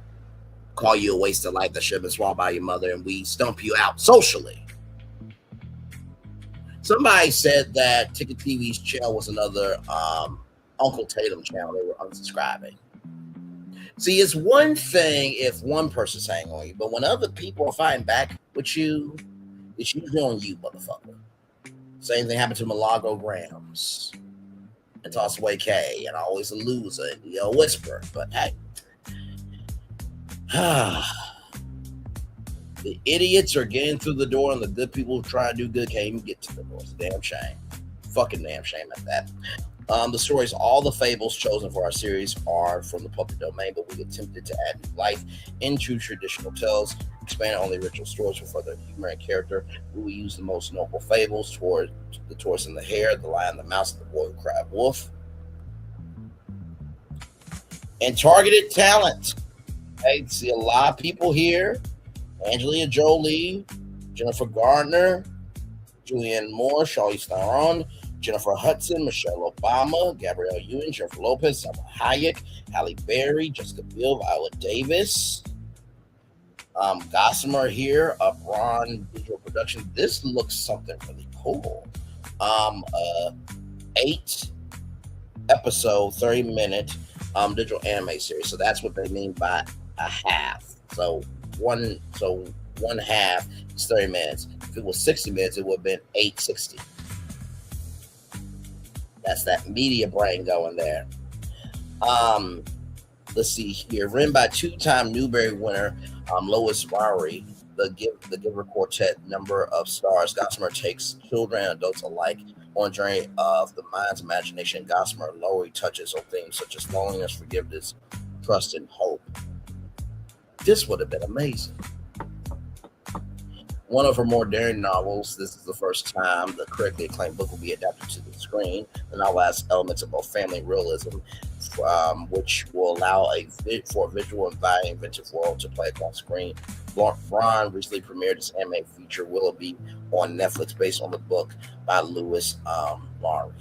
call you a waste of life that should have been swallowed by your mother, and we stump you out socially. Somebody said that Ticket TV's channel was another Uncle Tatum channel. They were unsubscribing. See, it's one thing if one person's hanging on you, but when other people are fighting back with you, it's usually on you, motherfucker. Same thing happened to Milagro Grams and Tossaway K, and always a loser and a whisper. But hey, the idiots are getting through the door, and the good people who try to do good can't even get to the door. It's a damn shame. Fucking damn shame at that. The stories, all the fables chosen for our series are from the public domain, but we attempted to add new life into traditional tales, expand on the original stories for further humor and character. We will use the most noble fables toward the tortoise and the hare, the lion, the mouse, and the boy who cried wolf. And targeted talent. I see a lot of people here. Angelina Jolie, Jennifer Gardner, Julianne Moore, Charlize Theron, Jennifer Hudson, Michelle Obama, Gabrielle Union, Jennifer Lopez, Salma Hayek, Halle Berry, Jessica Biel, Viola Davis, Gossamer here, Braun Digital Production. This looks something really cool. 8 episode, 30-minute digital anime series. So that's what they mean by a half. So one half is 30 minutes. If it was 60 minutes, it would have been 860. That's that media brain going there. Let's see here. Written by 2-time Newbery winner Lois Lowry, the Giver Quartet, number of stars. Gossamer takes children and adults alike on a journey of the mind's imagination. Gossamer Lowry touches on themes such as loneliness, forgiveness, trust, and hope. This would have been amazing. One of her more daring novels, this is the first time the critically acclaimed book will be adapted to the screen. The novel has elements of both family and realism, which will allow for a visual and inventive world to play across screen. Braun recently premiered his anime feature, Willoughby, on Netflix, based on the book by Lewis Lowry.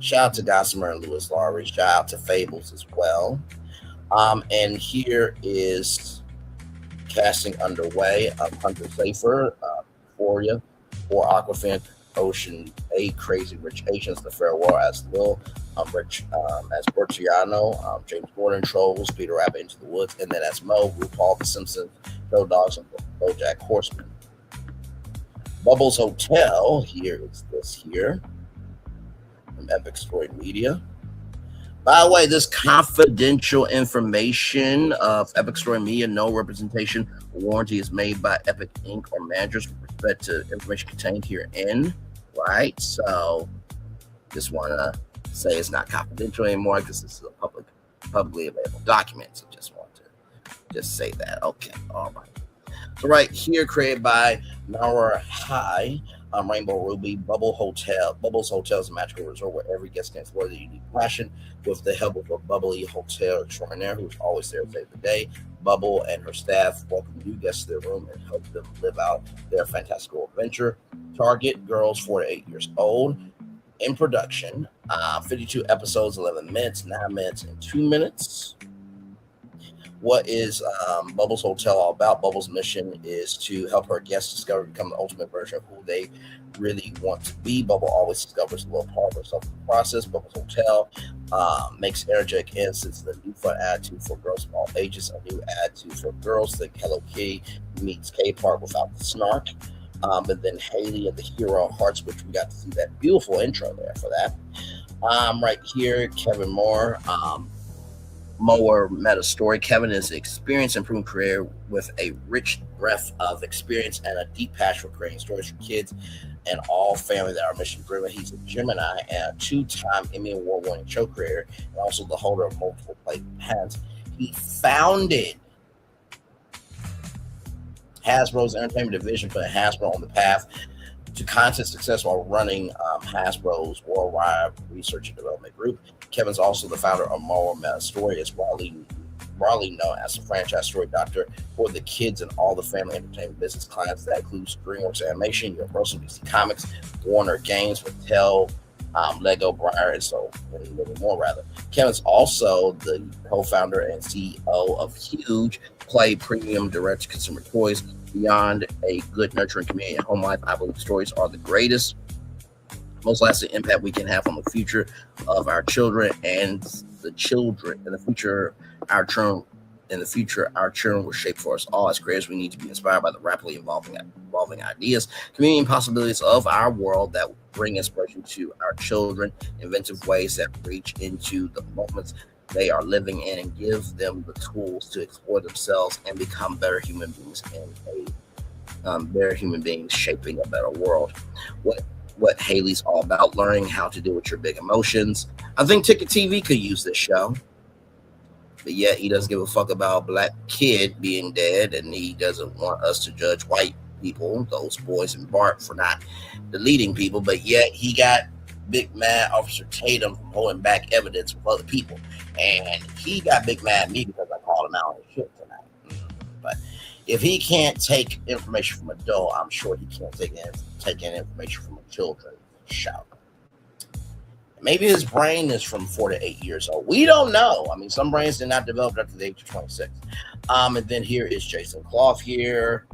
Shout out to Gossamer and Lewis Lowry. Shout out to Fables as well. And here is casting underway. Hunter Safer, Euphoria, or Aquafina, Ocean 8, Crazy Rich Asians, The Farewell as Lil, Rich as Bertiano, James Gordon, Trolls, Peter Rabbit, Into the Woods, and then as Mo, RuPaul, The Simpsons, Joe Dogs, and BoJack Horseman. Bubbles Hotel, here is this here. Let from Penske Media. By the way, this confidential information of Penske Media, no representation or warranty is made by Epic Inc. or managers with respect to information contained herein. Right? So, just want to say it's not confidential anymore because this is a publicly available document. So, just want to just say that. Okay, all right. So, right here, created by Maurer High. Rainbow Ruby, Bubbles Hotel is a magical resort where every guest can explore the unique passion with the help of a bubbly hotel extraordinaire who's always there to save the day. Bubble and her staff welcome new guests to their room and help them live out their fantastical adventure. Target girls 4 to 8 years old. In production, 52 episodes, 11 minutes, 9 minutes, and 2 minutes. What is Bubbles Hotel all about? Bubbles' mission is to help her guests discover and become the ultimate version of who they really want to be. Bubble always discovers a little part of herself in the process. Bubbles Hotel makes energetic innocence the new fun attitude for girls of all ages. A new attitude for girls. Think Hello Kitty meets K-Park without the snark. But then Haley and the Hero Hearts, which we got to see that beautiful intro there for that. Right here, Kevin Moore. Mower Meta Story. Kevin is an experienced and proven creator with a rich breadth of experience and a deep passion for creating stories for kids and all family that are mission driven. He's a Gemini and a 2-time Emmy Award winning show creator and also the holder of multiple patents. He founded Hasbro's entertainment division, putting Hasbro on the path to content success while running Hasbro's worldwide research and development group. Kevin's also the founder of Mower Meta Story, is broadly known as the franchise story doctor for the kids and all the family entertainment business clients. That includes DreamWorks Animation, Universal, DC Comics, Warner Games, Mattel, Lego, Briar, and so many more, rather. Kevin's also the co-founder and CEO of Huge Play Premium direct-to-consumer toys. Beyond a good, nurturing community and home life, I believe stories are the greatest, most lasting impact we can have on the future of our children and the children in the future. Our children will shape for us all. As creators, we need to be inspired by the rapidly evolving ideas, community, and possibilities of our world that bring inspiration to our children, inventive ways that reach into the moments they are living in and give them the tools to explore themselves and become better human beings shaping a better world. What Haley's all about, learning how to deal with your big emotions. I think Ticket TV could use this show, but yet he doesn't give a fuck about a black kid being dead, and he doesn't want us to judge white people, those boys in Bart, for not deleting people, but yet he got big mad Officer Tatum from holding back evidence with other people, and he got big mad at me because I called him out on his shit tonight. But if he can't take information from an adult, I'm sure he can't take in information from a children's show. Maybe his brain is from 4 to 8 years old. We don't know. I mean, some brains did not develop after the age of 26. And then here is Jason Clough here.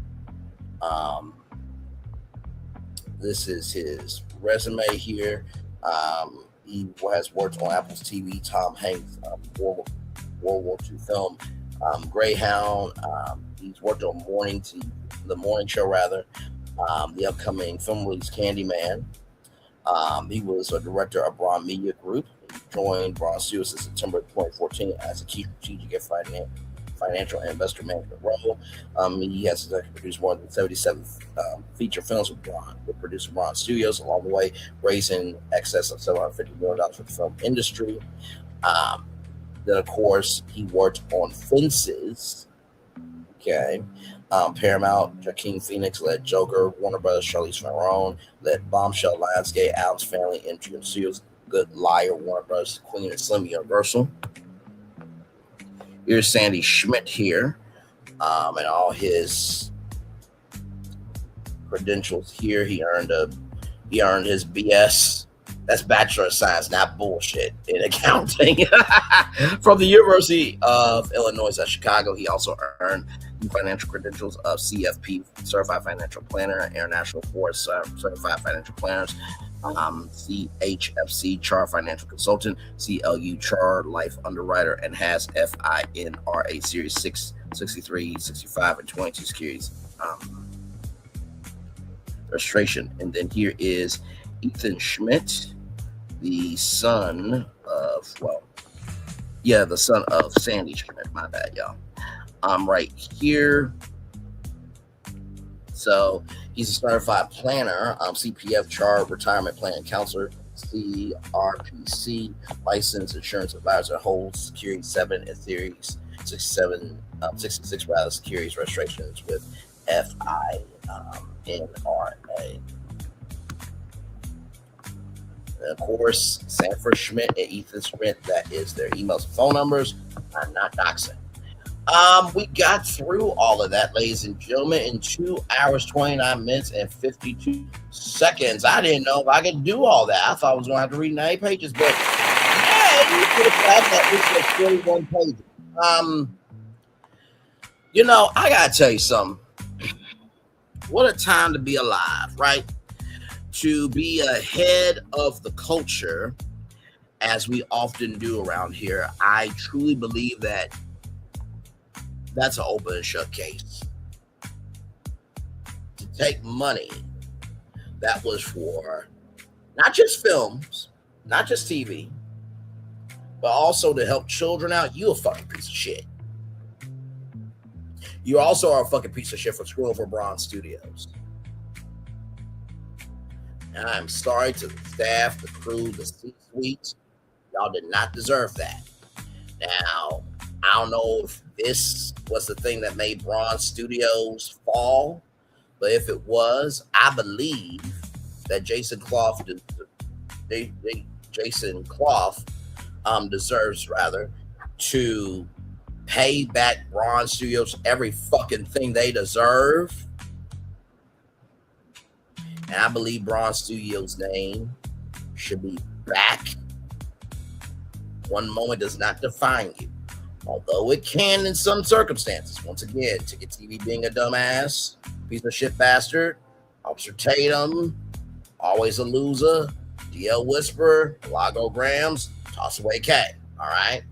This is his resume here. He has worked on Apple's TV, Tom Hanks' World War II film, Greyhound. He's worked on the morning show, the upcoming film release Candyman. He was a director of Braun Media Group. He joined Braun Studios in September 2014 as a key strategic and financial and investor management role. He has executive produced more than 77 feature films with producer Braun Studios along the way, raising excess of $750 million for the film industry. Then, of course, he worked on Fences. Okay. Paramount, Joaquin Phoenix led Joker, Warner Brothers, Charlize Theron led Bombshell, Lionsgate, Adams Family, MGM Studios, Good Liar, Warner Brothers, Queen and Slim, Universal. Here's Sandy Schmidt here, and all his credentials here. He earned his BS. That's Bachelor of Science, not bullshit, in accounting from the University of Illinois at Chicago. He also earned financial credentials of CFP, Certified Financial Planner, International Board Certified Financial Planners, CHFC, Char Financial Consultant, CLU, Char Life Underwriter, and has FINRA Series 6, 63, 65, and 22 securities registration. And then here is Ethan Schmidt. the son of, the son of Sandy Schmidt. My bad, y'all. I'm right here. So he's a certified planner, CPF chart, retirement plan counselor, CRPC, licensed insurance advisor, holds Security 7 and Series 66 securities registrations with FINRA. And of course, Sanford Schmidt and Ethan Schmidt, that is their emails and phone numbers. I'm not doxing. We got through all of that, ladies and gentlemen, in 2 hours, 29 minutes, and 52 seconds. I didn't know if I could do all that. I thought I was going to have to read 90 pages, but yeah, you could have had that. This was 41 pages. I got to tell you something. What a time to be alive, right? To be ahead of the culture, as we often do around here. I truly believe that that's an open and shut case. To take money that was for not just films, not just TV, but also to help children out, you a fucking piece of shit. You also are a fucking piece of shit for screwing over Bronze Studios. And I'm sorry to the staff, the crew, the C-suite. Y'all did not deserve that. Now, I don't know if this was the thing that made Bronze Studios fall, but if it was, I believe that Jason Clough deserves to pay back Bronze Studios every fucking thing they deserve. And I believe Bronze Studios' name should be back. One moment does not define you, although it can in some circumstances. Once again, Ticket TV being a dumbass, piece of shit bastard, Officer Tatum, always a loser, DL Whisperer, Logograms, Toss Away K, all right,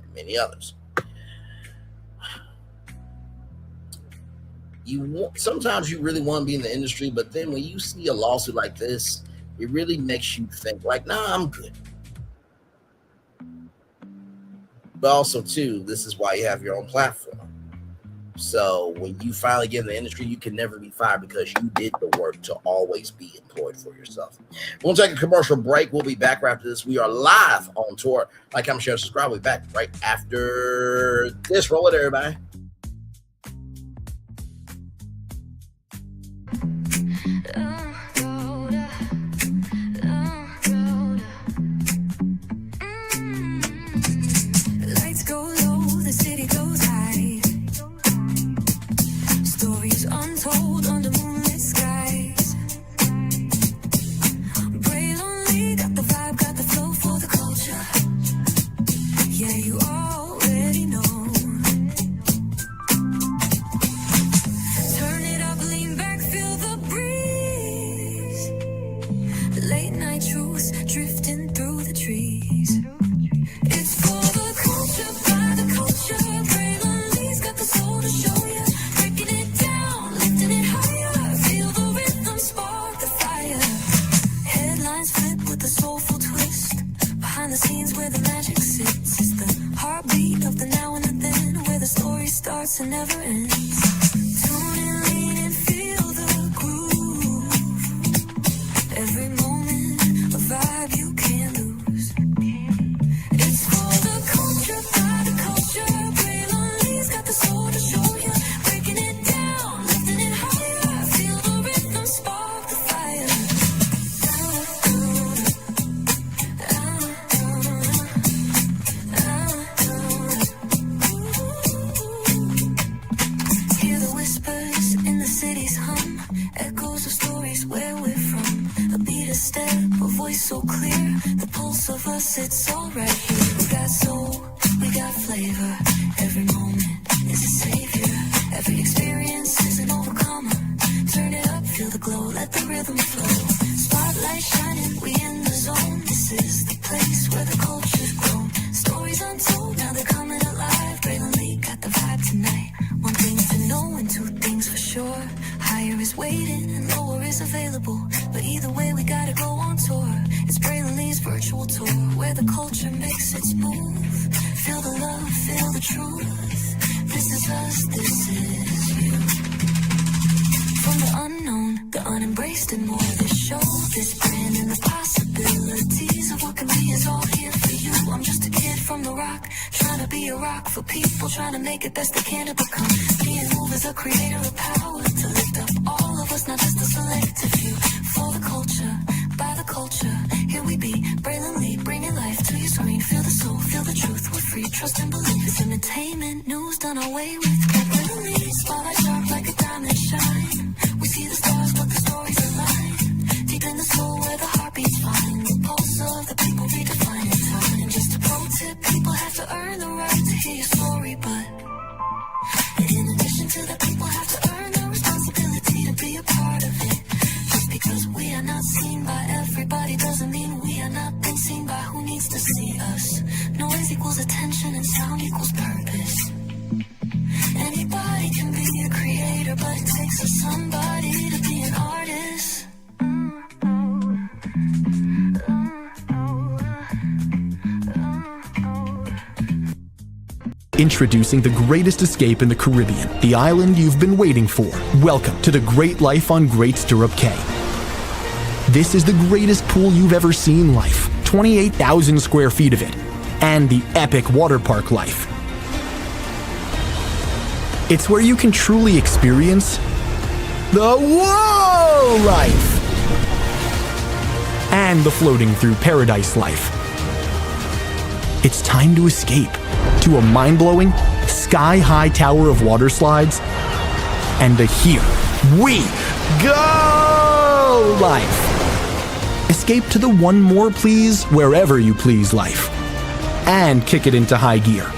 and many others. Sometimes you really want to be in the industry, but then when you see a lawsuit like this, it really makes you think like, nah, I'm good. But also, too, this is why you have your own platform. So when you finally get in the industry, you can never be fired because you did the work to always be employed for yourself. We'll take a commercial break. We'll be back right after this. We are live on tour. Like, comment, share, subscribe. We'll be back right after this. Roll it, everybody. And never ends. Tune in, lean and feel the groove. Every moment, a vibe you can't lose. It's for the culture, by the culture. Braylon Lee's got the soul to show you. Breaking it down, lifting it higher. Feel the rhythm, spark the fire. So clear, the pulse of us, it's all right here. We got soul, we got flavor. Every moment is a savior. Every experience is an overcomer. Turn it up, feel the glow, let the rhythm flow. Spotlight shining, we in the zone. This is the place where the culture's grown. Stories untold, now they're coming alive. Braylon Lee got the vibe tonight. One thing to know and two things for sure. Higher is waiting and lower is available. But either way, we gotta go on tour. It's Braylon Lee's virtual world tour where the culture makes its move. Feel the love, feel the truth. This is us, this is you. From the unknown, the unembraced and more. This show, this brand, and the possibilities of what can be is all here for you. I'm just a kid from the rock, trying to be a rock for people, trying to make it best they can to become. Being moved as a creator of power to lift up all of us, not just a selective few. For the culture, by the culture, here we be, brilliantly bringing life to your screen. Feel the soul, feel the truth, we're free, trust and believe. It's entertainment, news done away with. Brilliantly, spotlight sharp like a diamond shine. We see the stars, but the stories align. Deep in the soul where the heartbeats find. The pulse of the people redefining time. And just a pro tip, people have to earn the right to hear your story, but in addition to that, people have to earn the responsibility to be a part of it. Just because we are not seen by everybody doesn't mean we are not being seen by who needs to see us. Noise equals attention and sound equals purpose. Anybody can be a creator, but it takes a somebody to be an artist. Introducing the greatest escape in the Caribbean, the island you've been waiting for. Welcome to the Great Life on Great Stirrup Cay. This is the greatest pool you've ever seen life, 28,000 square feet of it, and the epic water park life. It's where you can truly experience the whoa life and the floating through paradise life. It's time to escape to a mind-blowing, sky-high tower of water slides and a here we go life. Escape to the one more please wherever you please life and kick it into high gear.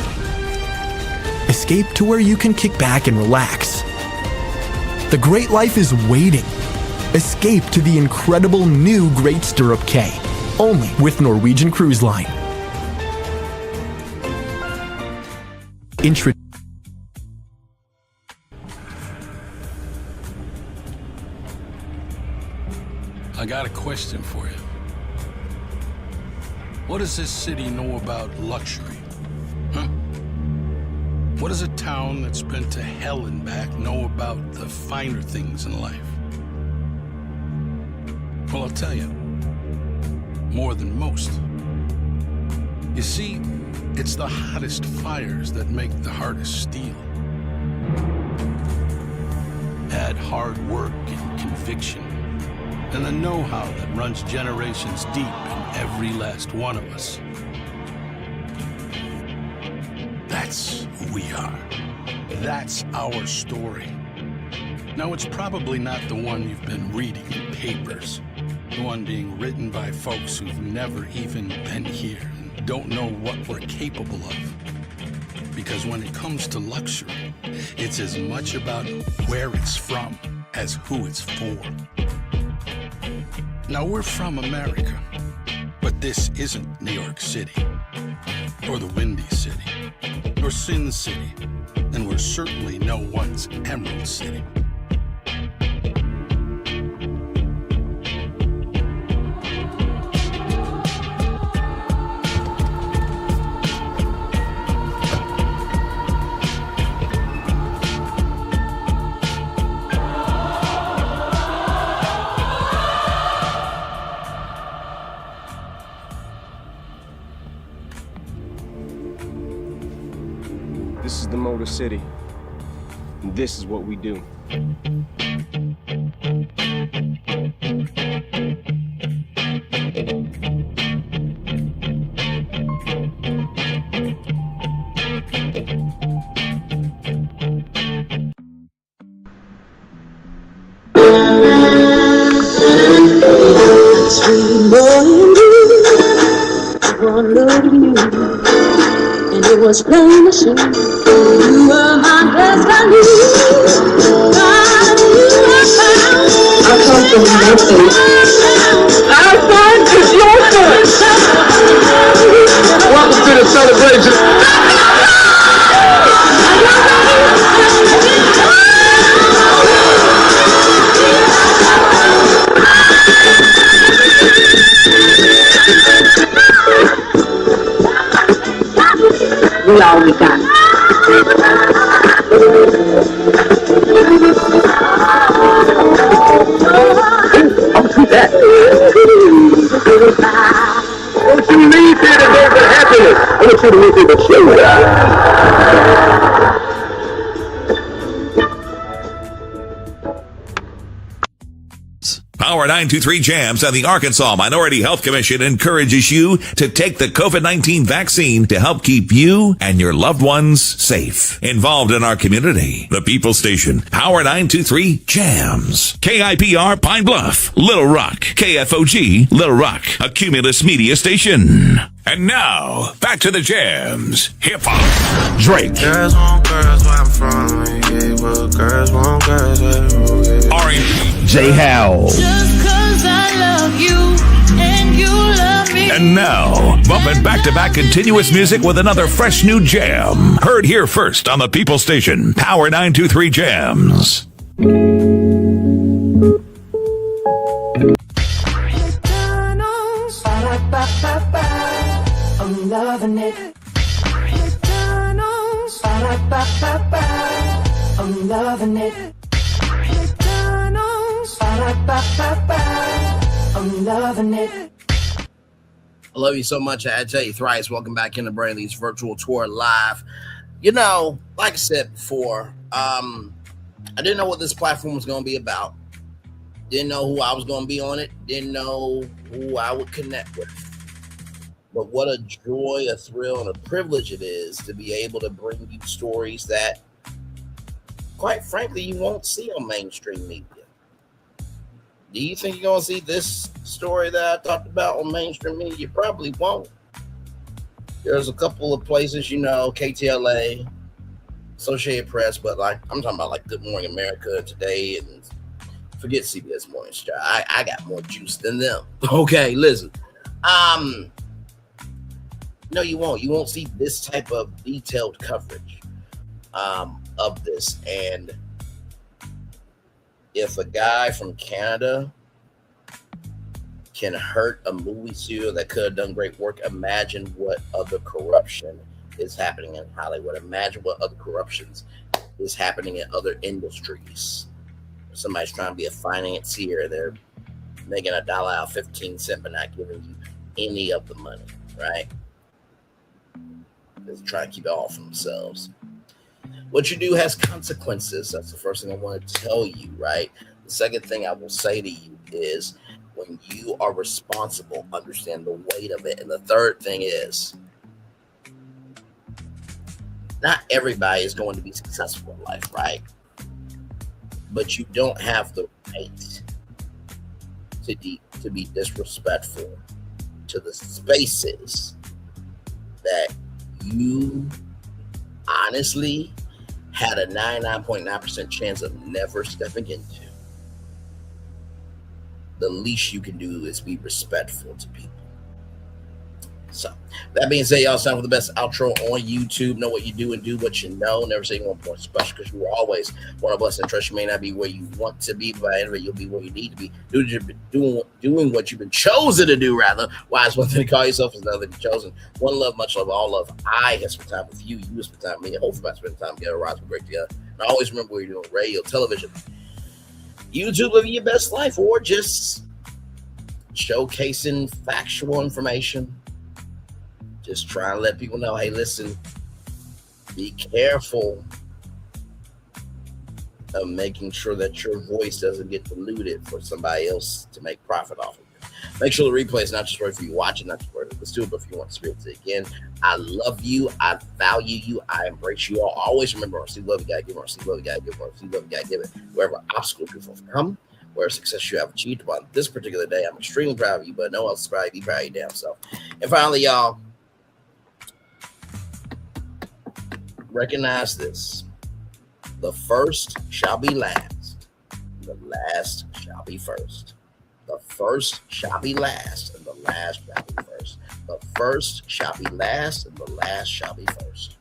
Escape to where you can kick back and relax. The great life is waiting. Escape to the incredible new Great Stirrup Cay, only with Norwegian Cruise Line. I got a question for you. What does this city know about luxury? Huh? What does a town that's been to hell and back know about the finer things in life? Well, I'll tell you. More than most. You see, it's the hottest fires that make the hardest steel. Add hard work and conviction, and the know-how that runs generations deep in every last one of us. That's who we are. That's our story. Now, it's probably not the one you've been reading in papers, the one being written by folks who've never even been here and don't know what we're capable of. Because when it comes to luxury, it's as much about where it's from as who it's for. Now, we're from America, but this isn't New York City, or the Windy City, or Sin City, and we're certainly no one's Emerald City. This is the Motor City, and this is what we do. Sweet morning dew, one look at you, and it was plain to see you were my best I knew. I come from nothing. Our son is your son. Welcome to the celebration. We always got it. I'll see that. Don't you leave here today with happiness. I want you to leave here with joy. Power 923 Jams and the Arkansas Minority Health Commission encourages you to take the COVID-19 vaccine to help keep you and your loved ones safe. Involved in our community, the People Station, Power 923 Jams. KIPR Pine Bluff, Little Rock, KFOG, Little Rock, a Cumulus Media Station. And now, back to the jams. Hip-hop. Drake. Girls want girls where I'm from. Yeah, well, girls want girls where I'm from. R&B. J. Howell. Just 'cause I love you and you love me. And now, bumping back-to-back continuous music with another fresh new jam. Heard here first on the People Station, Power 923 Jams. McDonald's, I'm loving it. McDonald's, I'm loving it. McDonald's, I'm loving it. I love you so much. I tell you thrice. Welcome back into Brainley's virtual tour live. You know, like I said before, I didn't know what this platform was going to be about. Didn't know who I was going to be on it. Didn't know who I would connect with. But what a joy, a thrill, and a privilege it is to be able to bring you stories that, quite frankly, you won't see on mainstream media. Do you think you're going to see this story that I talked about on mainstream media? You probably won't. There's a couple of places, you know, KTLA, Associated Press, but like I'm talking about like Good Morning America Today, and forget CBS Morning Star. I got more juice than them. Okay, listen. No, you won't. You won't see this type of detailed coverage of this. And if a guy from Canada can hurt a movie studio that could have done great work, imagine what other corruption is happening in Hollywood. Imagine what other corruptions is happening in other industries. Somebody's trying to be a financier. They're making $1 out 15 cents, but not giving you any of the money, right? They're trying to keep it all for themselves. What you do has consequences. That's the first thing I want to tell you, right? The second thing I will say to you is when you are responsible, understand the weight of it. And the third thing is not everybody is going to be successful in life, right? But you don't have the right to be disrespectful to the spaces that you honestly had a 99.9% chance of never stepping into. The least you can do is be respectful to people. So, that being said, y'all, it's time for the best outro on YouTube. Know what you do and do what you know. Never say one point special because you are always one of us. And trust, you may not be where you want to be, but by the end of it, you'll be where you need to be. Doing what you've been chosen to do, rather. Why is one thing to call yourself is another to be chosen. One love, much love, all love. I have spent time with you. You have spent time with me. And hopefully, I spend time together. Rise and break together. And always remember what you're doing: radio, television, YouTube, living your best life, or just showcasing factual information. Just trying to let people know, hey, listen, be careful of making sure that your voice doesn't get diluted for somebody else to make profit off of you. Make sure the replay is not just for you watching, not just for you listen to it, but if you want to experience it again. I love you. I value you. I embrace you all. Always remember, see love, you gotta give, see love, you gotta give, see love, you gotta give it. Wherever obstacles you overcome, where success you have achieved upon this particular day, I'm extremely proud of you, but no one else is proud of you. Be proud of your damn self. And finally, y'all, recognize this: the first shall be last, the last shall be first. The first shall be last, and the last shall be first. The first shall be last, and the last shall be first.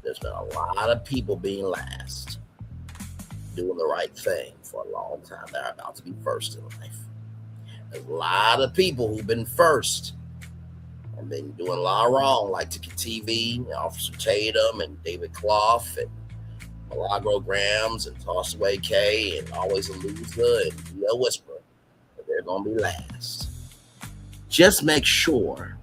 There's been a lot of people being last, doing the right thing for a long time. They're about to be first in life. There's a lot of people who've been first and been doing a lot wrong, like Ticket TV, Officer Tatum, and David Clough, and Milagro Grams, and Toss Away K, and Always a Loser, and Leo Whisperer. But they're going to be last. Just make sure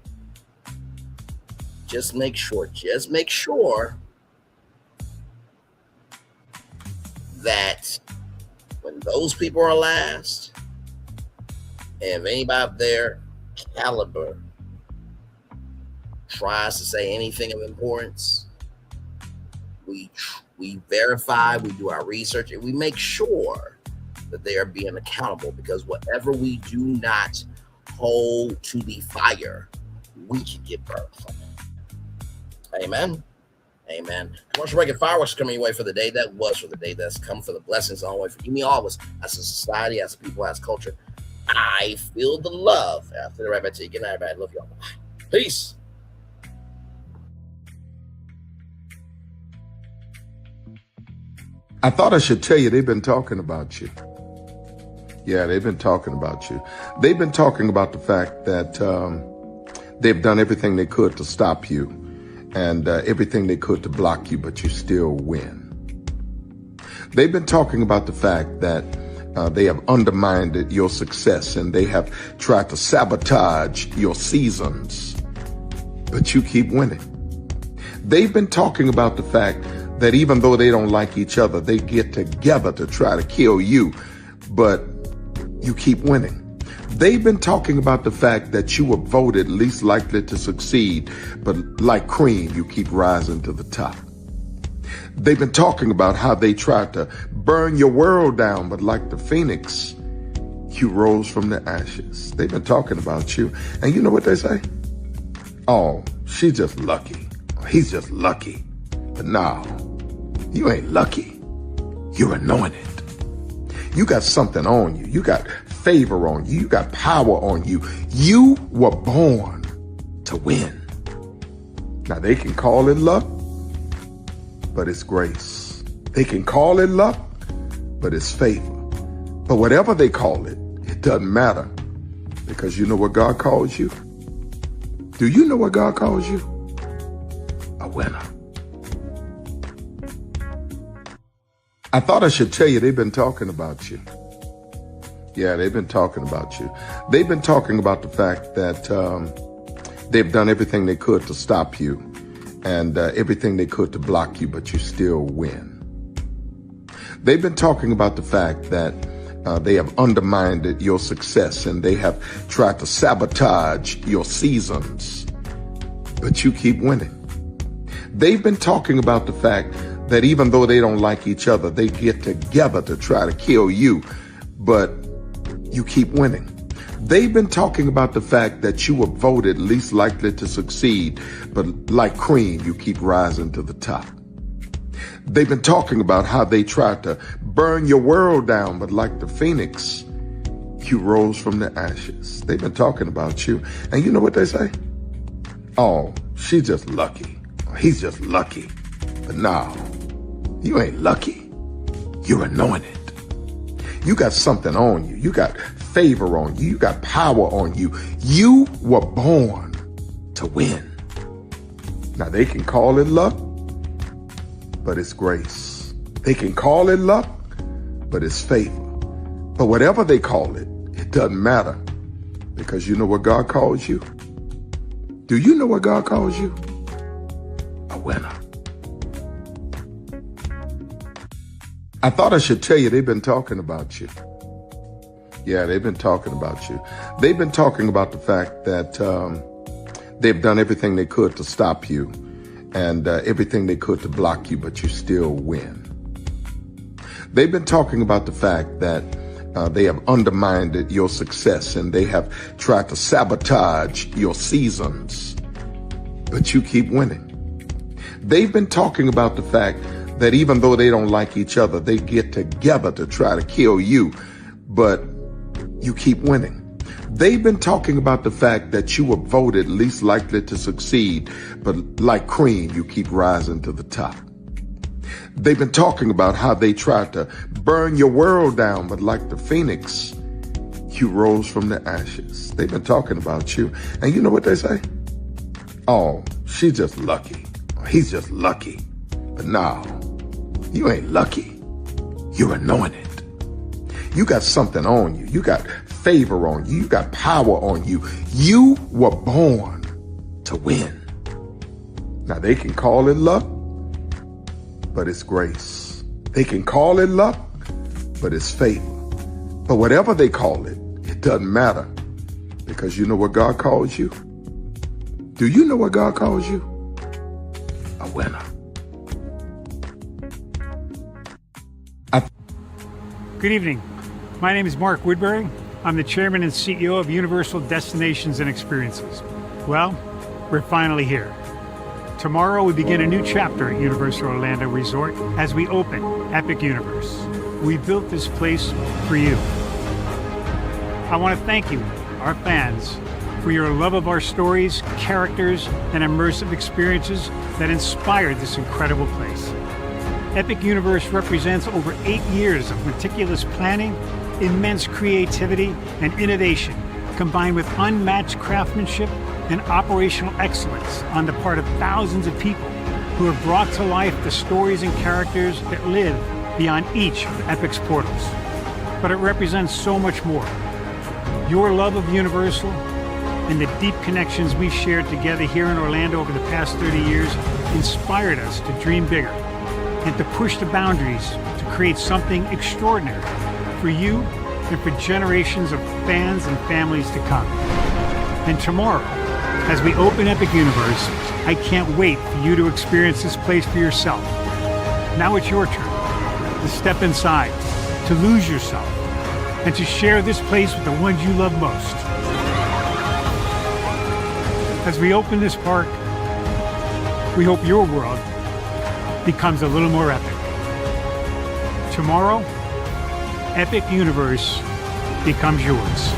that when those people are last, and if anybody of their caliber tries to say anything of importance, we verify, we do our research, and we make sure that they are being accountable, because whatever we do not hold to the fire, we can get burned from it. Amen. Amen. Commercial break and fireworks coming your way for the day that was, for the day that's come, for the blessings always. For me always, as a society, as a people, as culture. I feel the love. I'll feel right back to you. Good night, everybody. Love y'all. Peace. I thought I should tell you, they've been talking about you. Yeah, they've been talking about you. They've been talking about the fact that they've done everything they could to stop you, and everything they could to block you, but you still win. They've been talking about the fact that they have undermined your success, and they have tried to sabotage your seasons, but you keep winning. They've been talking about the fact that even though they don't like each other, they get together to try to kill you, but you keep winning. They've been talking about the fact that you were voted least likely to succeed, but like cream, you keep rising to the top. They've been talking about how they tried to burn your world down, but like the phoenix, you rose from the ashes. They've been talking about you, and you know what they say? Oh, she's just lucky. He's just lucky. But no, you ain't lucky. You're anointed. You got something on you. You got favor on you. You got power on you. You were born to win. Now, they can call it luck, but it's grace. They can call it luck, but it's favor. But whatever they call it, it doesn't matter, because you know what God calls you? Do you know what God calls you? A winner. I thought I should tell you, they've been talking about you. Yeah, they've been talking about you. They've been talking about the fact that they've done everything they could to stop you, and everything they could to block you, but you still win. They've been talking about the fact that they have undermined your success, and they have tried to sabotage your seasons, but you keep winning. They've been talking about the fact that even though they don't like each other, they get together to try to kill you, but you keep winning. They've been talking about the fact that you were voted least likely to succeed, but like cream, you keep rising to the top. They've been talking about how they tried to burn your world down, but like the phoenix, you rose from the ashes. They've been talking about you, and you know what they say? Oh, she's just lucky. He's just lucky. But no, you ain't lucky. You're anointed. You got something on you. You got favor on you. You got power on you. You were born to win. Now, they can call it luck, but it's grace. They can call it luck, but it's favor. But whatever they call it, it doesn't matter, because you know what God calls you? Do you know what God calls you? A winner. I thought I should tell you, they've been talking about you. Yeah, they've been talking about you. They've been talking about the fact that they've done everything they could to stop you, and everything they could to block you, but you still win. They've been talking about the fact that they have undermined your success, and they have tried to sabotage your seasons, but you keep winning. They've been talking about the fact that even though they don't like each other, they get together to try to kill you, but you keep winning. They've been talking about the fact that you were voted least likely to succeed, but like cream, you keep rising to the top. They've been talking about how they tried to burn your world down, but like the phoenix, you rose from the ashes. They've been talking about you, and you know what they say? oh, she's just lucky. He's just lucky. But no, you ain't lucky. You're anointed. You got something on you. You got favor on you. You got power on you. You were born to win. Now, they can call it luck, but it's grace. They can call it luck, but it's favor. But whatever they call it, it doesn't matter, because you know what God calls you? Do you know what God calls you? A winner. Good evening. My name is Mark Woodbury. I'm the chairman and CEO of Universal Destinations and Experiences. Well, we're finally here. Tomorrow we begin a new chapter at Universal Orlando Resort as we open Epic Universe. We built this place for you. I want to thank you, our fans, for your love of our stories, characters, and immersive experiences that inspired this incredible place. Epic Universe represents over 8 years of meticulous planning, immense creativity, and innovation, combined with unmatched craftsmanship and operational excellence on the part of thousands of people who have brought to life the stories and characters that live beyond each of Epic's portals. But it represents so much more. Your love of Universal and the deep connections we've shared together here in Orlando over the past 30 years inspired us to dream bigger and to push the boundaries to create something extraordinary for you and for generations of fans and families to come. And tomorrow, as we open Epic Universe, I can't wait for you to experience this place for yourself. Now it's your turn to step inside, to lose yourself, and to share this place with the ones you love most. As we open this park, we hope your world becomes a little more epic. Tomorrow, Epic Universe becomes yours.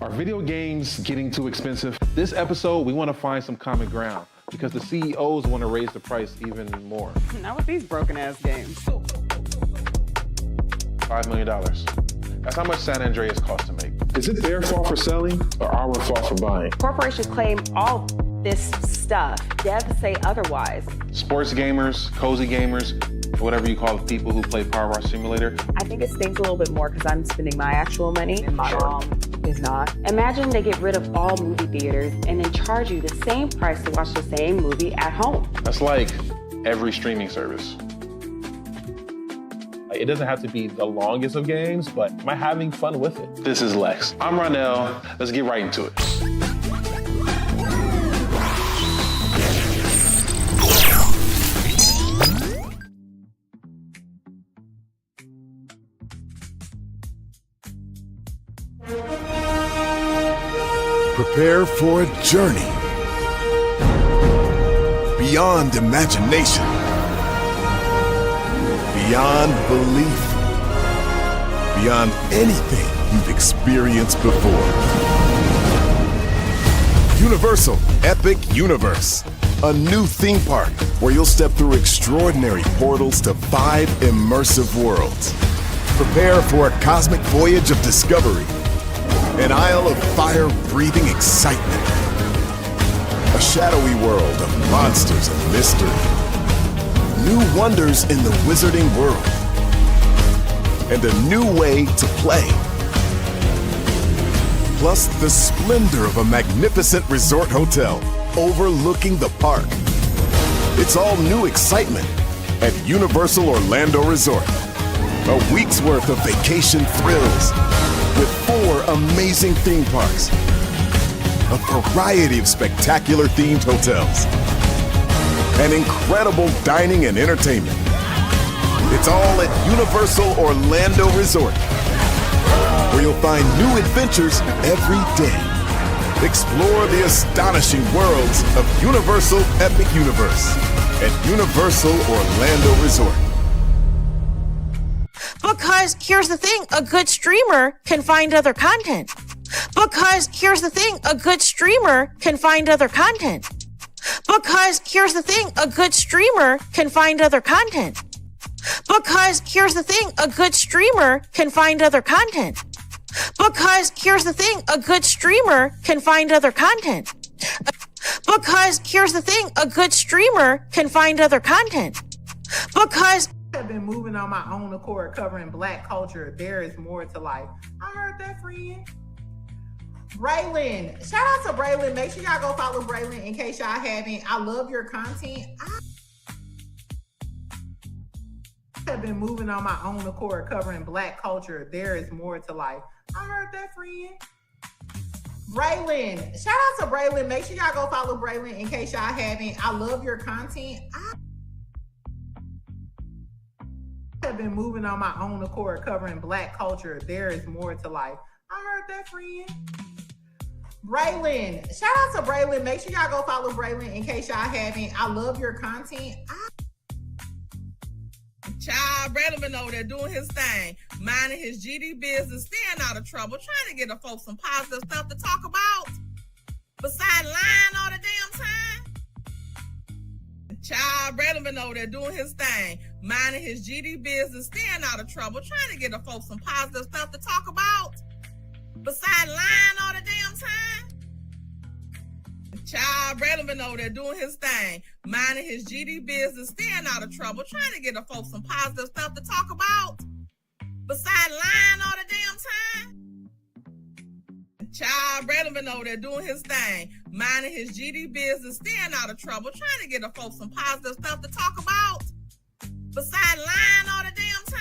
Are video games getting too expensive? This episode, we want to find some common ground because the CEOs want to raise the price even more. Not with these broken-ass games. $5 million. That's how much San Andreas costs to make. Is it their fault for selling or our fault for buying? Corporations claim all this stuff. Devs say otherwise. Sports gamers, cozy gamers, whatever you call the people who play Power Wash Simulator. I think it stings a little bit more because I'm spending my actual money and my mom is not. Imagine they get rid of all movie theaters and then charge you the same price to watch the same movie at home. That's like every streaming service. It doesn't have to be the longest of games, but am I having fun with it? This is Lex. I'm Ronell. Let's get right into it. Prepare for a journey beyond imagination, beyond belief, beyond anything you've experienced before. Universal Epic Universe, a new theme park where you'll step through extraordinary portals to 5 immersive worlds. Prepare for a cosmic voyage of discovery, an isle of fire-breathing excitement, a shadowy world of monsters and mystery, new wonders in the wizarding world, and a new way to play. Plus the splendor of a magnificent resort hotel overlooking the park. It's all new excitement at Universal Orlando Resort. A week's worth of vacation thrills with 4 amazing theme parks, a variety of spectacular themed hotels, and incredible dining and entertainment. It's all at Universal Orlando Resort, where you'll find new adventures every day. Explore the astonishing worlds of Universal Epic Universe at Universal Orlando Resort. Because here's the thing, a good streamer can find other content. Because here's the thing, a good streamer can find other content. Because here's the thing, a good streamer can find other content. Because here's the thing, a good streamer can find other content. Because here's the thing, a good streamer can find other content. Because here's the thing, a good streamer can find other content. Because I've been moving on my own accord, covering Black culture. There is more to life. I heard that, friend. Braylon, shout out to Braylon. Make sure y'all go follow Braylon in case y'all haven't. I love your content. I have been moving on my own accord, covering Black culture. There is more to life. I heard that, friend. Braylon, shout out to Braylon. Make sure y'all go follow Braylon in case y'all haven't. I love your content. I have been moving on my own accord, covering Black culture. There is more to life. I heard that, friend. Braylon, shout out to Braylon. Make sure y'all go follow Braylon in case y'all haven't. I love your content. Child, Braylon been over there doing his thing, minding his GD business, staying out of trouble, trying to get the folks some positive stuff to talk about. Besides lying all the damn time. Child, Braylon been over there doing his thing, minding his GD business, staying out of trouble, trying to get the folks some positive stuff to talk about. Besides lying all the damn time. Child, Braylon been over there doing his thing, minding his GD business, staying out of trouble, trying to get the folks some positive stuff to talk about. Besides lying all the damn time. Child, Braylon been over there doing his thing, minding his GD business, staying out of trouble, trying to get the folks some positive stuff to talk about. Besides lying all the damn time.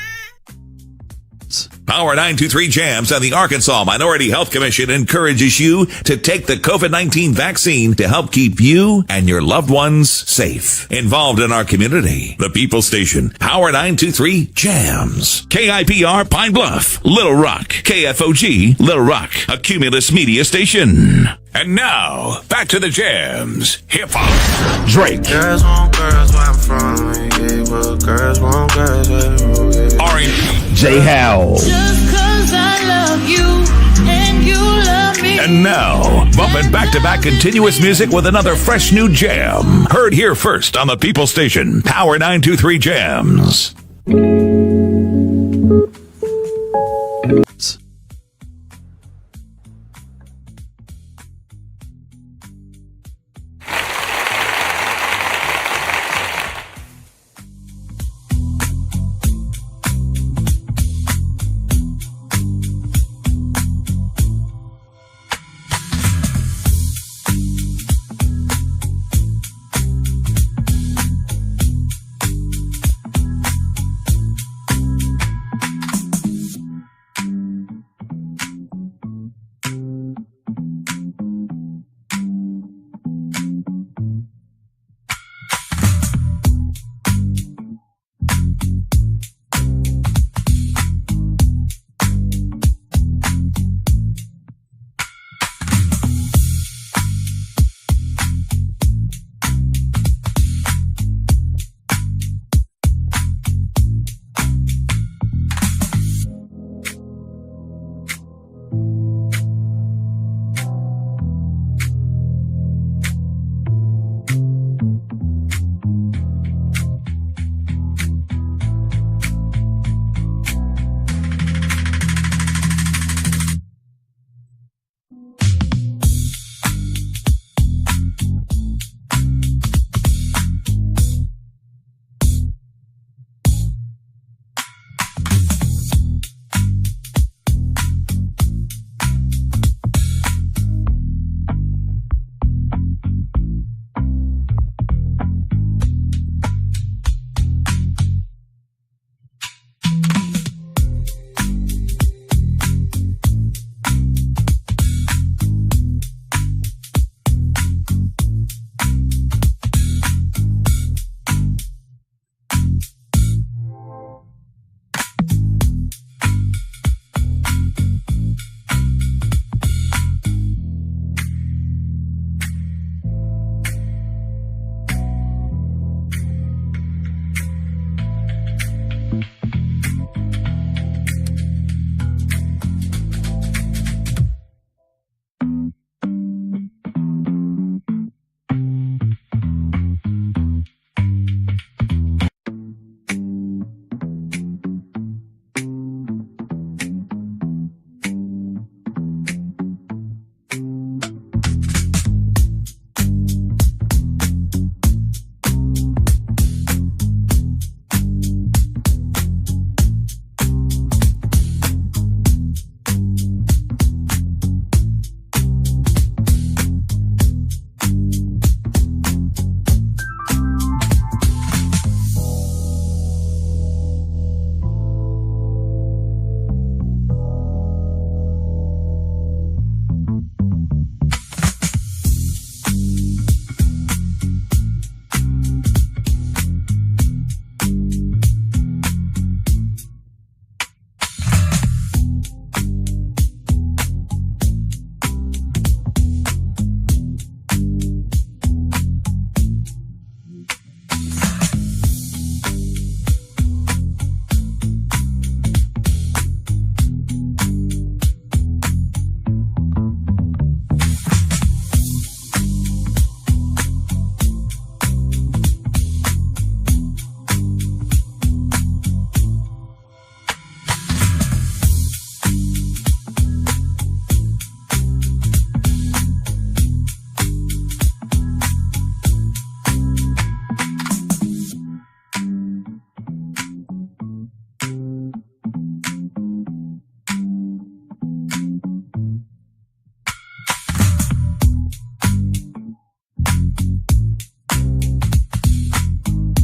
Power 923 Jams and the Arkansas Minority Health Commission encourages you to take the COVID-19 vaccine to help keep you and your loved ones safe. Involved in our community, the People Station, Power 923 Jams. KIPR Pine Bluff, Little Rock, KFOG, Little Rock, a Cumulus Media Station. And now, back to the jams. Hip-hop. Drake. Girls want girls where I'm from. Yeah, well, girls want girls where R&B. J. Howell. Just cause I love you and you love me. And now, bumping back-to-back continuous music with another fresh new jam. Heard here first on the People Station, Power 923 Jams.